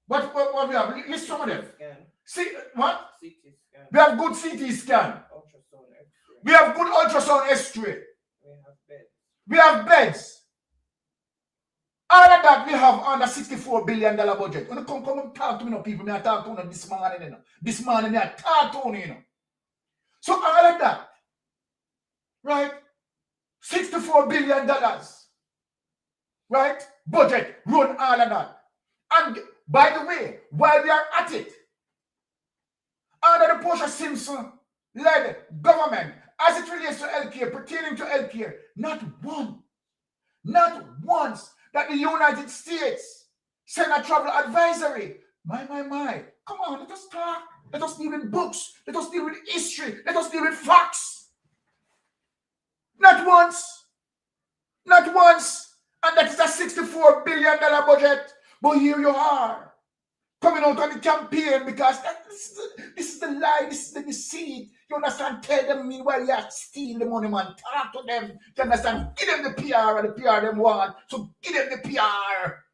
what we have? List some of them. See what? CT scan. We have good CT scan. We have good ultrasound X-ray. We have beds. All of that we have on the $64 billion budget. When you come and talk to me, people, me I talk to you this morning, you know. This morning, me I talk to you, you know. So all of that, right? $64 billion, right? Budget, run all of that. And by the way, while we are at it, under the Portia Simpson-led government, as it relates to healthcare, pertaining to healthcare, not once that the United States sent a travel advisory. My. Come on, let us talk. Let us deal with books. Let us deal with history. Let us deal with facts. Not once. Not once. And that is a $64 billion budget. But here you are, coming out on the campaign because this is the lie, this is the deceit. You understand? Tell them meanwhile you have to steal the money, man. Talk to them. You understand? Give them the PR and the PR them want. So give them the PR.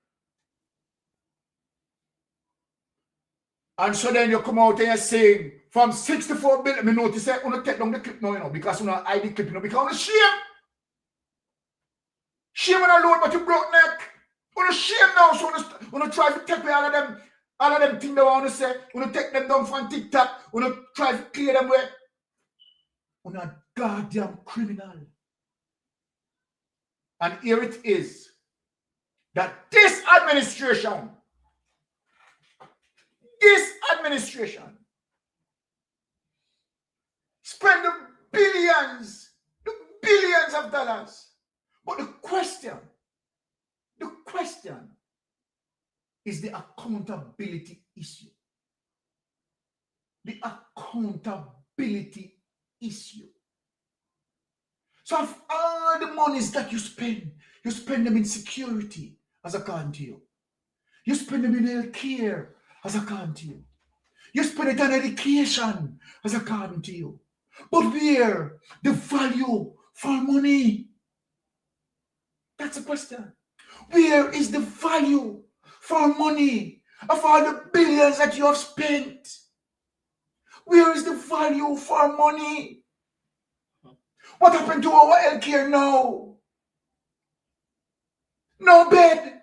And so then you come out and you say, from 64 billion, I notice that you take down the clip now, you know, because you hide the clip, you know, because you shame. Shame on a load, but you broke neck. You shame now, so you try to take away all of them things they want to say. You take them down from TikTok. You try to clear them away. You're a goddamn criminal. And here it is that this administration spend the billions of dollars. But the question is the accountability issue. The accountability issue. So of all the monies that you spend them in security as a account to you. You spend them in health care as a account to you. You spend it on education as a account to you. But where the value for money? That's the question. Where is the value for money of all the billions that you have spent? Where is the value for money? What happened to our healthcare now? No bed,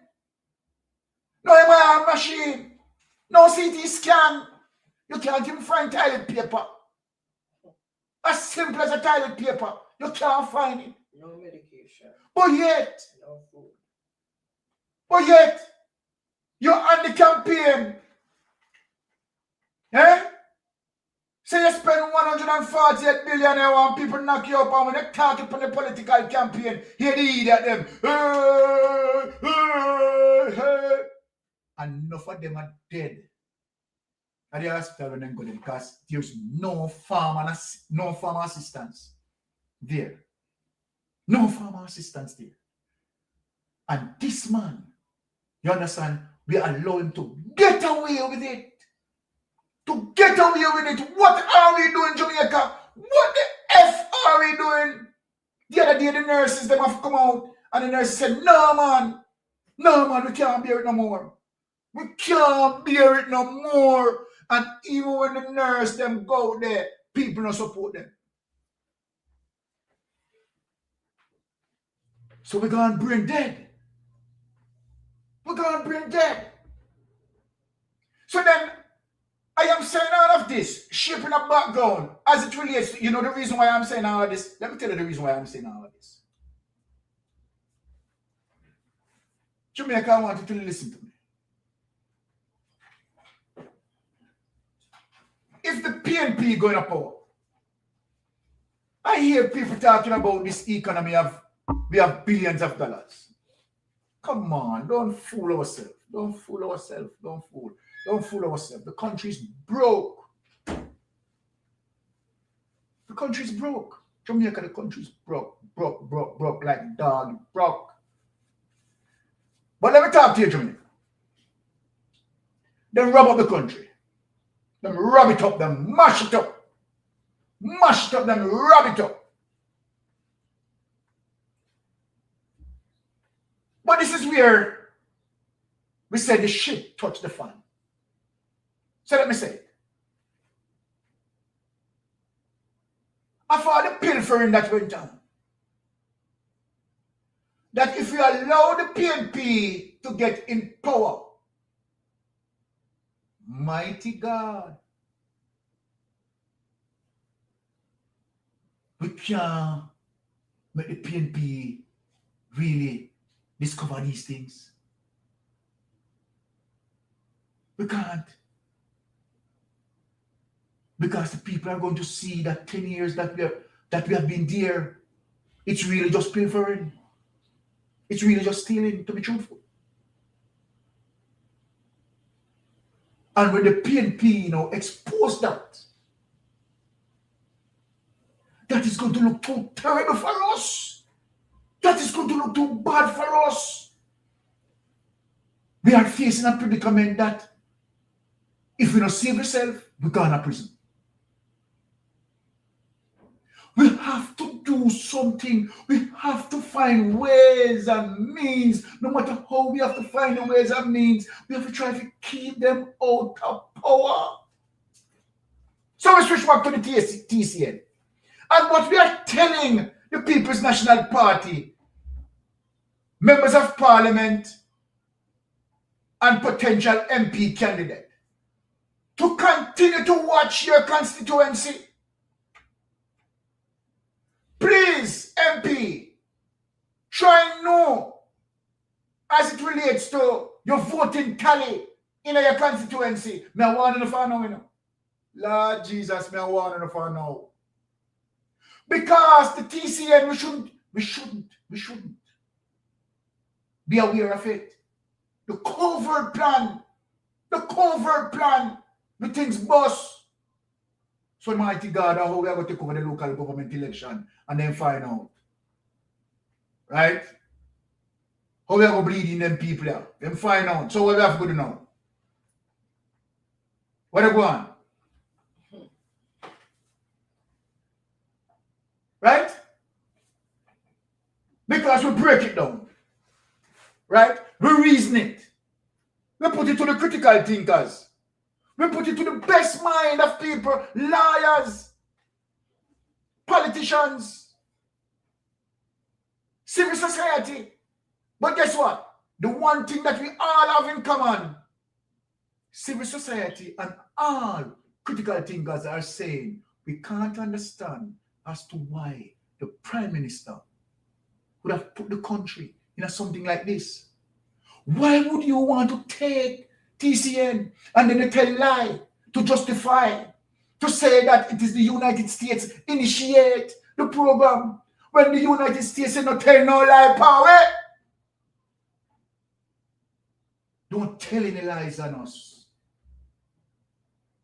no MRI machine, no CT scan. You can't even find toilet paper. As simple as a toilet paper. You can't find it. No medication. But yet, No food. you're on the campaign. Eh? So you spend 148 billion and want people knock you up, and when they talk up on the political campaign, hear the idiot them. And enough of them are dead at the hospital when they go there because there's no farm assistance there. No farm assistance there. And this man, you understand, we allow him to get away with it. To get away with it. What are we doing, Jamaica? What the F are we doing? The other day, the nurses, them have come out, and the nurses said, no, man, we can't bear it no more. We can't bear it no more. And even when the nurse, them go there, people don't support them. So we're going to bring dead. We're going to bring dead. So then, I am saying all of this, shaping a background as it relates to, you know the reason why I'm saying all of this? Let me tell you the reason why I'm saying all of this. Jamaica, I want you to listen to me. If the PNP going to power, I hear people talking about this economy we have billions of dollars. Come on, don't fool ourselves. Don't fool ourselves. Don't fool ourselves. The country's broke. The country's broke. Jamaica, the country's broke like dog, broke. But let me talk to you, Jamaica. Them rub up the country. Them rub it up, them mash it up. Mash it up, them rub it up. But this is where we said the shit touched the fan. So let me say it. After all the pilfering that went on, that if we allow the PNP to get in power, mighty God, we can't make the PNP really discover these things. We can't. Because the people are going to see that 10 years that we have been there, it's really just pilfering. It's really just stealing, to be truthful. And when the PNP, expose that, that is going to look too terrible for us. That is going to look too bad for us. We are facing a predicament that if we don't save ourselves, we're going to prison. We have to do something. We have to find ways and means. No matter how we have to find the ways and means, we have to try to keep them out of power. So we switch back to the TCN. And what we are telling the People's National Party, members of Parliament, and potential MP candidate, to continue to watch your constituency. Please, MP, try and know as it relates to your voting tally in your constituency. Me I want to know. Lord Jesus, me I want to know. Because the TCN, we shouldn't be aware of it. The covert plan, the things boss. So mighty God, how we are going to take over the local government election and then find out. Right? How we are going to bleed in them people here. Then find out. So what we have to do now? What are we going? Right? Because we break it down. Right? We reason it. We put it to the critical thinkers. We put it to the best mind of people, lawyers, politicians, civil society. But guess what? The one thing that we all have in common, civil society and all critical thinkers are saying we can't understand as to why the Prime Minister would have put the country in something like this. Why would you want to take TCN and then tell a lie to justify, to say that it is the United States initiate the program when the United States is not tell no lie power? Don't tell any lies on us.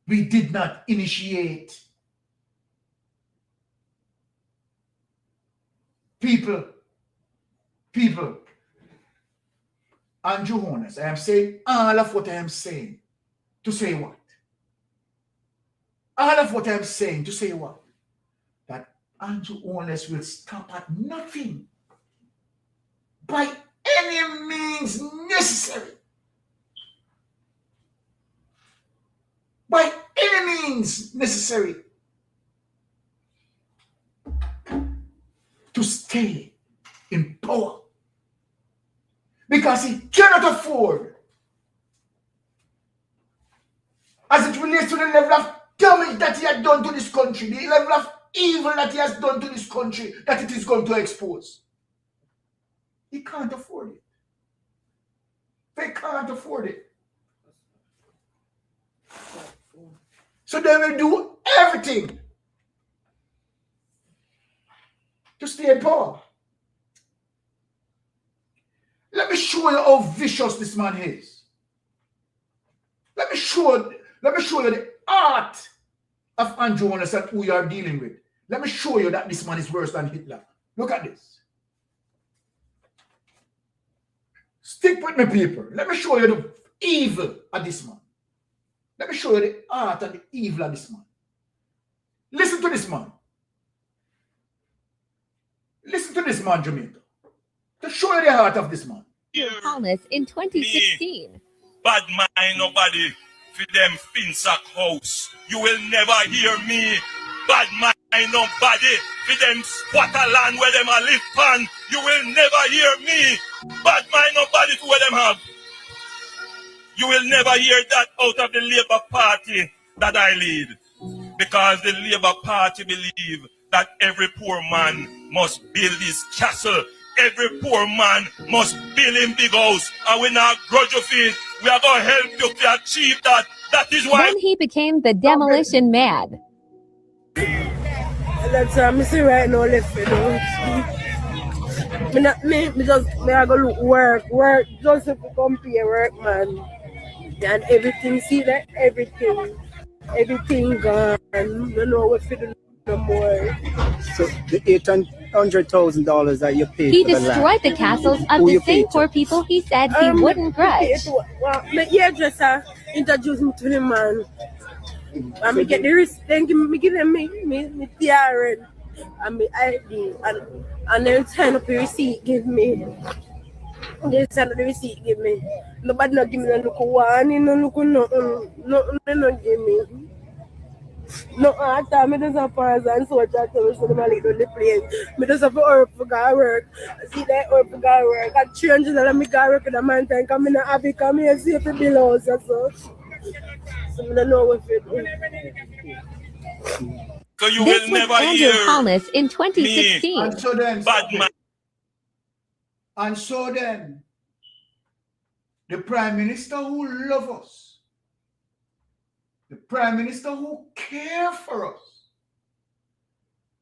We did not initiate. People, Andrew Honest, I am saying all of what I am saying to say what? All of what I am saying to say what? That Andrew Honest will stop at nothing by any means necessary. By any means necessary to stay in power. Because he cannot afford, as it relates to the level of damage that he has done to this country, the level of evil that he has done to this country, that it is going to expose. He can't afford it. They can't afford it. So they will do everything to stay in power. Let me show you how vicious this man is. Let me show you the art of Andrew Honest and who you are dealing with. Let me show you that this man is worse than Hitler. Look at this. Stick with me, people. Let me show you the evil of this man. Let me show you the art and the evil of this man. Listen to this man. Listen to this man, Jamaica. To show you the heart of this man. Honest in 2016. Bad mind nobody for them Finsack house. You will never hear me. Bad mind nobody for them squatter land where them a live on. You will never hear me. Bad mind nobody for where them have. You will never hear that out of the Labour Party that I lead. Because the Labour Party believe that every poor man must build his castle. Every poor man must build him big house. And we not grudge of it. We are going to help you to achieve that. That is why... Then he became the demolition man. That's what I'm saying right now, left me I go look work, just to compare work, man. And everything, see that? Everything gone. I don't know what to do no more. So the $800,000 that you paid He for the destroyed land, the castles of who the you same paid poor to? people he said he wouldn't grudge. Well, my hairdresser introduced me to the man. And me get the receipt, then give them me PRN and me ID, and then sign up the receipt, give me. They sign up the receipt, give me. Nobody not give me no look one, no look nothing, no give me. No, I thought me just have pause and so chat to me so them a lead on the plane. Me just have to work for go work. See that work for go work. I change it and me go work in the mountain because me not happy because me have safe below us and so. So I don't know what to do. So you This will was never Andrew hear Holness in 2016. me. And so then, Bad man. And so then, the Prime Minister who loves us, the Prime Minister who cares for us,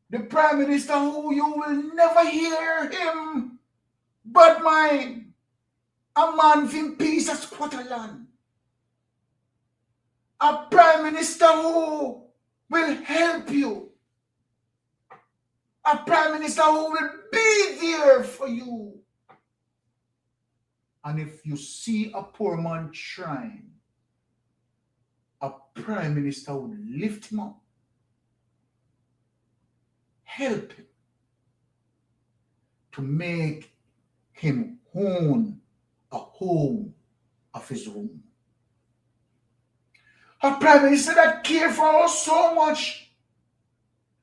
the Prime Minister who you will never hear him, bad mind, a man in peace of Scotland, a Prime Minister who will help you, a Prime Minister who will be there for you. And if you see a poor man trying, a Prime Minister would lift him up, help him to make him own a home of his own. A Prime Minister that cares for us so much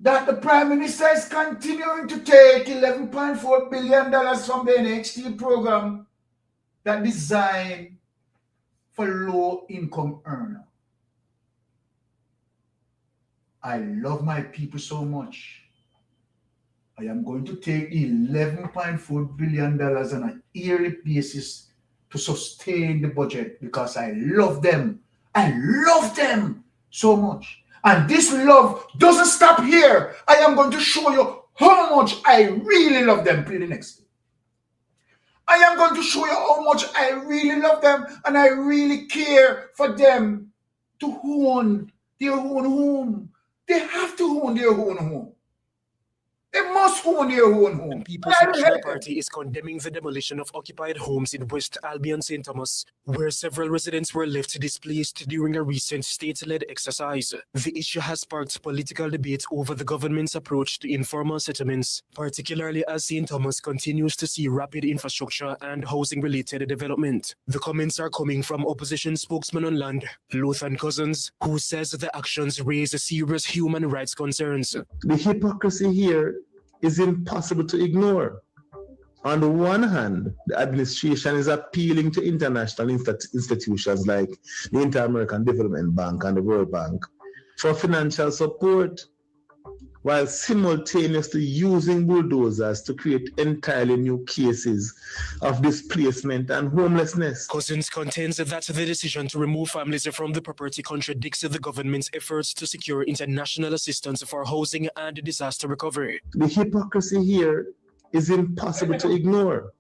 that the Prime Minister is continuing to take $11.4 billion from the NHT program that designed for low-income earners. I love my people so much. I am going to take $11.4 billion on a yearly basis to sustain the budget because I love them. I love them so much. And this love doesn't stop here. I am going to show you how much I really love them. Play the next. I am going to show you how much I really love them and I really care for them to own their own home. They have to own their own home. They must own their own home. The People's National Party is condemning the demolition of occupied homes in West Albion, St. Thomas, where several residents were left displaced during a recent state-led exercise. The issue has sparked political debate over the government's approach to informal settlements, particularly as St. Thomas continues to see rapid infrastructure and housing-related development. The comments are coming from opposition spokesman on land, Lothan Cousins, who says the actions raise serious human rights concerns. The hypocrisy here is impossible to ignore. On the one hand, the administration is appealing to international institutions like the Inter-American Development Bank and the World Bank for financial support, while simultaneously using bulldozers to create entirely new cases of displacement and homelessness. Cousins contends that the decision to remove families from the property contradicts the government's efforts to secure international assistance for housing and disaster recovery. The hypocrisy here is impossible to ignore.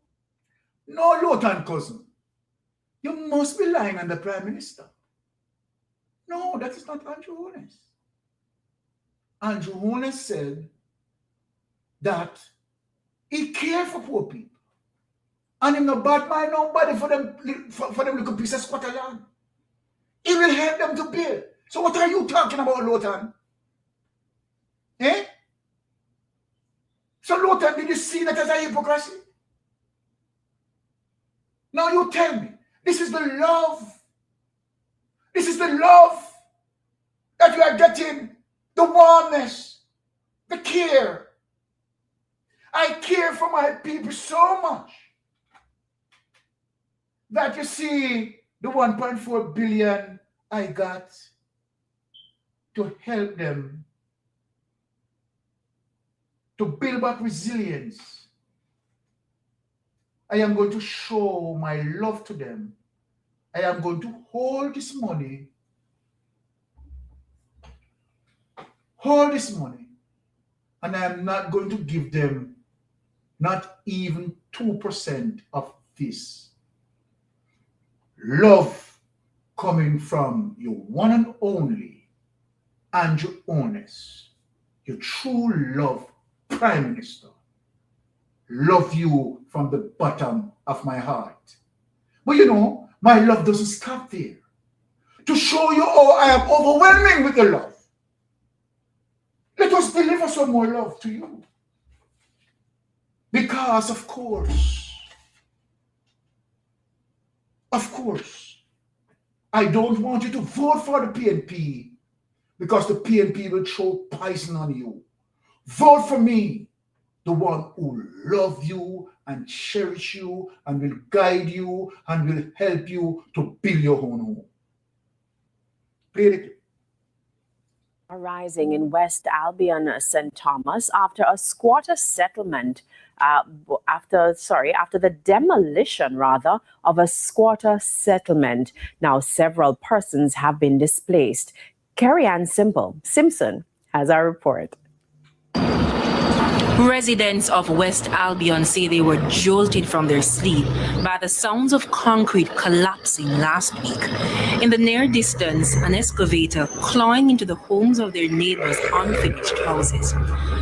No, Lothan Cousin, you must be lying on the Prime Minister. No, that is not Andrew Holness. Andrew Holness said that he cared for poor people. And him not bad mind nobody for them little piece of squatter land. He will help them to build. So what are you talking about, Lothan? Eh? So Lothan, did you see that as a hypocrisy? Now you tell me, this is the love. This is the love that you are getting. The warmness, the care. I care for my people so much that you see the 1.4 billion I got to help them to build back resilience. I am going to show my love to them. I am going to hold this money, and I am not going to give them not even 2% of this. Love coming from your one and only Andrew Holness, your true love Prime Minister. Love you from the bottom of my heart. But you know, my love doesn't stop there. To show you how I am overwhelming with the love, let us deliver some more love to you. Because, of course, I don't want you to vote for the PNP because the PNP will throw poison on you. Vote for me, the one who loves you and cherish you and will guide you and will help you to build your own home. Play the clip. Arising in West Albion, St. Thomas, after a squatter settlement, after the demolition, of a squatter settlement. Now, several persons have been displaced. Carrie Ann Simpson has our report. Residents of West Albion say they were jolted from their sleep by the sounds of concrete collapsing last week. In the near distance, an excavator clawing into the homes of their neighbors' unfinished houses.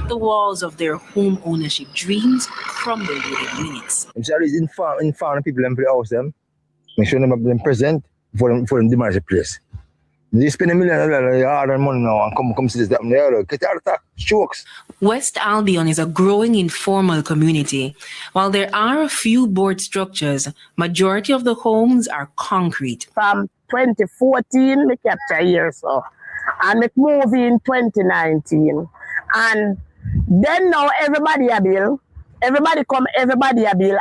The walls of their home ownership dreams crumbled within minutes. I'm sorry, inform people and play house them. Make sure them present for them demolish the place. They spend $1 million hard money now and come see this, that, and the other. Get out of that. Jokes. West Albion is a growing informal community. While there are a few board structures, majority of the homes are concrete. From 2014, we capture here, so. And it moved in 2019. And then now everybody a bill. Everybody come, everybody a bill.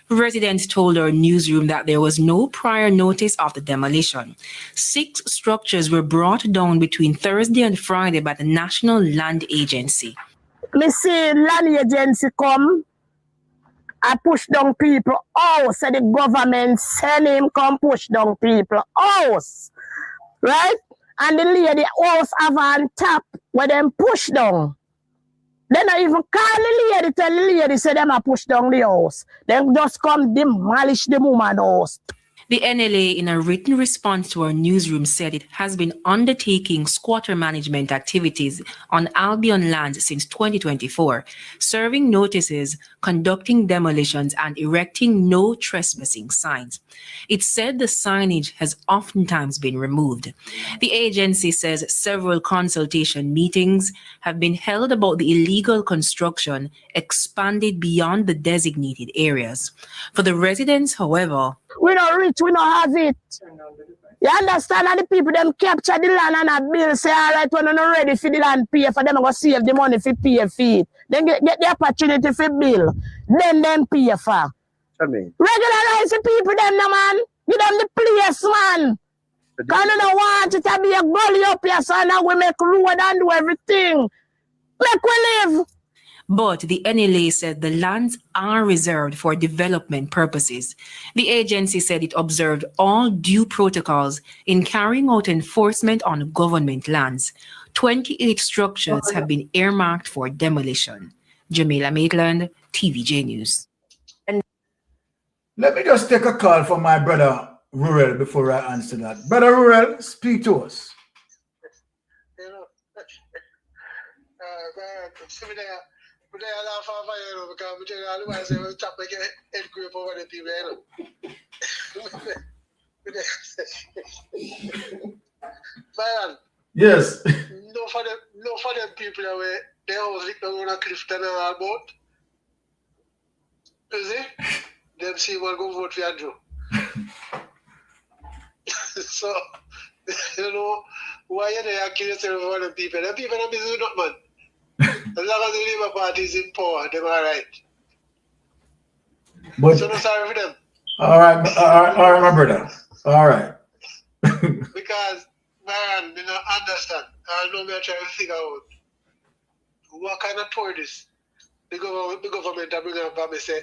Residents told our newsroom that there was no prior notice of the demolition. 6 structures were brought down between Thursday and Friday by the National Land Agency. Me see land agency come, I push down people house. So the government send him come push down people house. Right? And the lady house have on top where them push down. Then I even call the lady, tell the lady, say them a push down the house. Then just come demolish the woman house. The NLA, in a written response to our newsroom, said it has been undertaking squatter management activities on Albion lands since 2024, serving notices, conducting demolitions, and erecting no trespassing signs. It said the signage has oftentimes been removed. The agency says several consultation meetings have been held about the illegal construction expanded beyond the designated areas. For the residents, however, we not rich, we not have it. You understand? And the people them capture the land and a bill say, all right, when you're not ready for the land pay for them, I'm going to save the money for pay for it. Then get the opportunity for bill. Then them pay for. Regularize the people them, no man. Give them the place, man. Because you don't want it to be a gully up here, so now we make road and do everything. Make we live. But the NLA said the lands are reserved for development purposes. The agency said it observed all due protocols in carrying out enforcement on government lands. 28 structures have been earmarked for demolition. Jamila Maitland, TVJ News. Let me just take a call from my brother Rural before I answer that. Brother Rural, speak to us. Yes. No for them people away. They always live on a cliff and all about. You see? Them see one go vote for Andrew. So, you know, why are they accusing yourself of other people? Them people are busy not, man. As long as the Labour Party is in power, they're all right. But, so no sorry for them. All right, my brother. All right. Because, man, I don't understand. I know I'm trying to figure out what kind of tour this the government are bringing up by me say,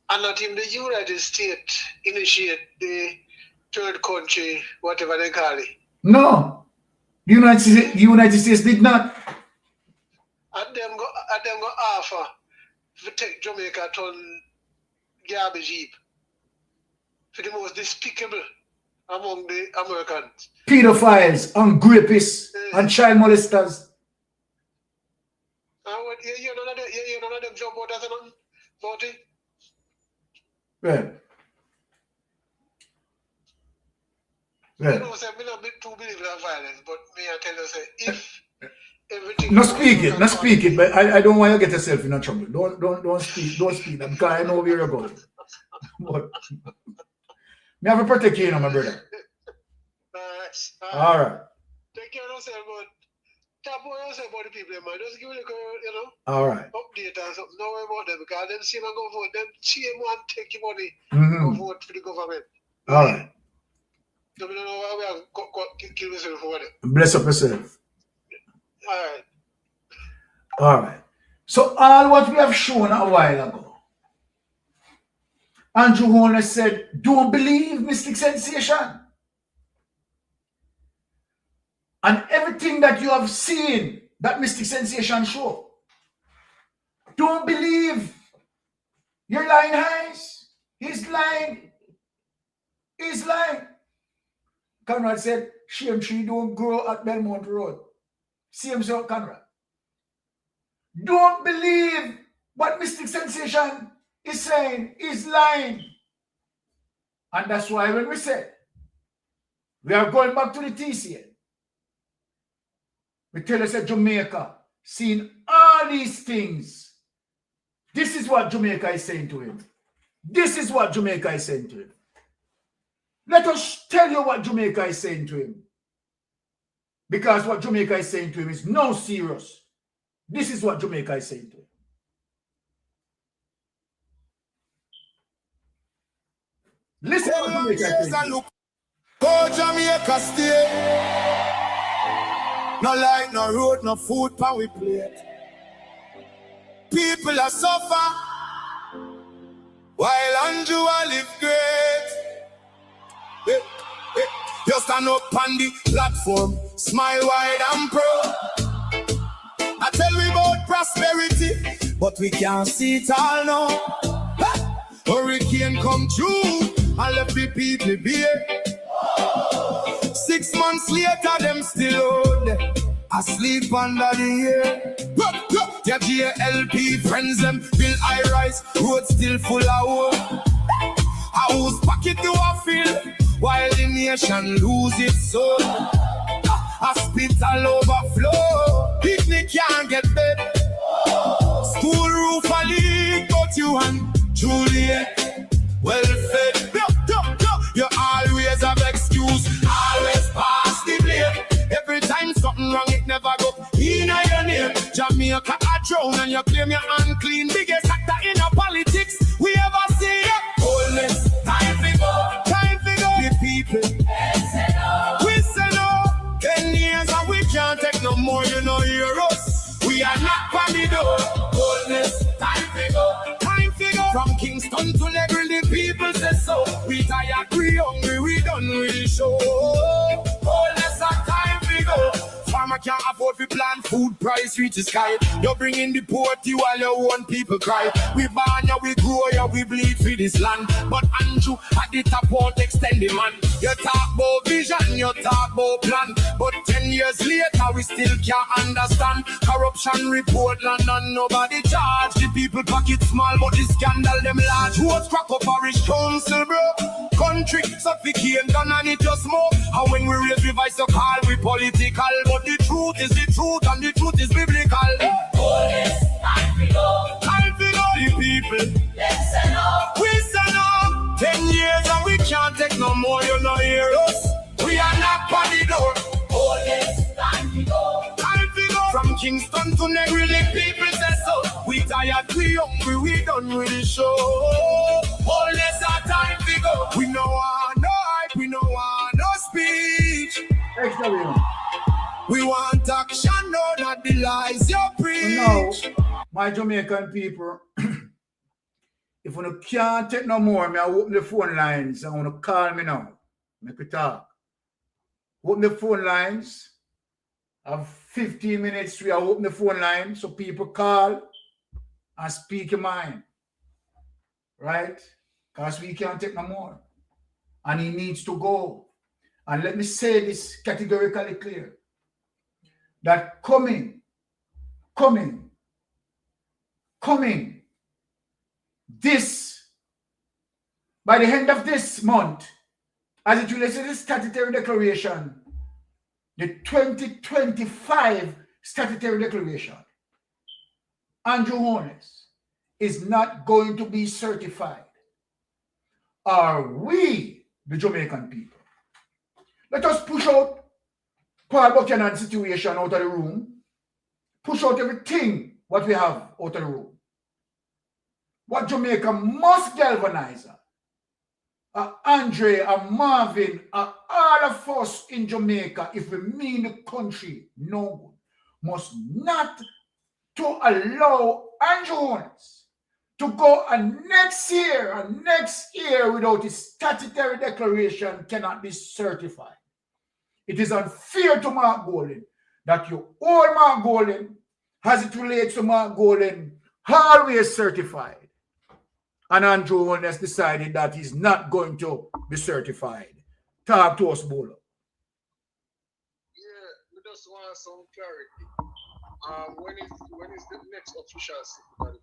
and not even the United States initiate the third country, whatever they call it. No. The United States did not. And them go offer to take Jamaica turn garbage heap for the most despicable among the Americans. Pedophiles and rapists and child molesters. And what you none of them jump out as nothing about it? Right. Right. You know, say, I'm not too believe in violence, but me I tell you, say, if everything... Not speak it, but I don't want you to get yourself in trouble. Don't speak that, because I know where you're going. But me have to protect you, my brother. All right. Take care of yourself, but tap on yourself about the people, man. Just give it a, all right. Update and something. Don't worry about them, because them see them go vote. Them see them want to take your money, go vote for the government. All right. So we don't know why we have kill yourself for them. Bless up yourself. All right. All right. So all what we have shown a while ago, Andrew Holness said, don't believe mystic sensation. And everything that you have seen, that mystic sensation show, don't believe. You're lying, Hines. He's lying. He's lying. Conrad said, shame tree don't grow at Belmont Road. Same so, Conrad. Don't believe what mystic sensation is saying. He's lying. And that's why when we said, we are going back to the TCN. We tell us that Jamaica, seeing all these things, this is what Jamaica is saying to him. This is what Jamaica is saying to him. Let us tell you what Jamaica is saying to him. Because what Jamaica is saying to him is no serious. This is what Jamaica is saying to him. Listen to what Jamaica is saying. Oh, Jamaica stay. No light, no road, no food, pan we plate. People are suffer while Andrew live great. You stand up on the platform, smile wide and proud. I tell we about prosperity, but we can't see it all now. Hurricane come through and left the people bare. 6 months later, them still old, asleep under the air. Their JLP friends them build high rise, road still full of hope. A whose pocket do I feel while the nation lose its soul? Hospital overflow, picnic can't get bed. School roof a leak, but you and Juliet well fed. You always have excuse, always pass the blame. Every time something wrong, it never go in your name. Jamaica a drown and you claim you're unclean. Biggest actor in our politics we ever see. Boldness, time to go, time to go. The people, we say no. 10 years and we can't take no more, you know, hear us. We are not on the door. Boldness, time to go, time to go. From Kingston to Negril, the people say so. We tired, we hungry, we done with the show. Boldness, time to go. Farmer can't afford to plant, food price reach the sky. You bring in the poverty while your own people cry. We born ya, we grow ya, we bleed for this land. But Andrew at the top won't extend the man. You talk about vision, you talk about plan. But 10 years later, we still can't understand. Corruption report land and nobody charge. The people pocket small, but the scandal them large. What's crack up parish council, bro? Country suffocate, done and it just more. And when we raise revise the call, we political. But the truth is the truth, and the truth is biblical. Boldness, time to go. Time to go. The people, let's say no. We say no. 10 years and we can't take no more, you know, hear us. We are not on the door. Boldness, time to go. Time to go. From Kingston to Negril, the people say so. We tired, we hungry, we done with the show. Boldness, our time to go. We know our no hype, we know our no speech. We want action, no, not the lies you preach. Now, my Jamaican people, if you can't take no more, I open the phone lines. I want to call me now. Make we talk. Open the phone lines. I have 15 minutes. We are open the phone line so people call and speak your mind. Right? Because we can't take no more. And he needs to go. And let me say this categorically clear. That coming, this, by the end of this month, as it relates to the statutory declaration, the 2025 statutory declaration, Andrew Holness is not going to be certified. Are we, the Jamaican people? Let us push out Paul Buchanan's situation out of the room. Push out everything what we have out of the room. What Jamaica must galvanize Andre and Marvin and all of us in Jamaica, if we mean the country no good, must not to allow Andrew Holness to go next year without his statutory declaration cannot be certified. It is unfair to Mark Golding that you owe Mark Golding, as it relates to Mark Golding, always certified. And Andrew Holness decided that he's not going to be certified. Talk to us, Bolo. Yeah, we just want some clarity. When is the next official sitting?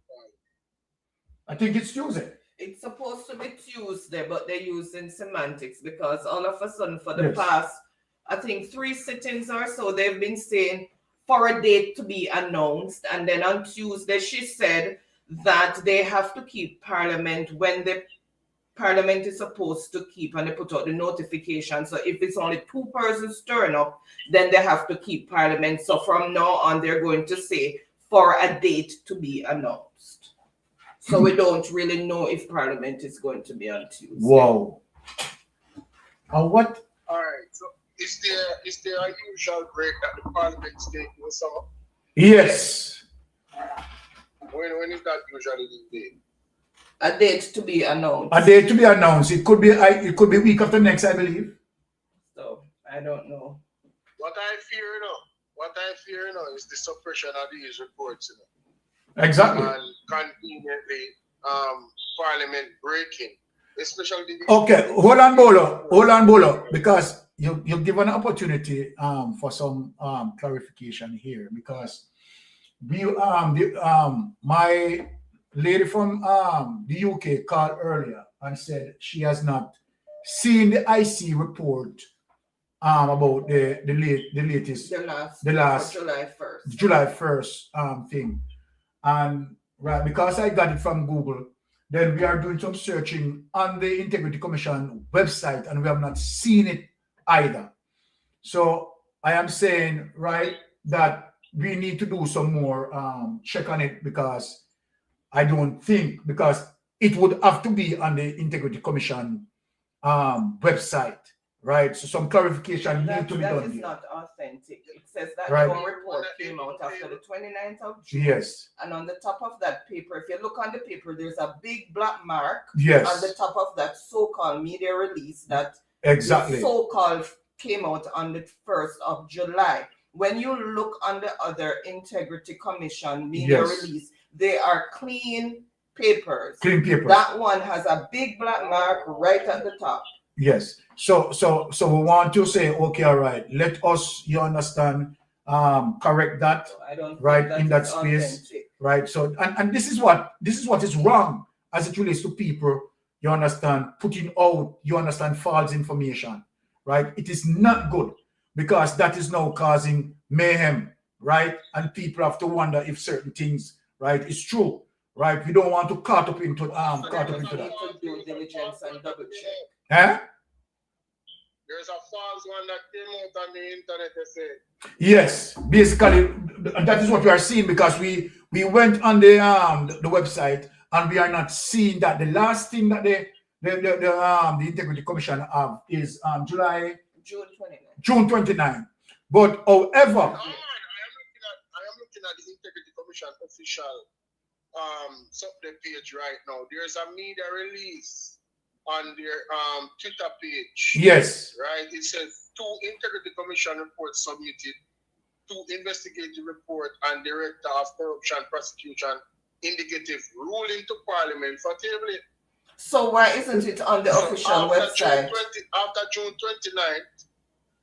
I think it's Tuesday. It's supposed to be Tuesday, but they're using semantics because all of a sudden for the past, I think 3 sittings or so, they've been saying for a date to be announced. And then on Tuesday, she said that they have to keep Parliament when the Parliament is supposed to keep, and they put out the notification. So if it's only 2 persons turn up, then they have to keep Parliament. So from now on, they're going to say for a date to be announced. So we don't really know if Parliament is going to be on Tuesday. Wow. What? All right. So is there a usual break that the Parliament takes in the summer? Yes. When is that usually the date? A date to be announced. A date to be announced. It could be week after next, I believe. So I don't know. What I fear now is the suppression of these reports. Exactly. And conveniently, Parliament breaking, especially the. Okay, hold on, Bolo, because you've given an opportunity for some clarification here, because my lady from the UK called earlier and said she has not seen the IC report about the latest the last July 1st thing, and right, because I got it from Google, then we are doing some searching on the Integrity Commission website and we have not seen it either. So I am saying, right, that we need to do some more check on it, because I don't think, because it would have to be on the Integrity Commission website, right? So some clarification need to be done. That is not authentic. It says that Right. the report came out after the 29th of June. Yes. And on the top of that paper, if you look on the paper, there's a big black mark Yes. on the top of that so-called media release that Exactly. the so-called came out on the 1st of July. When you look on the other Integrity Commission media Yes. release, they are clean papers. Clean papers. That one has a big black mark right at the top. Yes. So we want to say, okay, all right, let us, you understand, correct that, I don't right, think in that is space, authentic. right? So and this is what is wrong as it relates to people, you understand, putting out, you understand, false information, right? It is not good, because that is now causing mayhem, right? And people have to wonder if certain things, right, is true, right? We don't want to caught up into that. Due diligence and double check. Huh? There's a false one that came out on the internet, they say. Yes, basically that is what we are seeing, because we went on the website and we are not seeing that. The last thing that the Integrity Commission have is June 29. But however, I am looking at the Integrity Commission official subject page right now. There's a media release on their Twitter page. Yes. Right. It says 2 Integrity Commission reports submitted, 2 investigative report and Director of Corruption Prosecution indicative ruling to Parliament for tabling. So why isn't it on the official website? After June 29th,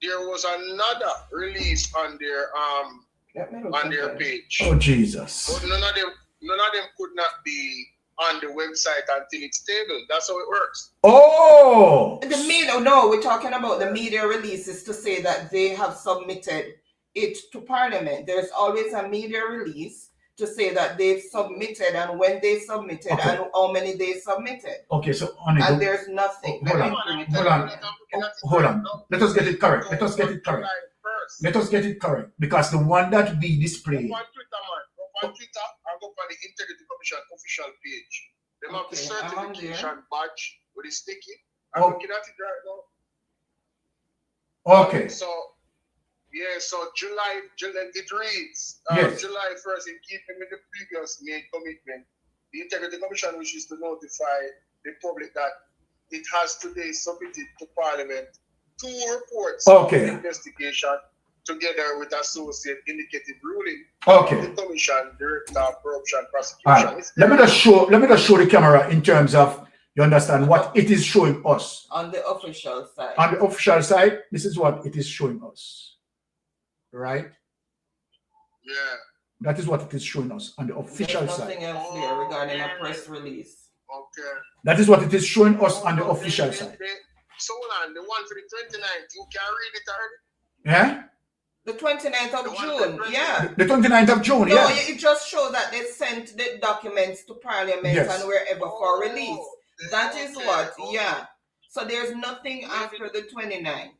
there was another release on their page. Oh Jesus. But none of them could not be on the website until it's tabled. That's how it works. Oh. We're talking about the media releases to say that they have submitted it to Parliament. There's always a media release to say that they've submitted and when they submitted and how many they submitted. Okay, so and there's nothing. Hold on. Let us get it correct. Because the one that we display. Go on Twitter and go on the Integrity Commission official page. They have the certification badge with the sticky. I'm looking at it right now. Okay. So July it reads yes. July 1st, in keeping with the previous made commitment, the Integrity Commission wishes to notify the public that it has today submitted to Parliament 2 reports of the investigation together with associate indicative ruling of the Commission, Director of Corruption Prosecution. Right. Let me just show the camera in terms of, you understand, what it is showing us. On the official side. On the official side, this is what it is showing us. Right? Yeah. That is what it is showing us on the official There's side. nothing else there regarding a press release. Okay. That is what it is showing us on the official side. So on the one for the 29th, you can read it already? Yeah? The 29th of June, yeah. The 29th of June, no, yeah. It just shows that they sent the documents to Parliament and wherever for release. That is what, yeah. So there's nothing after the 29th.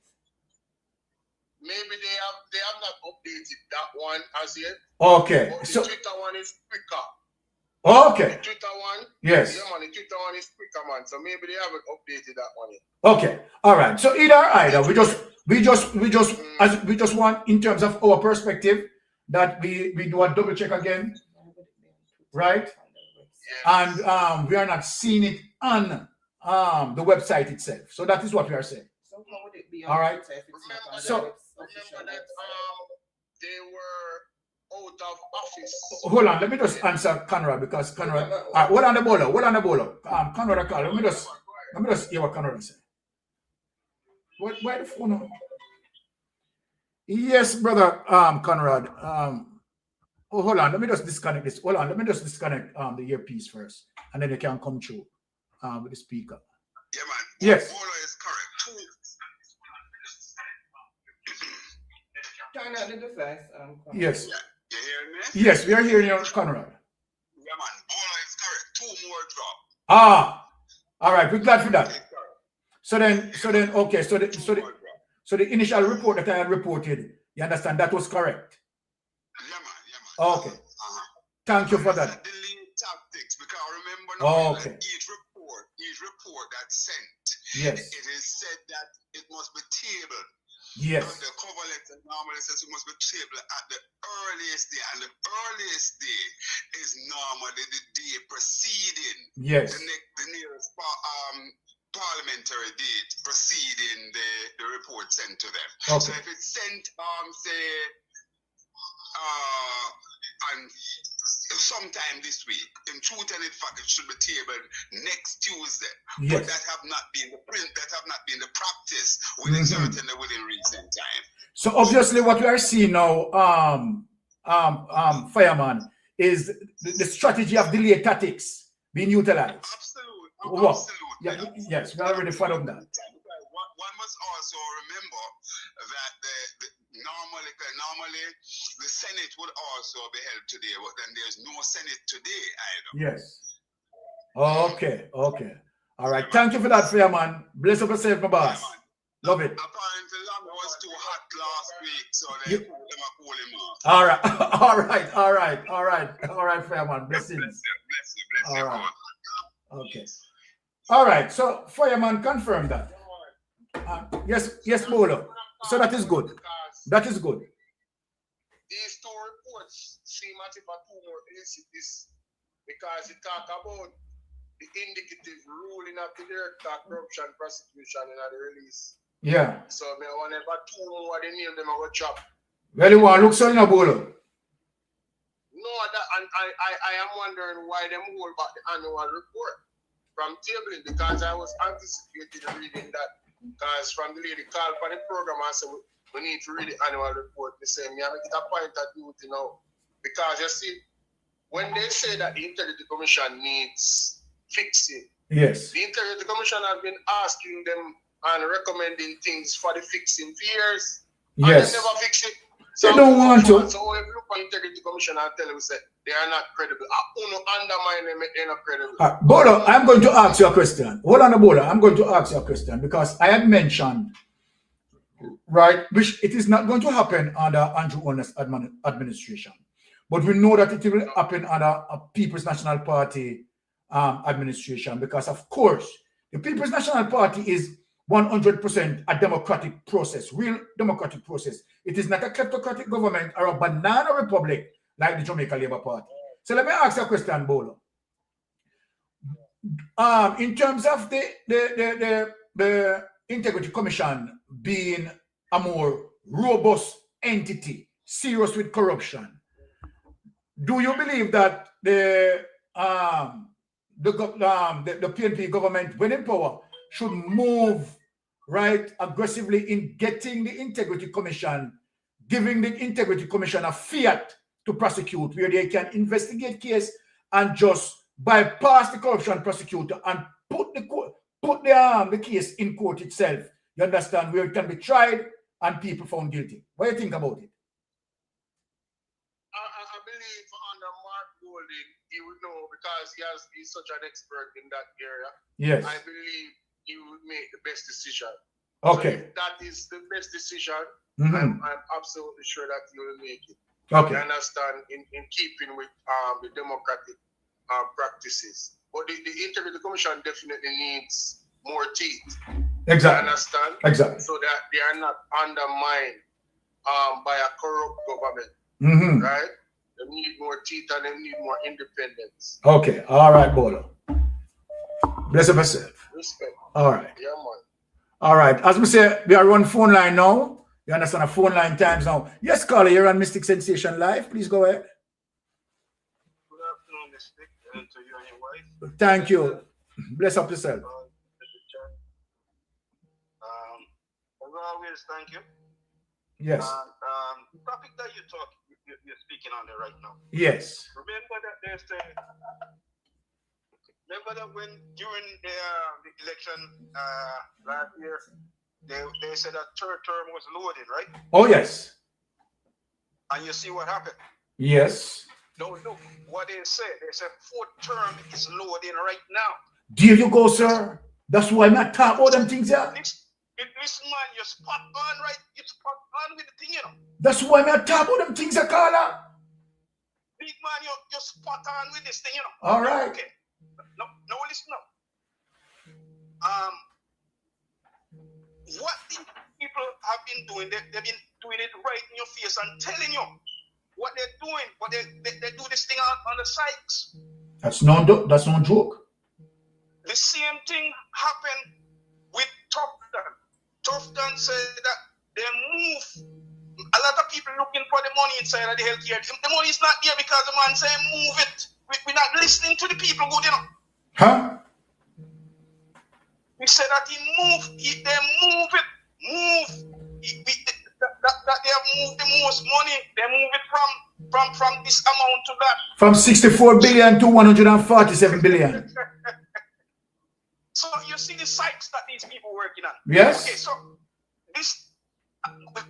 maybe they have not updated that one as yet. Okay. But the So Twitter one is quicker. okay. The Twitter one, Yes. yeah, man. The Twitter one is quicker, man. So maybe they haven't updated that one yet. Okay. All right. So either we just want, in terms of our perspective, that we do a double check again, right? And we are not seeing it on the website itself. So that is what we are saying. So how would it be All right. So Remember that they were out of office. hold on, let me just answer Conrad, because Conrad. Hold on the bowler. Conrad, call. Let me just hear what Conrad said. Why the phone on? Yes, brother, Conrad. Oh, hold on. Let me just disconnect this. Hold on. Let me just disconnect the earpiece first, and then you can come through with the speaker. Yeah, man. Yes. Bolo is correct. Turn out the device. Yes. Yeah. You hearing me? Yes, we are hearing you, Conrad. Yeah, man. Bolo is correct. 2 more drop. All right. We're glad for that. So then, okay. So the initial report that I had reported, you understand, that was correct. Yeah, man. Okay. Thank you for that. Delete tactics, because remember now Okay. that each report that's sent, Yes. it is said that it must be tabled. Yes. And the cover letter normally says it must be tabled at the earliest day, and the earliest day is normally the day preceding Yes. the nearest parliamentary date preceding the report sent to them. Okay. So if it's sent, say, and sometime this week, in truth and in fact, it should be tabled next Tuesday. Yes. But that have not been the practice certainly within recent time. So obviously, what we are seeing now, Fireman, is the strategy of delay tactics being utilized. Absolutely. Yeah, yes, we already followed that. One must also remember that normally the Senate would also be held today, but then there's no Senate today either. Yes. Okay. All right. Thank you for that, Fireman. Bless up yourself, my boss. Love it. Apparently, Lamb was too hot last week, so they cool him off. All right, Fireman. Blessings. Bless you. All right. Okay. All right. So Fireman confirmed that. Yes, Bolo. So that is good. That is good. These 2 reports seem as if are 2 more illicit because it talk about the indicative ruling of the director of corruption prosecution in the release. Yeah. So I wonder if 2 more the name them I go drop. Well, you want to look so in a Bolo? No, I am wondering why them hold back the annual report from tabling, because I was anticipating reading that, because from the lady called for the program and said we need to read the annual report. They say me I make it a point of duty now, because you see, when they say that the Integrity Commission needs fixing, yes, the Integrity Commission have been asking them and recommending things for the fixing for years. Yes. And they never fix it. They don't want to. So if you look at Integrity Commission and tell them say they are not credible, I want to undermine them, they're not credible. Bolo, I'm going to ask you a question. Hold on, Bolo. I'm going to ask you a question, because I had mentioned, right, which it is not going to happen under Andrew Holness administration, but we know that it will happen under a People's National Party administration, because of course the People's National Party is 100% a democratic process, real democratic process. It is not a kleptocratic government or a banana republic like the Jamaica Labour Party. So let me ask you a question, Bolo. In terms of the Integrity Commission being a more robust entity, serious with corruption, do you believe that the PNP government, when in power, should move right aggressively in getting the Integrity Commission, giving the Integrity Commission a fiat to prosecute, where they can investigate case and just bypass the corruption prosecutor and put the case in court itself? You understand, where it can be tried and people found guilty. What do you think about it? I believe under Mark Golding, he would know, because he's such an expert in that area. Yes. I believe he would make the best decision. Okay. So if that is the best decision, Mhm. I'm absolutely sure that you will make it. Okay. You understand, in keeping with the democratic practices. But the Integrity Commission definitely needs more teeth. Exactly. You understand? Exactly. So that they are not undermined by a corrupt government. Mhm. Right? They need more teeth and they need more independence. Okay. All right, Bolo. Bless up yourself. Respect. All right. Yeah, man. All right. As we say, we are on phone line now. You understand? A phone line times now. Yes, caller, you're on Mystic Sensation Live. Please go ahead. Good afternoon, Mystic, and to you and your wife. Thank you. Bless up yourself. As always, thank you. Yes. The topic that you're speaking on there right now. Yes. Remember that when during the election last year, they said that third term was loaded, right? Oh, yes. And you see what happened? Yes. No, look what they said. They said fourth term is loading right now. There you go, sir. That's why I'm not talking about them things here. Listen, man, you're spot on, right? You're spot on with the thing, you know. That's why I'm not talking about them things here, caller. Big man, you're spot on with this thing, you know. All right. Okay. No, listen up. What the people have been doing, they've been doing it right in your face and telling you what they're doing, but they do this thing on the sites. That's no joke. The same thing happened with Tufton. Tufton said that they move. A lot of people looking for the money inside of the healthcare. The money is not there because the man said move it. We're not listening to the people good, you know. Huh? He said that they move it. That they have moved the most money. They move it from this amount to that. From 64 billion to 147 billion. So you see the sites that these people working on. Yes. Okay, so this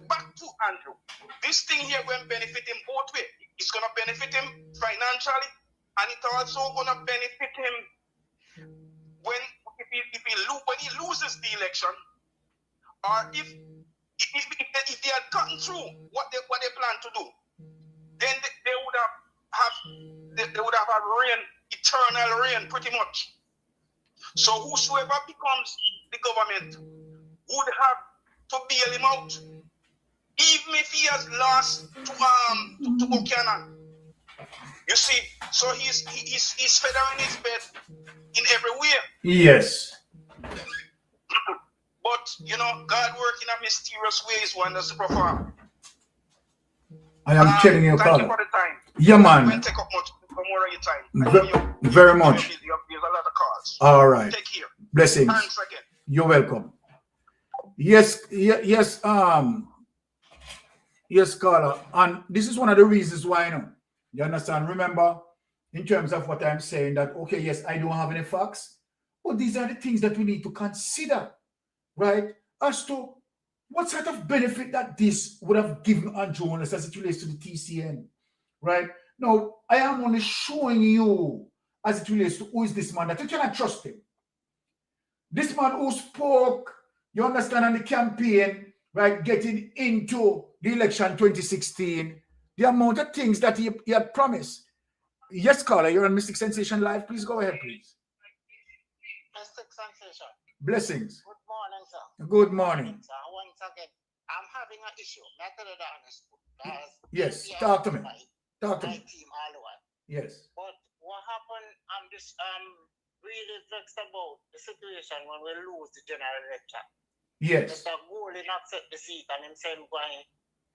back to Andrew. This thing here will benefit him both ways. It's gonna benefit him financially, and it's also gonna benefit him when he loses the election, or if they had gotten through what they plan to do, then they would have reign, eternal reign, pretty much. So whosoever becomes the government would have to bail him out, even if he has lost to Buchanan. You see, so he's feathering his bed in every way. Yes. But you know, God working in mysterious ways, wonders to perform. I am telling you, thank caller. you for the time. Yeah, man. I won't take up more of your time. Very much. There's a lot of calls. All right. Take care. Blessings. Thanks again. You're welcome. Yes, yes, yes, caller. And this is one of the reasons why, you know, you understand? Remember, in terms of what I'm saying, that, okay, yes, I don't have any facts, but these are the things that we need to consider, right? As to what sort of benefit that this would have given Andrew as it relates to the TCN, right? Now, I am only showing you as it relates to who is this man, that you cannot trust him. This man who spoke, you understand, on the campaign, right, getting into the election 2016, the amount of things that he had promised. Yes, caller, you're on Mystic Sensation Live. Please go ahead, please. Mystic Sensation. Blessings. Good morning, sir. Good morning. Sir. Once again, I'm having an issue. Not to the honest. Yes, talk to me. Talk to My me. team all over. Yes. But what happened, I'm just really vexed about the situation when we lose the general election. Yes. Mr. Golding upset the seat and him saying going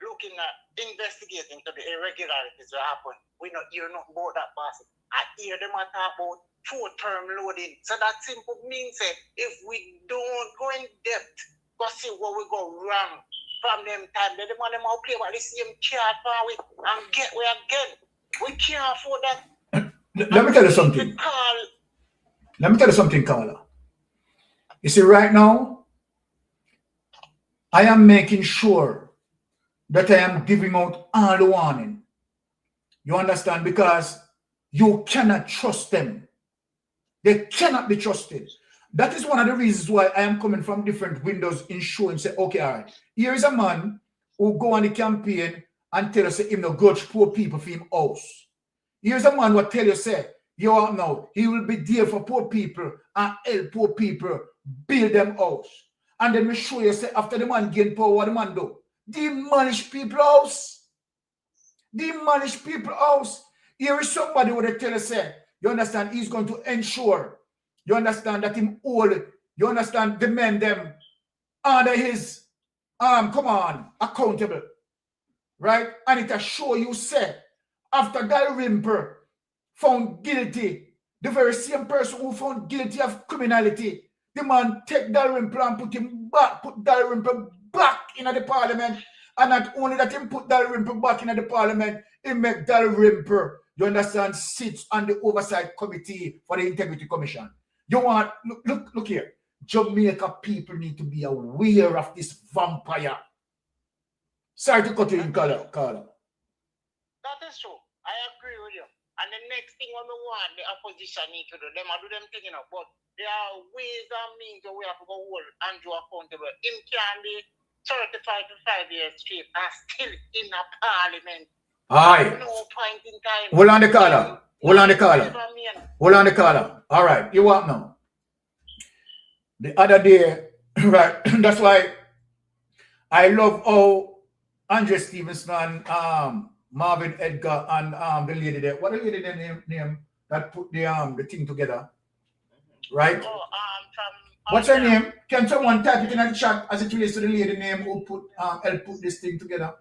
looking at investigating to the irregularities that happened. We not hear nothing about that person. I hear them talk about fourth-term loading. So that simple means that if we don't go in depth, go see what we go wrong from them time, then the man them out play about the same card for we and get we again. We can't afford that. Let me tell you something. Let me tell you something, caller. You see, right now, I am making sure that I am giving out all the warning. You understand? Because you cannot trust them. They cannot be trusted. That is one of the reasons why I am coming from different windows in show and say, okay, all right, here is a man who go on the campaign and tell us him no grudge poor people for him house. Here's a man who tell you, say, you are now, he will be there for poor people and help poor people build them house. And then we show you, say, after the man gain power, what the man do? Demolish people house. Demolish people house. Here is somebody who they tell you, say, you understand, he's going to ensure, you understand, that him all, you understand, the men them under his accountable. Right? And it show you, say, after Dalrymple found guilty, the very same person who found guilty of criminality, the man take Dalrymple and put Dalrymple back in the parliament. And not only that, him put Dalrymple back in the parliament, he make Dalrymple, you understand, sits on the oversight committee for the Integrity Commission. You want, look here. Jamaica people need to be aware of this vampire. Sorry to cut you in, Carla. That is true. I agree with you. And the next thing we want the opposition need to do, them thing, you know, but there are ways and means that we have to go hold Andrew accountable. Him can be 35 to 5 years straight and still in a parliament. Aye. No point in time. Hold on the caller. All right, you want now? The other day, right, that's why I love how Andre Stevenson, Marvin Edgar, and the lady there. What the lady there name that put the thing together? Right? What's her name? Can someone type it in the chat as it relates to the lady name who put help put this thing together?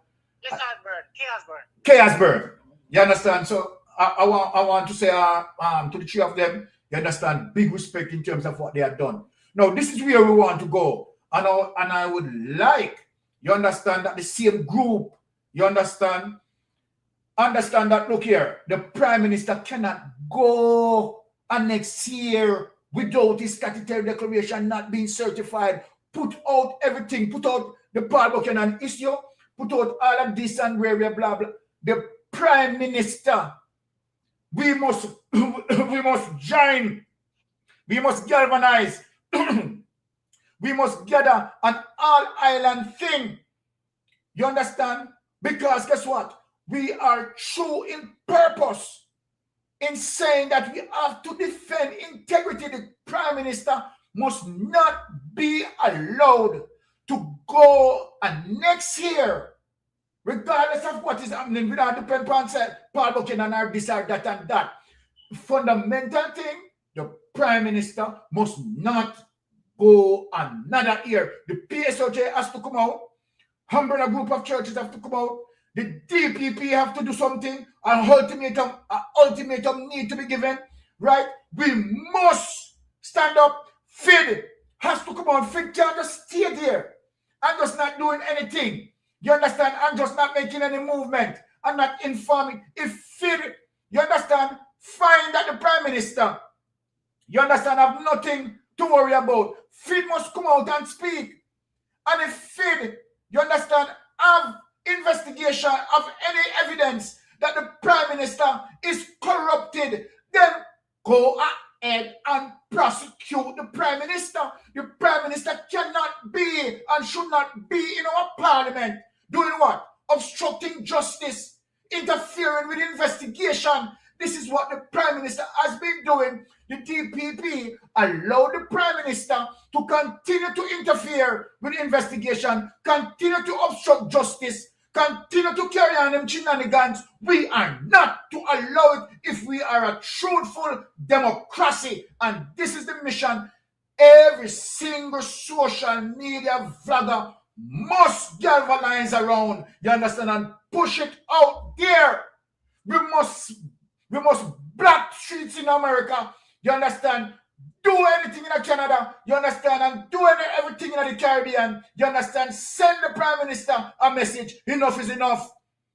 Chaosburn. You understand? So I want to say to the three of them, you understand, big respect in terms of what they have done. Now this is where we want to go, and I would like, you understand, that the same group, you understand that, look here, the Prime Minister cannot go next year without his statutory declaration not being certified, put out everything, put out the Paul Buchanan issue, put out all of this and blah, blah, blah. The Prime Minister, we must join, we must galvanize, we must gather an all-island thing. You understand? Because guess what? We are true in purpose in saying that we have to defend integrity. The Prime Minister must not be allowed to go next year, regardless of what is happening, without depend upon Paul Buchanan or this or that and that. Fundamental thing, the Prime Minister must not go another year. The PSOJ has to come out. Humber, a group of churches have to come out. The DPP have to do something. An ultimatum need to be given, right? We must stand up. FID has to come out. FID can't just stay there and just not doing anything. You understand? And just not making any movement and not informing. If FID, you understand, find that the Prime Minister, you understand, have nothing to worry about. FID must come out and speak. And if FID, you understand, have investigation of any evidence that the Prime Minister is corrupted, then go ahead and prosecute the Prime Minister. The Prime Minister cannot be and should not be in our parliament doing what? Obstructing justice, interfering with investigation. This is what the Prime Minister has been doing. The DPP allowed the Prime Minister to continue to interfere with investigation, continue to obstruct justice, continue to carry on them shenanigans. We are not to allow it if we are a truthful democracy. And this is the mission. Every single social media vlogger must galvanize around, you understand, and push it out there. We must block streets in America, you understand, do anything in Canada, you understand, and do everything in the Caribbean, you understand, send the Prime Minister a message. Enough is enough.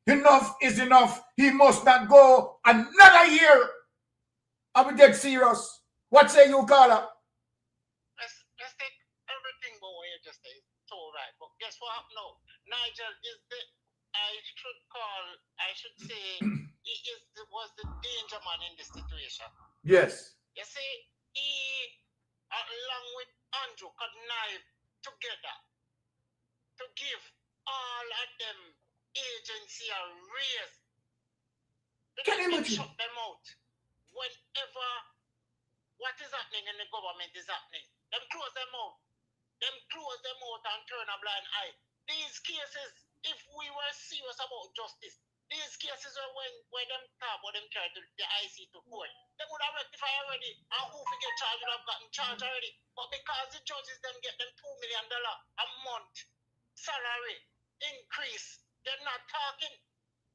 Enough is enough. He must not go another year. Are we dead serious? What say you, Carla? Let's take everything but what you just said. So right. But guess what? No. Nigel is the, I should say, was the danger man in this situation. Yes. You see, along with Andrew, connive together to give all of them agency a raise. Because they shut them out. Whenever what is happening in the government is happening, them close them out. Them close them out and turn a blind eye. These cases, if we were serious about justice, these cases are when them talk or them carry to the IC to court, they would have rectified already, and who we get charged would have gotten charged already. But because the judges them get them $2 million a month salary increase, they're not talking.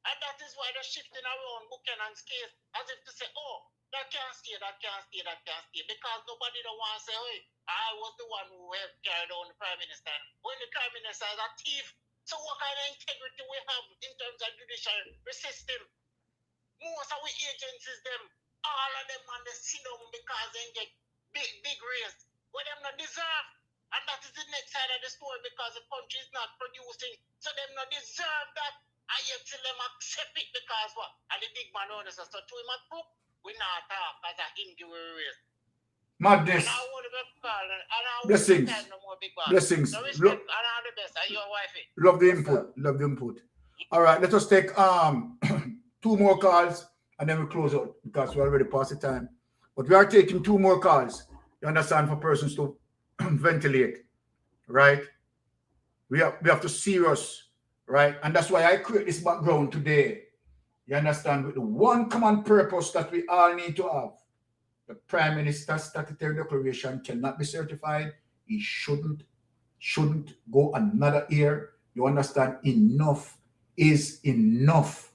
And that is why they're shifting around Buchanan's case as if to say, oh, that can't stay, that can't stay, that can't stay. Because nobody don't want to say, hey, I was the one who helped carry down the Prime Minister. When the Prime Minister is a thief, so what kind of integrity we have in terms of judicial system? Most of our agencies, them, all of them on the sit down because they get big raise. What them not deserve. And that is the next side of the story because the country is not producing. So them not deserve that. And yet till them accept it because what? And the big man owners are so to him a group, we not talk as a him give a raise. Madness. Blessings. Blessings. So respect and all the best. And your wifey. Love the input. Love the input. All right, let us take 2 more calls and then we close out because we're already past the time. But we are taking 2 more calls. You understand, for persons to ventilate, right? We have to serious, right? And that's why I create this background today. You understand, with the one common purpose that we all need to have. The Prime Minister's statutory declaration cannot be certified. He shouldn't go another year. You understand? Enough is enough.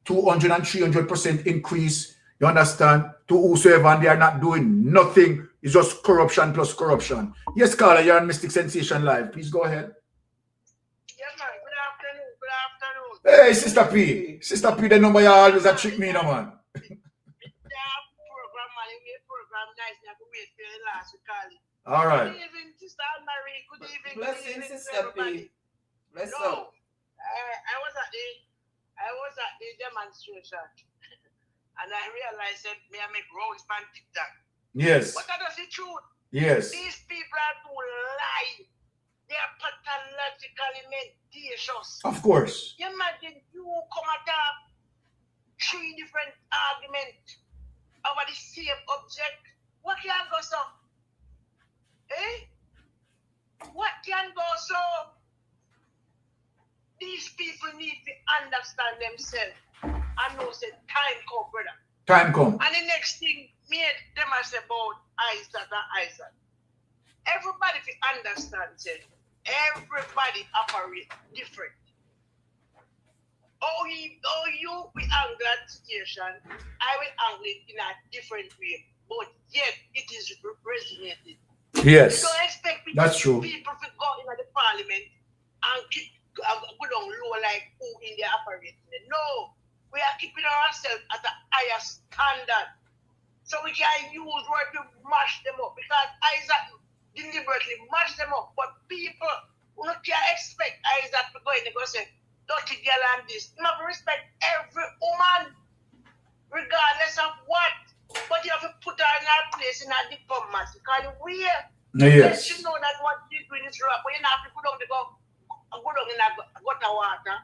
200 and 300% increase. You understand? To whosoever, and they are not doing nothing. It's just corruption plus corruption. Yes, Carla, you're on Mystic Sensation Live. Please go ahead. Yes, man. Good afternoon. Good afternoon. Hey, Sister P. Sister P, the number you always a trick me, no man. All right. Good evening, Sister Marie. Good evening. Blessings, Sister P. Bless up. I was at the demonstration and I realized that me I make rounds on TikTok. Yes. But that is the truth. Yes. These people are too lie. They are pathologically mendacious. Of course. You imagine you come at 3 different arguments over the same object. What can go so? Eh? What can go so? These people need to understand themselves and know say time come, brother. Time come. And the next thing, me and them I say about Isaac and Isaac. Everybody to understand say everybody operate different. Oh, you will angle that situation, I will angle it in a different way. But yet it is resonated. Yes. You don't expect That's true. people to go into the parliament and go down low like who in the operating. No, we are keeping ourselves at a higher standard. So we can use word to mash them up because Isaac deliberately mash them up. But people who can expect Isaac to go in and go say, dirty girl and this. Not respect every woman, regardless of what. But you have to put her in her place in her diplomacy. Because yes. She know that what she's doing is wrong. But you have to go down in a gutter water.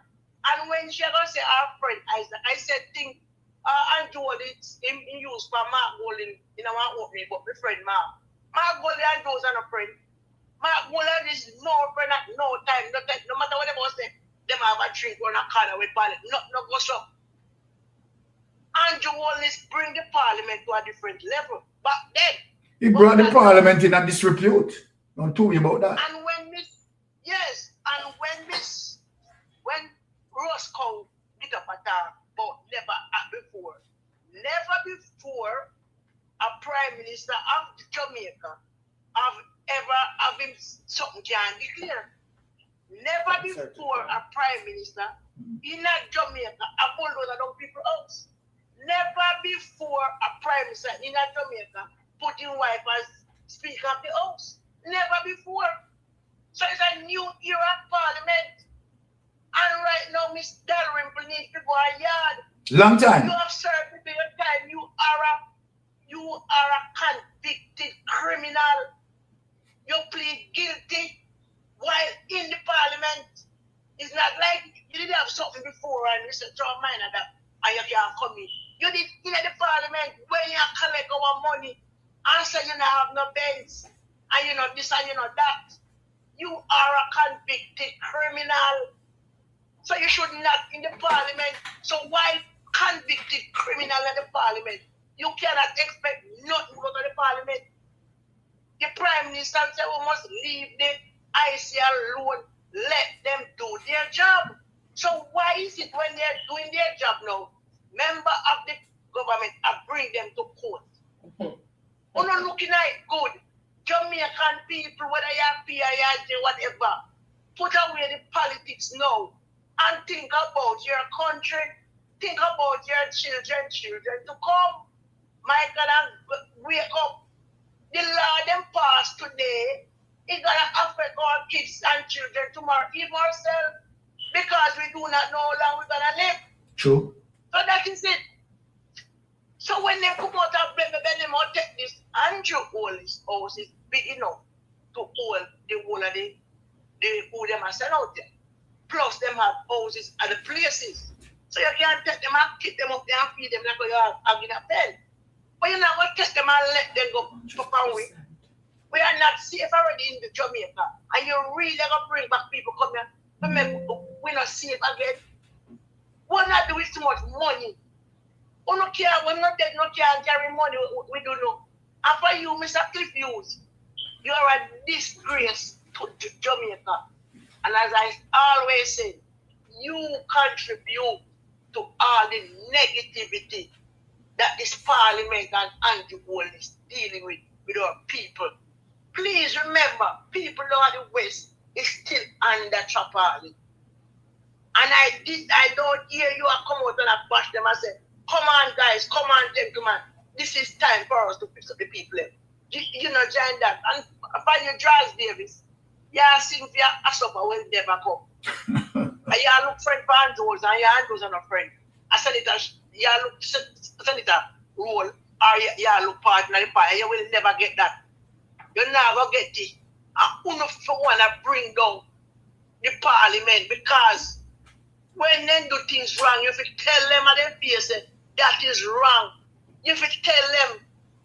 And when she gonna say our friend Isaac, I said think Andrew it's him used for Mark Golding in our opening, but my friend Mark. Mark Golding and Andrew's are a friend. Mark Golding is no friend at no time. No matter what they say, them have a drink on a corner with parliament. No goes up. Andrew always bring the parliament to a different level. Back then. He brought the parliament in a disrepute. Don't tell me about that. And when Roscoe did up a talk about never before a prime minister of Jamaica have ever have him something can declare. Never before a prime minister in Jamaica a bulldozer down people's house. Never before a prime minister in Jamaica put in wife as speaker of the house. Never before. So it's a new era of parliament. And right now, Miss Dalrymple needs to go a yard. Long time. You have served with your time. You are a convicted criminal. plead guilty while in the parliament. It's not like you didn't have something before and you said, draw mine and that, and you can't come in. You did in the parliament when you collect our money and say you don't have no beds and you know this and you know that. You are a convicted criminal. So you should not in the parliament. So why convicted criminal in the parliament? You cannot expect nothing to go to the parliament. The Prime Minister said we must leave the IC alone, let them do their job. So why is it when they're doing their job now, member of the government bring them to court? We're not looking at it good. Jamaican people, whether you're PIJ, whatever, put away the politics now and think about your country, think about your children to come. My God, wake up. The law them passed today, it's gonna affect our kids and children tomorrow, even ourselves, because we do not know how long we're gonna live. True. So that is it. So when they come out and blame, then they might take this Andrew Hollis house is big enough to hold the whole of the who them are sent out there. Plus them have houses at the places. So you can't take them and keep them up there and feed them like you have in a pen. But you're not going to take them and let them go far away. We are not safe already in the Jamaica. And you really going to bring back people come here. We're not safe again. We're not doing too much money. We don't care. We're not dead, no care and carry money. We don't know. And for you, Mr. Cliff Hughes, you are a disgrace to Jamaica. And as I always say, you contribute to all the negativity that this parliament and Andrew Gold is dealing with our people. Please remember, people down the West is still under Trapali. And I don't hear you come out and bash them and say, come on guys, come on gentlemen, this is time for us to fix up the people. You know, join that. And find your Charles Davis, yeah, sing for your supper when they never come. And you look friend for Andrews and your Andrews are not friend. I said it as you look senator role or you look partner in the party, you will never get that. You're never get it. And who want to bring down the parliament because when they do things wrong, you have to tell them at their face that is wrong. You have to tell them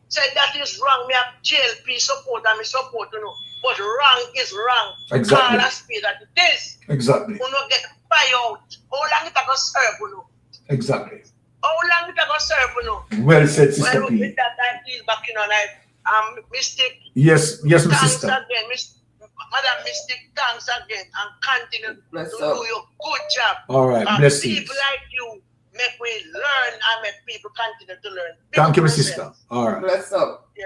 say that is wrong. Me have JLP support and me support, you know. But wrong is wrong. Exactly. Call a spade at it is. Exactly. You know, get fired out. How long it going to serve, you know? Exactly. How long it going to serve, you know? Well said, Sister Well, P. with that, I feel back, you know, like, Mystic. Yes, my thanks sister. again, Madam Mystic, thanks again, and continue to do your good job. All right, bless you. People like you make we learn and make people continue to learn. Thank you, my sister. All right. Bless up. Yeah.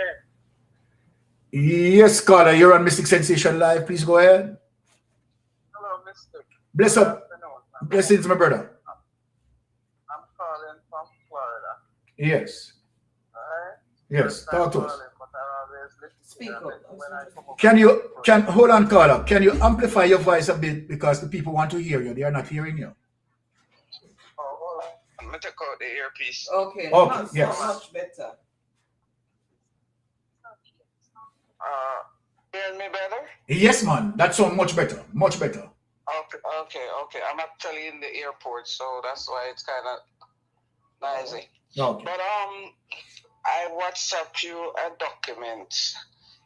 Yes, caller, you're on Mystic Sensation Live. Please go ahead. Hello, Mr. Bless up. Blessings, my brother. I'm calling from Florida. Yes. Alright? Yes, talk to us. Speak up. Hold on, caller. Can you amplify your voice a bit because the people want to hear you? They are not hearing you. Oh, hold on. I'm going to take out the earpiece. Okay. Okay, yes. So much better. Hear me better? Yes, man. That sounds much better. Much better. Okay. I'm actually in the airport, so that's why it's kind of noisy. Okay. But I WhatsApp you a document,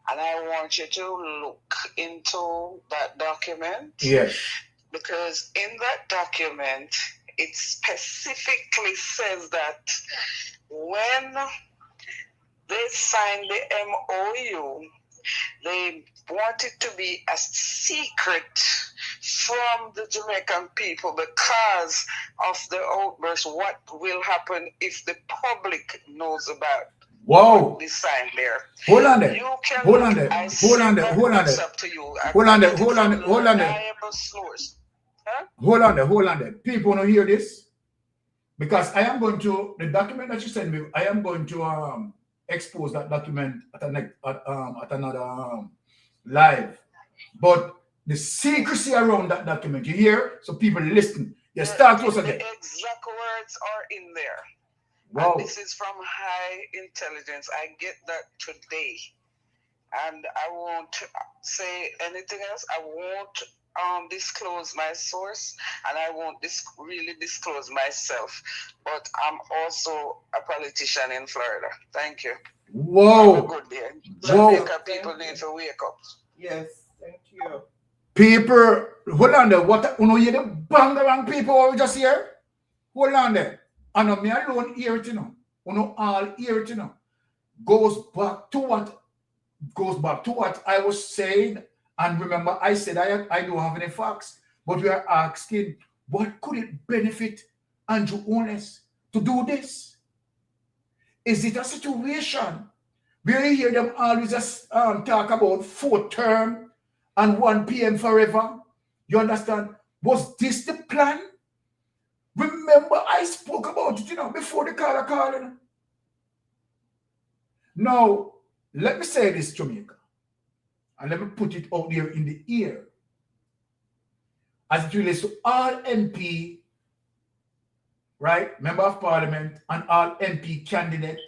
and I want you to look into that document. Yes. Because in that document, it specifically says that when they signed the MOU, they want it to be a secret from the Jamaican people because of the outburst. What will happen if the public knows about Wow. the sign there? Hold on there. You can Hold on there. I Hold on there. send Hold on that there. up to you. Hold on there. Hold on there. Hold on there. Reliable source. Huh? Hold on there. Hold on there. People want to hear this because I am going to the document that you sent me. I am going to expose that document at another live. But the secrecy around that document, you hear? So people listen. You start to us again. The exact words are in there. Wow. And this is from high intelligence. I get that today. and I won't say anything else. I won't disclose my source, and I won't really disclose myself. But I'm also a politician in Florida. Thank you. Whoa. Have a good day. Jamaica people need to wake up. Yes, thank you. People, hold on there. What, you know, you the bang around people over just here? Hold on there. And me alone hear it, you know. You know, all hear it, you know. Goes back to what I was saying. And remember, I said I don't have any facts, but we are asking, what could it benefit Andrew Holness to do this? Is it a situation where you hear them always just talk about 4th term and 1 p.m. forever? You understand? Was this the plan? Remember, I spoke about it, you know, before the caller calling. Now, let me say this, Jamaica, and let me put it out there in the ear. As it relates to all MP, right, member of parliament, and all MP candidates,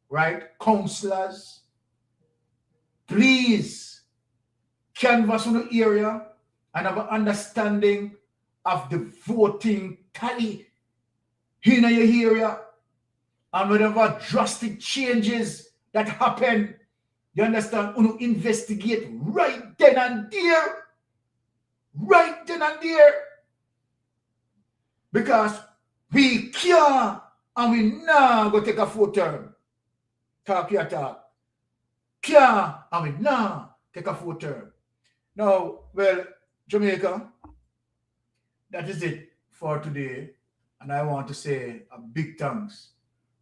right, councillors, please canvass on the area and have an understanding of the voting tally in your area, and whatever drastic changes that happen, you understand, you investigate right then and there. Right then and there. Because we can't and we not go take a 4th term. Talk your talk. Can't and we not take a 4th term. Now, well, Jamaica, that is it for today. And I want to say a big thanks,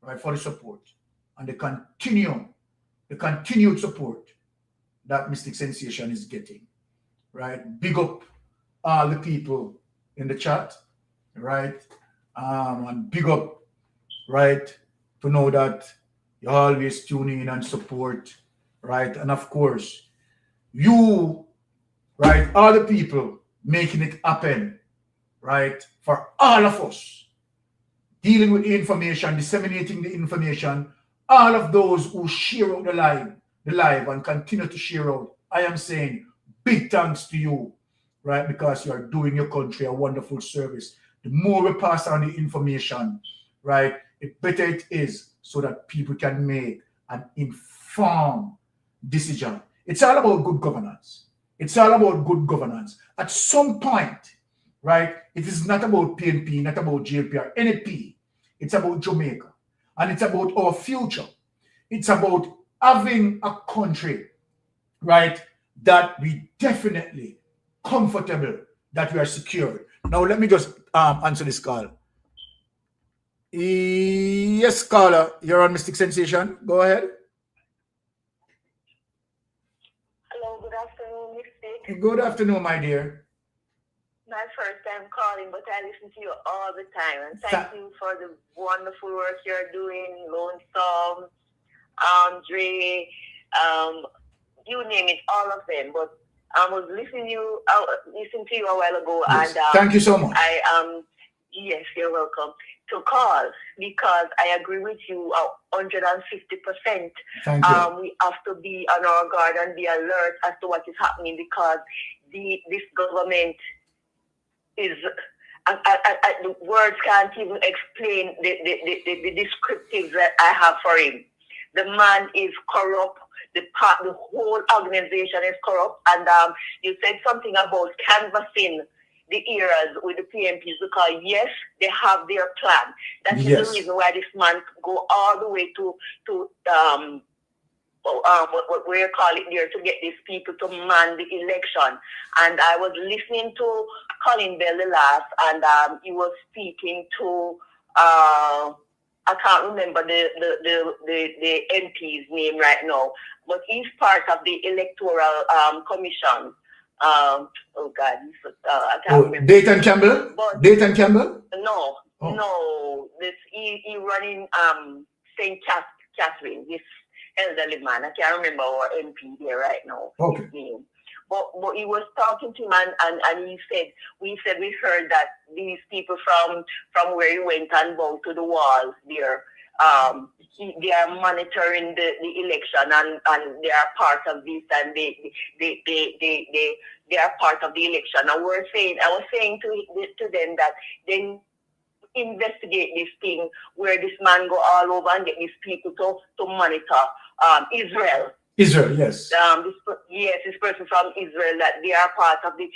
right, for the support and the continued support that Mystic Sensation is getting, right? Big up all the people in the chat, right? And big up, right, to know that you're always tuning in and support, right? And of course, you, right, all the people making it happen, right, for all of us, dealing with the information, disseminating the information, all of those who share out the live and continue to share out. I am saying big thanks to you, right? Because you are doing your country a wonderful service. The more we pass on the information, right, the better it is so that people can make an informed decision. It's all about good governance. It's all about good governance. At some point, right, it is not about PNP, not about JLP or NP. It's about Jamaica. And it's about our future. It's about having a country, right, that we definitely comfortable, that we are secure. Now, let me just answer this call. Yes, caller, you're on Mystic Sensation. Go ahead. Hello, good afternoon, Mystic. Good afternoon, my dear. My first time calling, but I listen to you all the time. And thank you for the wonderful work you're doing, Lone Storm, Andre, you name it, all of them. But I was listening to you a while ago, yes. And thank you so much. Yes, you're welcome to call, because I agree with you 150%. Thank you. We have to be on our guard and be alert as to what is happening, because this government is, the words can't even explain the descriptives that I have for him. The man is corrupt. The whole organization is corrupt. And you said something about canvassing the eras with the PMPs, because yes, they have their plan. That is the reason why this man go all the way to what we call it there, to get these people to man the election. And I was listening to Colin Bell the last, and he was speaking to I can't remember the MP's name right now, but he's part of the electoral commission. Oh God, I can't remember. Dayton Campbell? Dayton Campbell? No, no. He running St. Catherine, this elderly man. I can't remember our MP there right now. Okay. His name. But he was talking to him, and he said we heard that these people from where he went and bowed to the walls there, they are monitoring the election and they are part of this and they are part of the election. And I was saying to them that they investigate this thing where this man go all over and get these people to monitor Israel. Israel, yes. This person from Israel, that they are part of the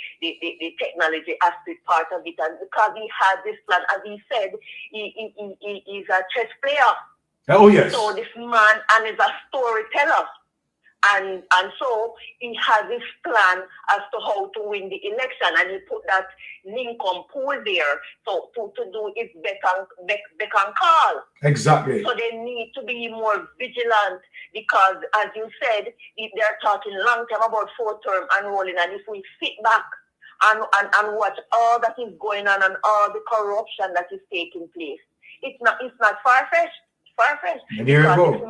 technology aspect part of it, and because he had this plan, as he said, he's a chess player. Oh yes. So this man and is a storyteller, and so he has this plan as to how to win the election, and he put that Lincoln pool there, so to do his beck and call. Exactly. So they need to be more vigilant because, as you said, they're talking long time about fourth term unrolling, and if we sit back and watch all that is going on and all the corruption that is taking place, it's not far-fetched. And here you go. This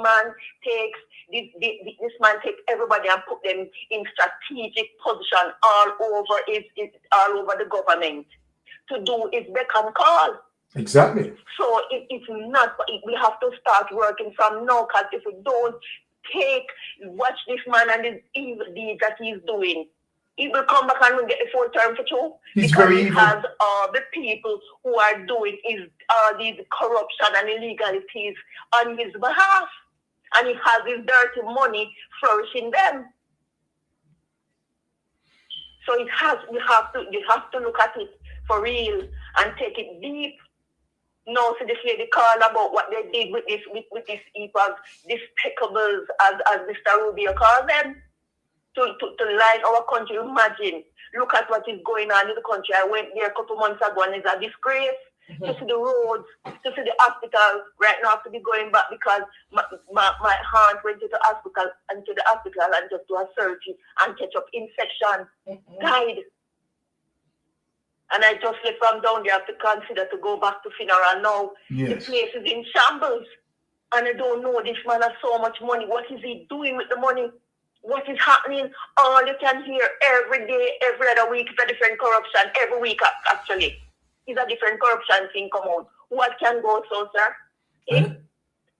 man takes everybody and put them in strategic position all over the government to do his beck and call. Exactly. So it's not. We have to start working from now, because if we don't watch this man and his evil deeds that he's doing, he will come back and get the full term for two. Because he has all the people who are doing all these corruption and illegalities on his behalf. And he has his dirty money flourishing them. So you have to look at it for real and take it deep. No, so this lady call about what they did with this heap of despicables, as Mr. Rubio called them, to line our country. Imagine, look at what is going on in the country. I went there a couple months ago and it's a disgrace. To see the roads, to see the hospital. Right now I have to be going back because my aunt went to the hospital and just do a surgery and catch up infection. Died. And I just left from down there. I have to consider to go back to funeral now. Yes. The place is in shambles. And I don't know, this man has so much money. What is he doing with the money? What is happening? All you can hear every day, every other week is a different corruption. Every week, actually, is a different corruption thing come out. What can go so, sir?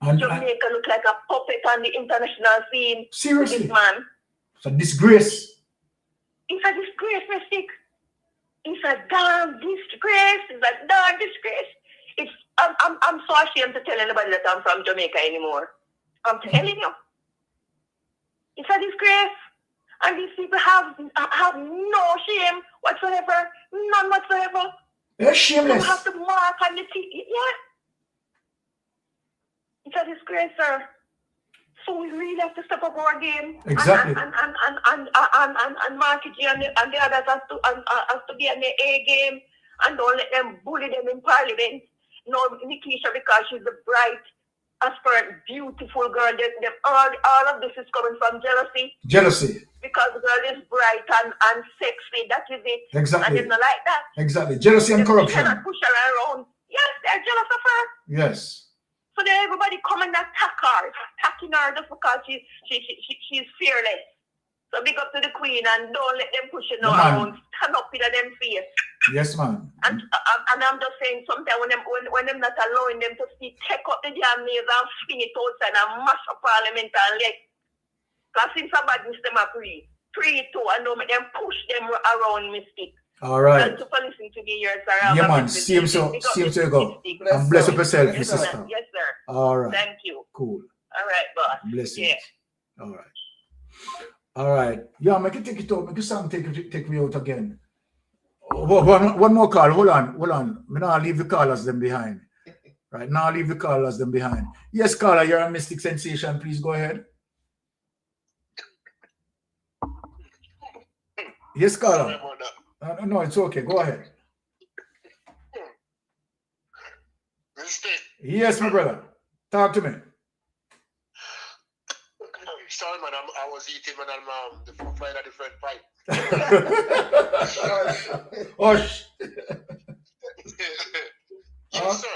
Jamaica look like a puppet on the international scene. Seriously? This man. It's a disgrace. It's a disgrace, Mystic. It's a damn disgrace. It's a damn disgrace. I'm so ashamed to tell anybody that I'm from Jamaica anymore. I'm telling you. It's a disgrace. And these people have no shame whatsoever. None whatsoever. They're shameless. You have to mark on the feet. Yeah. It's a disgrace, sir. So we really have to step up our game. Exactly. And market and the others has to be on the A game, and don't let them bully them in parliament. No, Nikisha, because she's the bright, aspirant, beautiful girl. All of this is coming from jealousy. Jealousy. Because the girl is bright and sexy. That is it. Exactly. And it's not like that. Exactly. Jealousy and corruption. They cannot push her around. Yes, they're jealous of her. Yes. So then everybody come and attack her, attacking her just because she's fearless. So big up to the queen and don't let them push her around. Stand up in them face. Yes, ma'am. And I'm just saying, sometimes when them not allowing them to see, take up the damn nails and fling it outside and mash up parliament and let. Because since somebody them a pray too, and don't make them push them around Mystic. All right. Thank you for listening to me here, sir. Yeah, man. See you so you go. And bless up yourself, yes, sister. sir. Yes, sir. All right. Thank you. Cool. All right, boss. Blessings. Yeah. All right. All right. Yeah, make it take it out. Make your song take me out again. One more call. Hold on. Me now leave the callers them behind. Right now, leave the callers them behind. Yes, caller, you're a mystic sensation. Please go ahead. Yes, caller. No, it's okay. Go ahead. Yes, my brother. Talk to me. Sorry, man. I was eating, man. The food flying a different pipe. Hush. Yes, sir.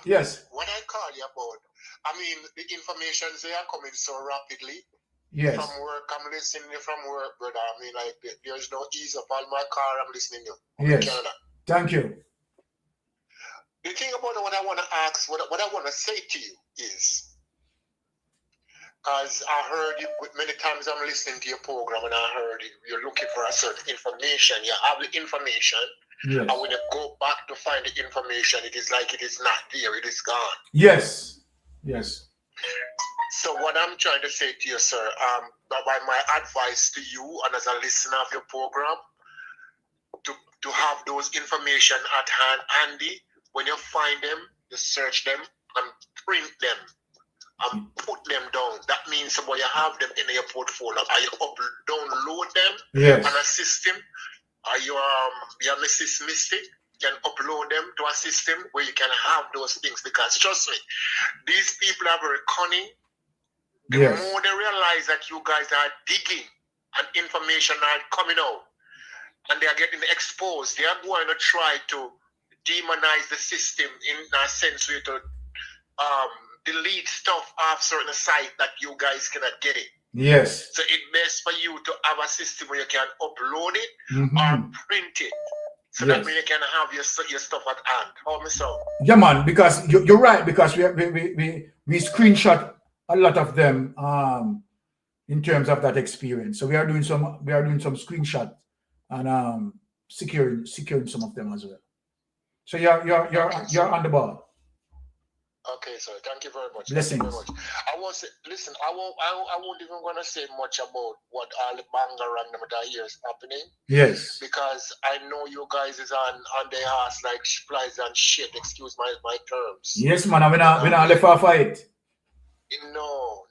Yes. What I call you about, I mean, the information they are coming so rapidly. Yes. From work, I'm listening from work, brother. I mean, like, there's no ease up on my car. I'm listening to you. Yes. Canada. Thank you. the thing about what I want to ask, what I want to say to you is, because I heard you many times I'm listening to your program and I heard you're looking for a certain information. You have the information, Yes. and when you go back to find the information, it is like it is not there, it is gone. Yes. Yes. So what I'm trying to say to you, sir, by my advice to you and as a listener of your program, to have those information at hand handy. When you find them, you search them and print them and put them down. That means when you have them in your portfolio, are you download them Yes. on a system? Are you a mystic? Can upload them to a system where you can have those things, because trust me, these people are very cunning. The Yes. more they realize that you guys are digging and information are coming out and they are getting exposed, they are going to try to demonize the system in a sense where to delete stuff off certain site that you guys cannot get it. Yes. So it's best for you to have a system where you can upload it Mhm. or print it. So Yes. that way you can have your stuff at hand. How me so? Yeah, man, because you're right, because we screenshot a lot of them in terms of that experience. So we are doing some screenshot and securing some of them as well. So you're on the ball. Okay, sir. Thank you very much. Blessings. Thank you very much. I won't say. Listen, I won't even gonna say much about what all the banger and them that here is happening. Yes. Because I know you guys is on their ass like flies and shit. Excuse my terms. Yes, man. We not left for a fight. No.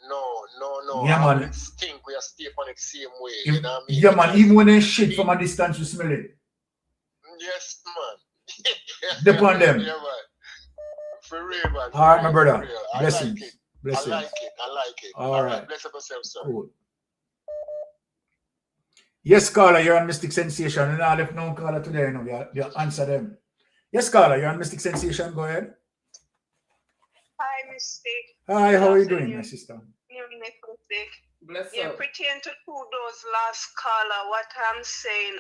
Yeah, I man. think we are stay on the same way. If- You know what I mean? yeah, man. Even when they shit from a distance, we smell it. Yes, man. Depend them. Yeah, man. For real, man. All right, my brother. For real. I Blessings. like it. Blessings. I like it. All right. Bless up yourself, sir. Cool. Yes, caller, you're on Mystic Sensation. And I left no caller today, you know. You answer them. Yes, caller, you're on Mystic Sensation. Go ahead. Hi, Mystic. Hi, how are you doing, my sister? Bless Yeah, up. pertaining to those last caller, what I'm saying,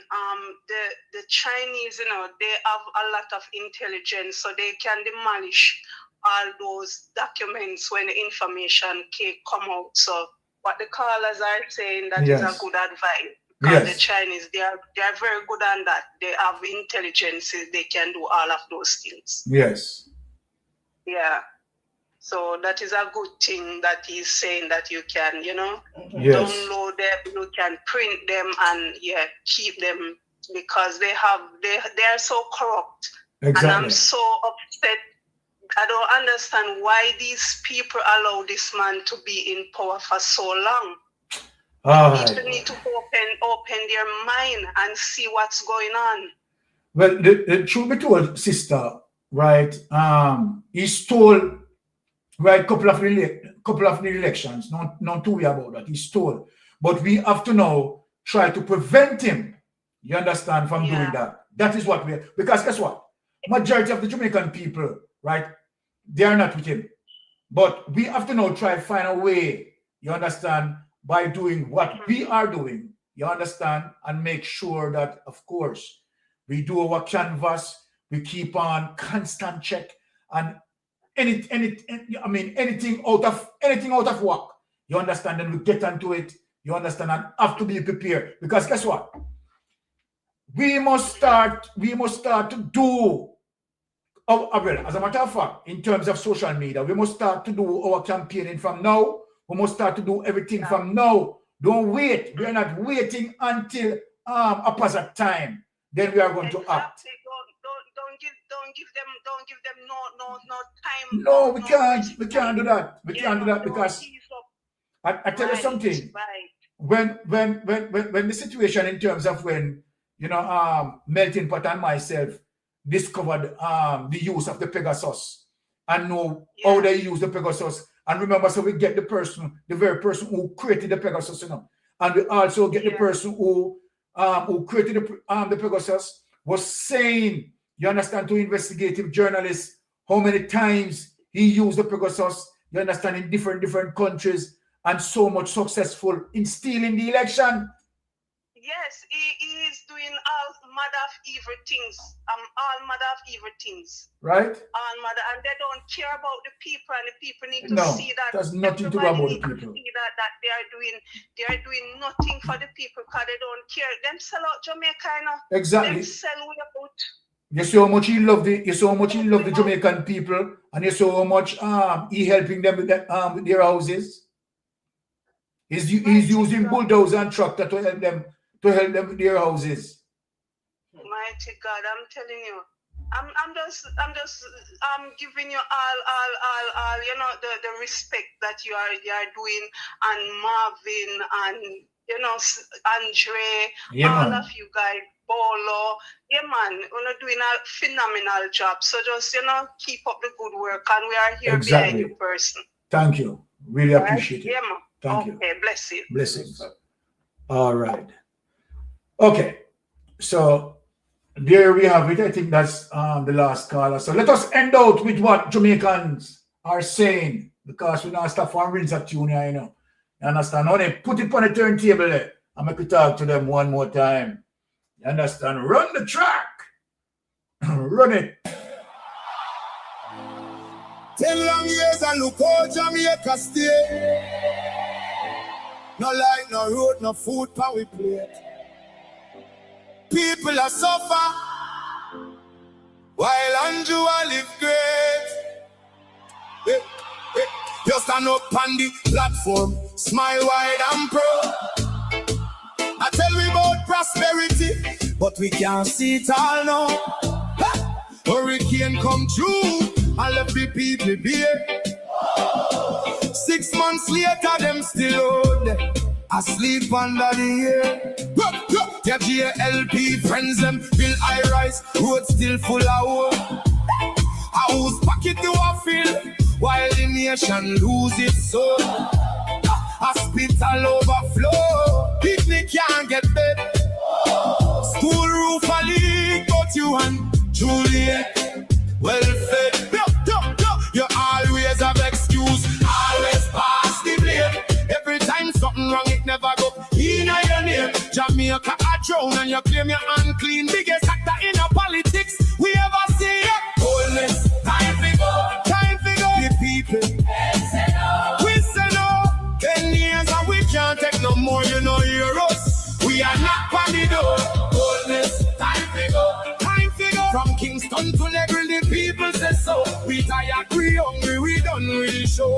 the Chinese, they have a lot of intelligence, so they can demolish all those documents when the information can come out. So what the callers are saying, that is Yes. a good advice. Because Yes. the Chinese, they are very good on that. They have intelligence, they can do all of those things. Yes. Yeah. So that is a good thing that he's saying, that you can, Yes. download them, you can print them and keep them, because they are so corrupt. Exactly. And I'm so upset. I don't understand why these people allow this man to be in power for so long. All People right. need to open their mind and see what's going on. Well, the truth be told, sister, right? He stole, right, couple of the elections. Not too worry about that. He stole, but we have to now try to prevent him. You understand, from doing that. That is what because guess what? Majority of the Jamaican people, right, they are not with him. But we have to now try to find a way. You understand, by doing what we are doing. You understand, and make sure that, of course, we do our canvas. We keep on constant check, and anything out of work, you understand, then we get into it, you understand, and have to be prepared, because guess what, we must start to do well, as a matter of fact, in terms of social media, we must start to do our campaigning from now. We must start to do everything from now. Don't wait. We are not waiting until opposite time, then we are going to act. Don't give them no time. No, we can't do that. We can't do that, because I tell you something. When the situation in terms of when Melting Pot and myself discovered the use of the Pegasus and know how they use the Pegasus, and remember, so we get the very person who created the Pegasus, and we also get the person who created the Pegasus was saying, you understand, to investigative journalists, how many times he used the Pegasus, you understand, in different countries, and so much successful in stealing the election. Yes, he is doing mother of evil things. All mother of evil things. Right? All mother, and they don't care about the people, and the people need to No, see that. there's nothing to do about the people. See that they are doing nothing for the people because they don't care. Them sell out Jamaica, you know. Exactly. Them sell way out. You see how much he love the Jamaican people, and you saw how much he helping them with their houses. He's using bulldozer and tractor to help them with their houses. Mighty God, I'm telling you, I'm just giving you all you know the respect that you are doing, and Marvin and you know Andre, all of you guys. Bolo, yeah man, we're doing a phenomenal job. So just keep up the good work, and we are here behind you, person. Thank you, really appreciate it. Yeah man. Thank you. Okay, bless you. Blessings. All right. Okay, so there we have it. I think that's the last caller. So let us end out with what Jamaicans are saying, because we don't stop for rinse at tune, you know. You understand? Now they put it on the turntable there. I'm going to talk to them one more time. You understand? Run the track. Run it. 10 long years and look how Jamaica stay. No light, no road, no food pan we plate. People are suffer while Andrew live great. You stand up on the platform, smile wide and proud. I tell we about prosperity, but we can't see it all now. Hurricane come through, and left the people bare. 6 months later, them still old, asleep under the air. Their GLP friends them build high-rise, road still full of hope. A house pocket to a field, while the nation lose its soul. Hospital overflow, picnic can't get bed. School roof a leak, but you and Juliet well fed. You always have excuse, always pass the blame. Every time something wrong, it never go in your name. Jamaica a drown and you claim you're unclean. Biggest actor in a politics we ever see. Boldness, time to go, time to go. The people, we say no. 10 years and we can't take no more, you know, hear us. We are not on the door. Boldness, time to go, time to go. From Kingston to Negril, the people say so. We tired, we hungry, we done with the show.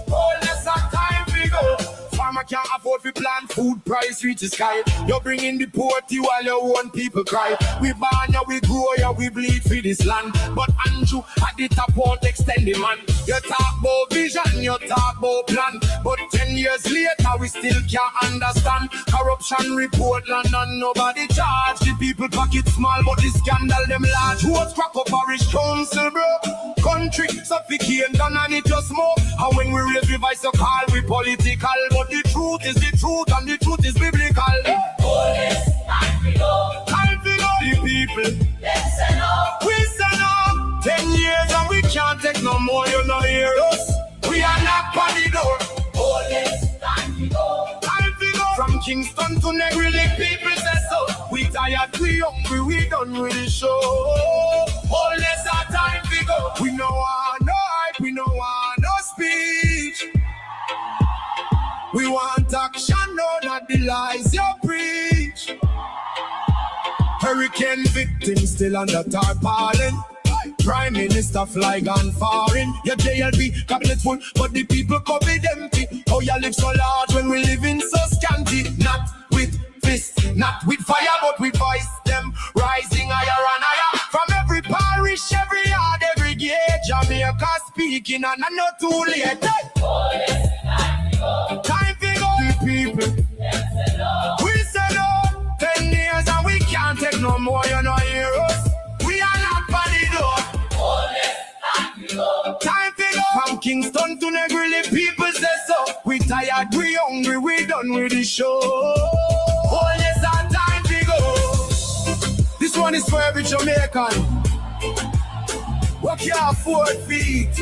Boldness, time to go. Farmer can't afford to plant, food price reach the sky. You bring in the poverty while your own people cry. We born ya, we grow ya, we bleed for this land. But Andrew at the top won't extend the man. You talk about vision, you talk about plan. But 10 years later, we still can't understand. Corruption report land and nobody charge. The people pocket small, but the scandal them large. Who's crack up parish council, bro? Country suffocate down and it just smoke. And when we raise the voice, so call we political. But the truth is the truth and the truth is biblical. Police, time to go. Time to go. The people, yes and no. We say no. 10 years and we can't take no more, you know hear us. We are not on the door. Police, time to go. Time to go. From Kingston to Negril, the people say so. We tired, we hungry, we done with the show. Police, our time to go. We know our no hype, we know our no speech. We want action, no, not the lies you preach. Hurricane victims still under tarpaulin. Prime Minister fly gone foreign. Your JLB cabinet full, but the people COVID empty. Oh, you live so large when we live in so scanty. Not with fists, not with fire, but with voice. Them rising higher and higher. From every parish, every yard, every gate. Jamaica speaking and I know too late. Time to go. The people, we say no. 10 years and we can't take no more, you know hear us. We are not on the door. Time to go. From Kingston to Negril, the people say so. We tired, we hungry, we done with the show. Oh yes, our time to go. This one is for every Jamaican. We can't afford feet.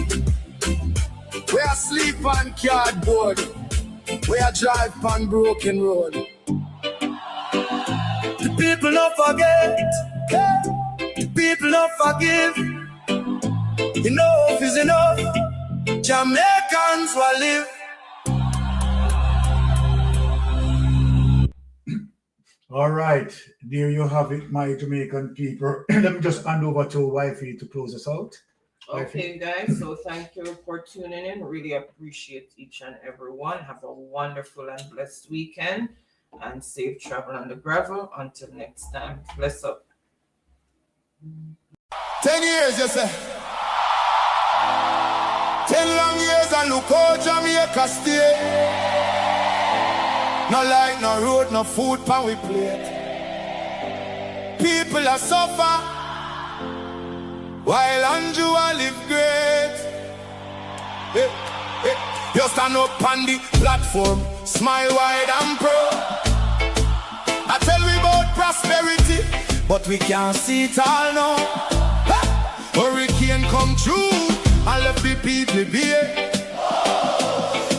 We are sleep on cardboard. We are drive on broken road. The People don't forget. People don't forgive. Enough is enough. Jamaicans will live. All right, there you have it, my Jamaican people. Let me just hand over to Wifey to close us out. Okay, guys, so thank you for tuning in. Really appreciate each and every one. Have a wonderful and blessed weekend and safe travel on the gravel. Until next time, bless up. 10 years, you say. 10 long years and look how Jamaica stay. No light, no road, no food pan we plate. People are suffer while Andrew will live great. Hey, hey. You stand up on the platform, smile wide and proud. I tell we about prosperity, but we can't see it all now. Hurricane come through and left the people bare.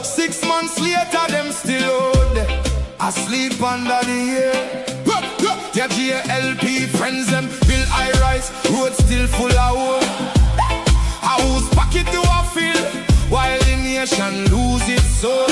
6 months later, them still out there, asleep under the air. Their GLP friends them build high-rise, road still full of wood. A whose pocket do I fill while the nation lose its soul?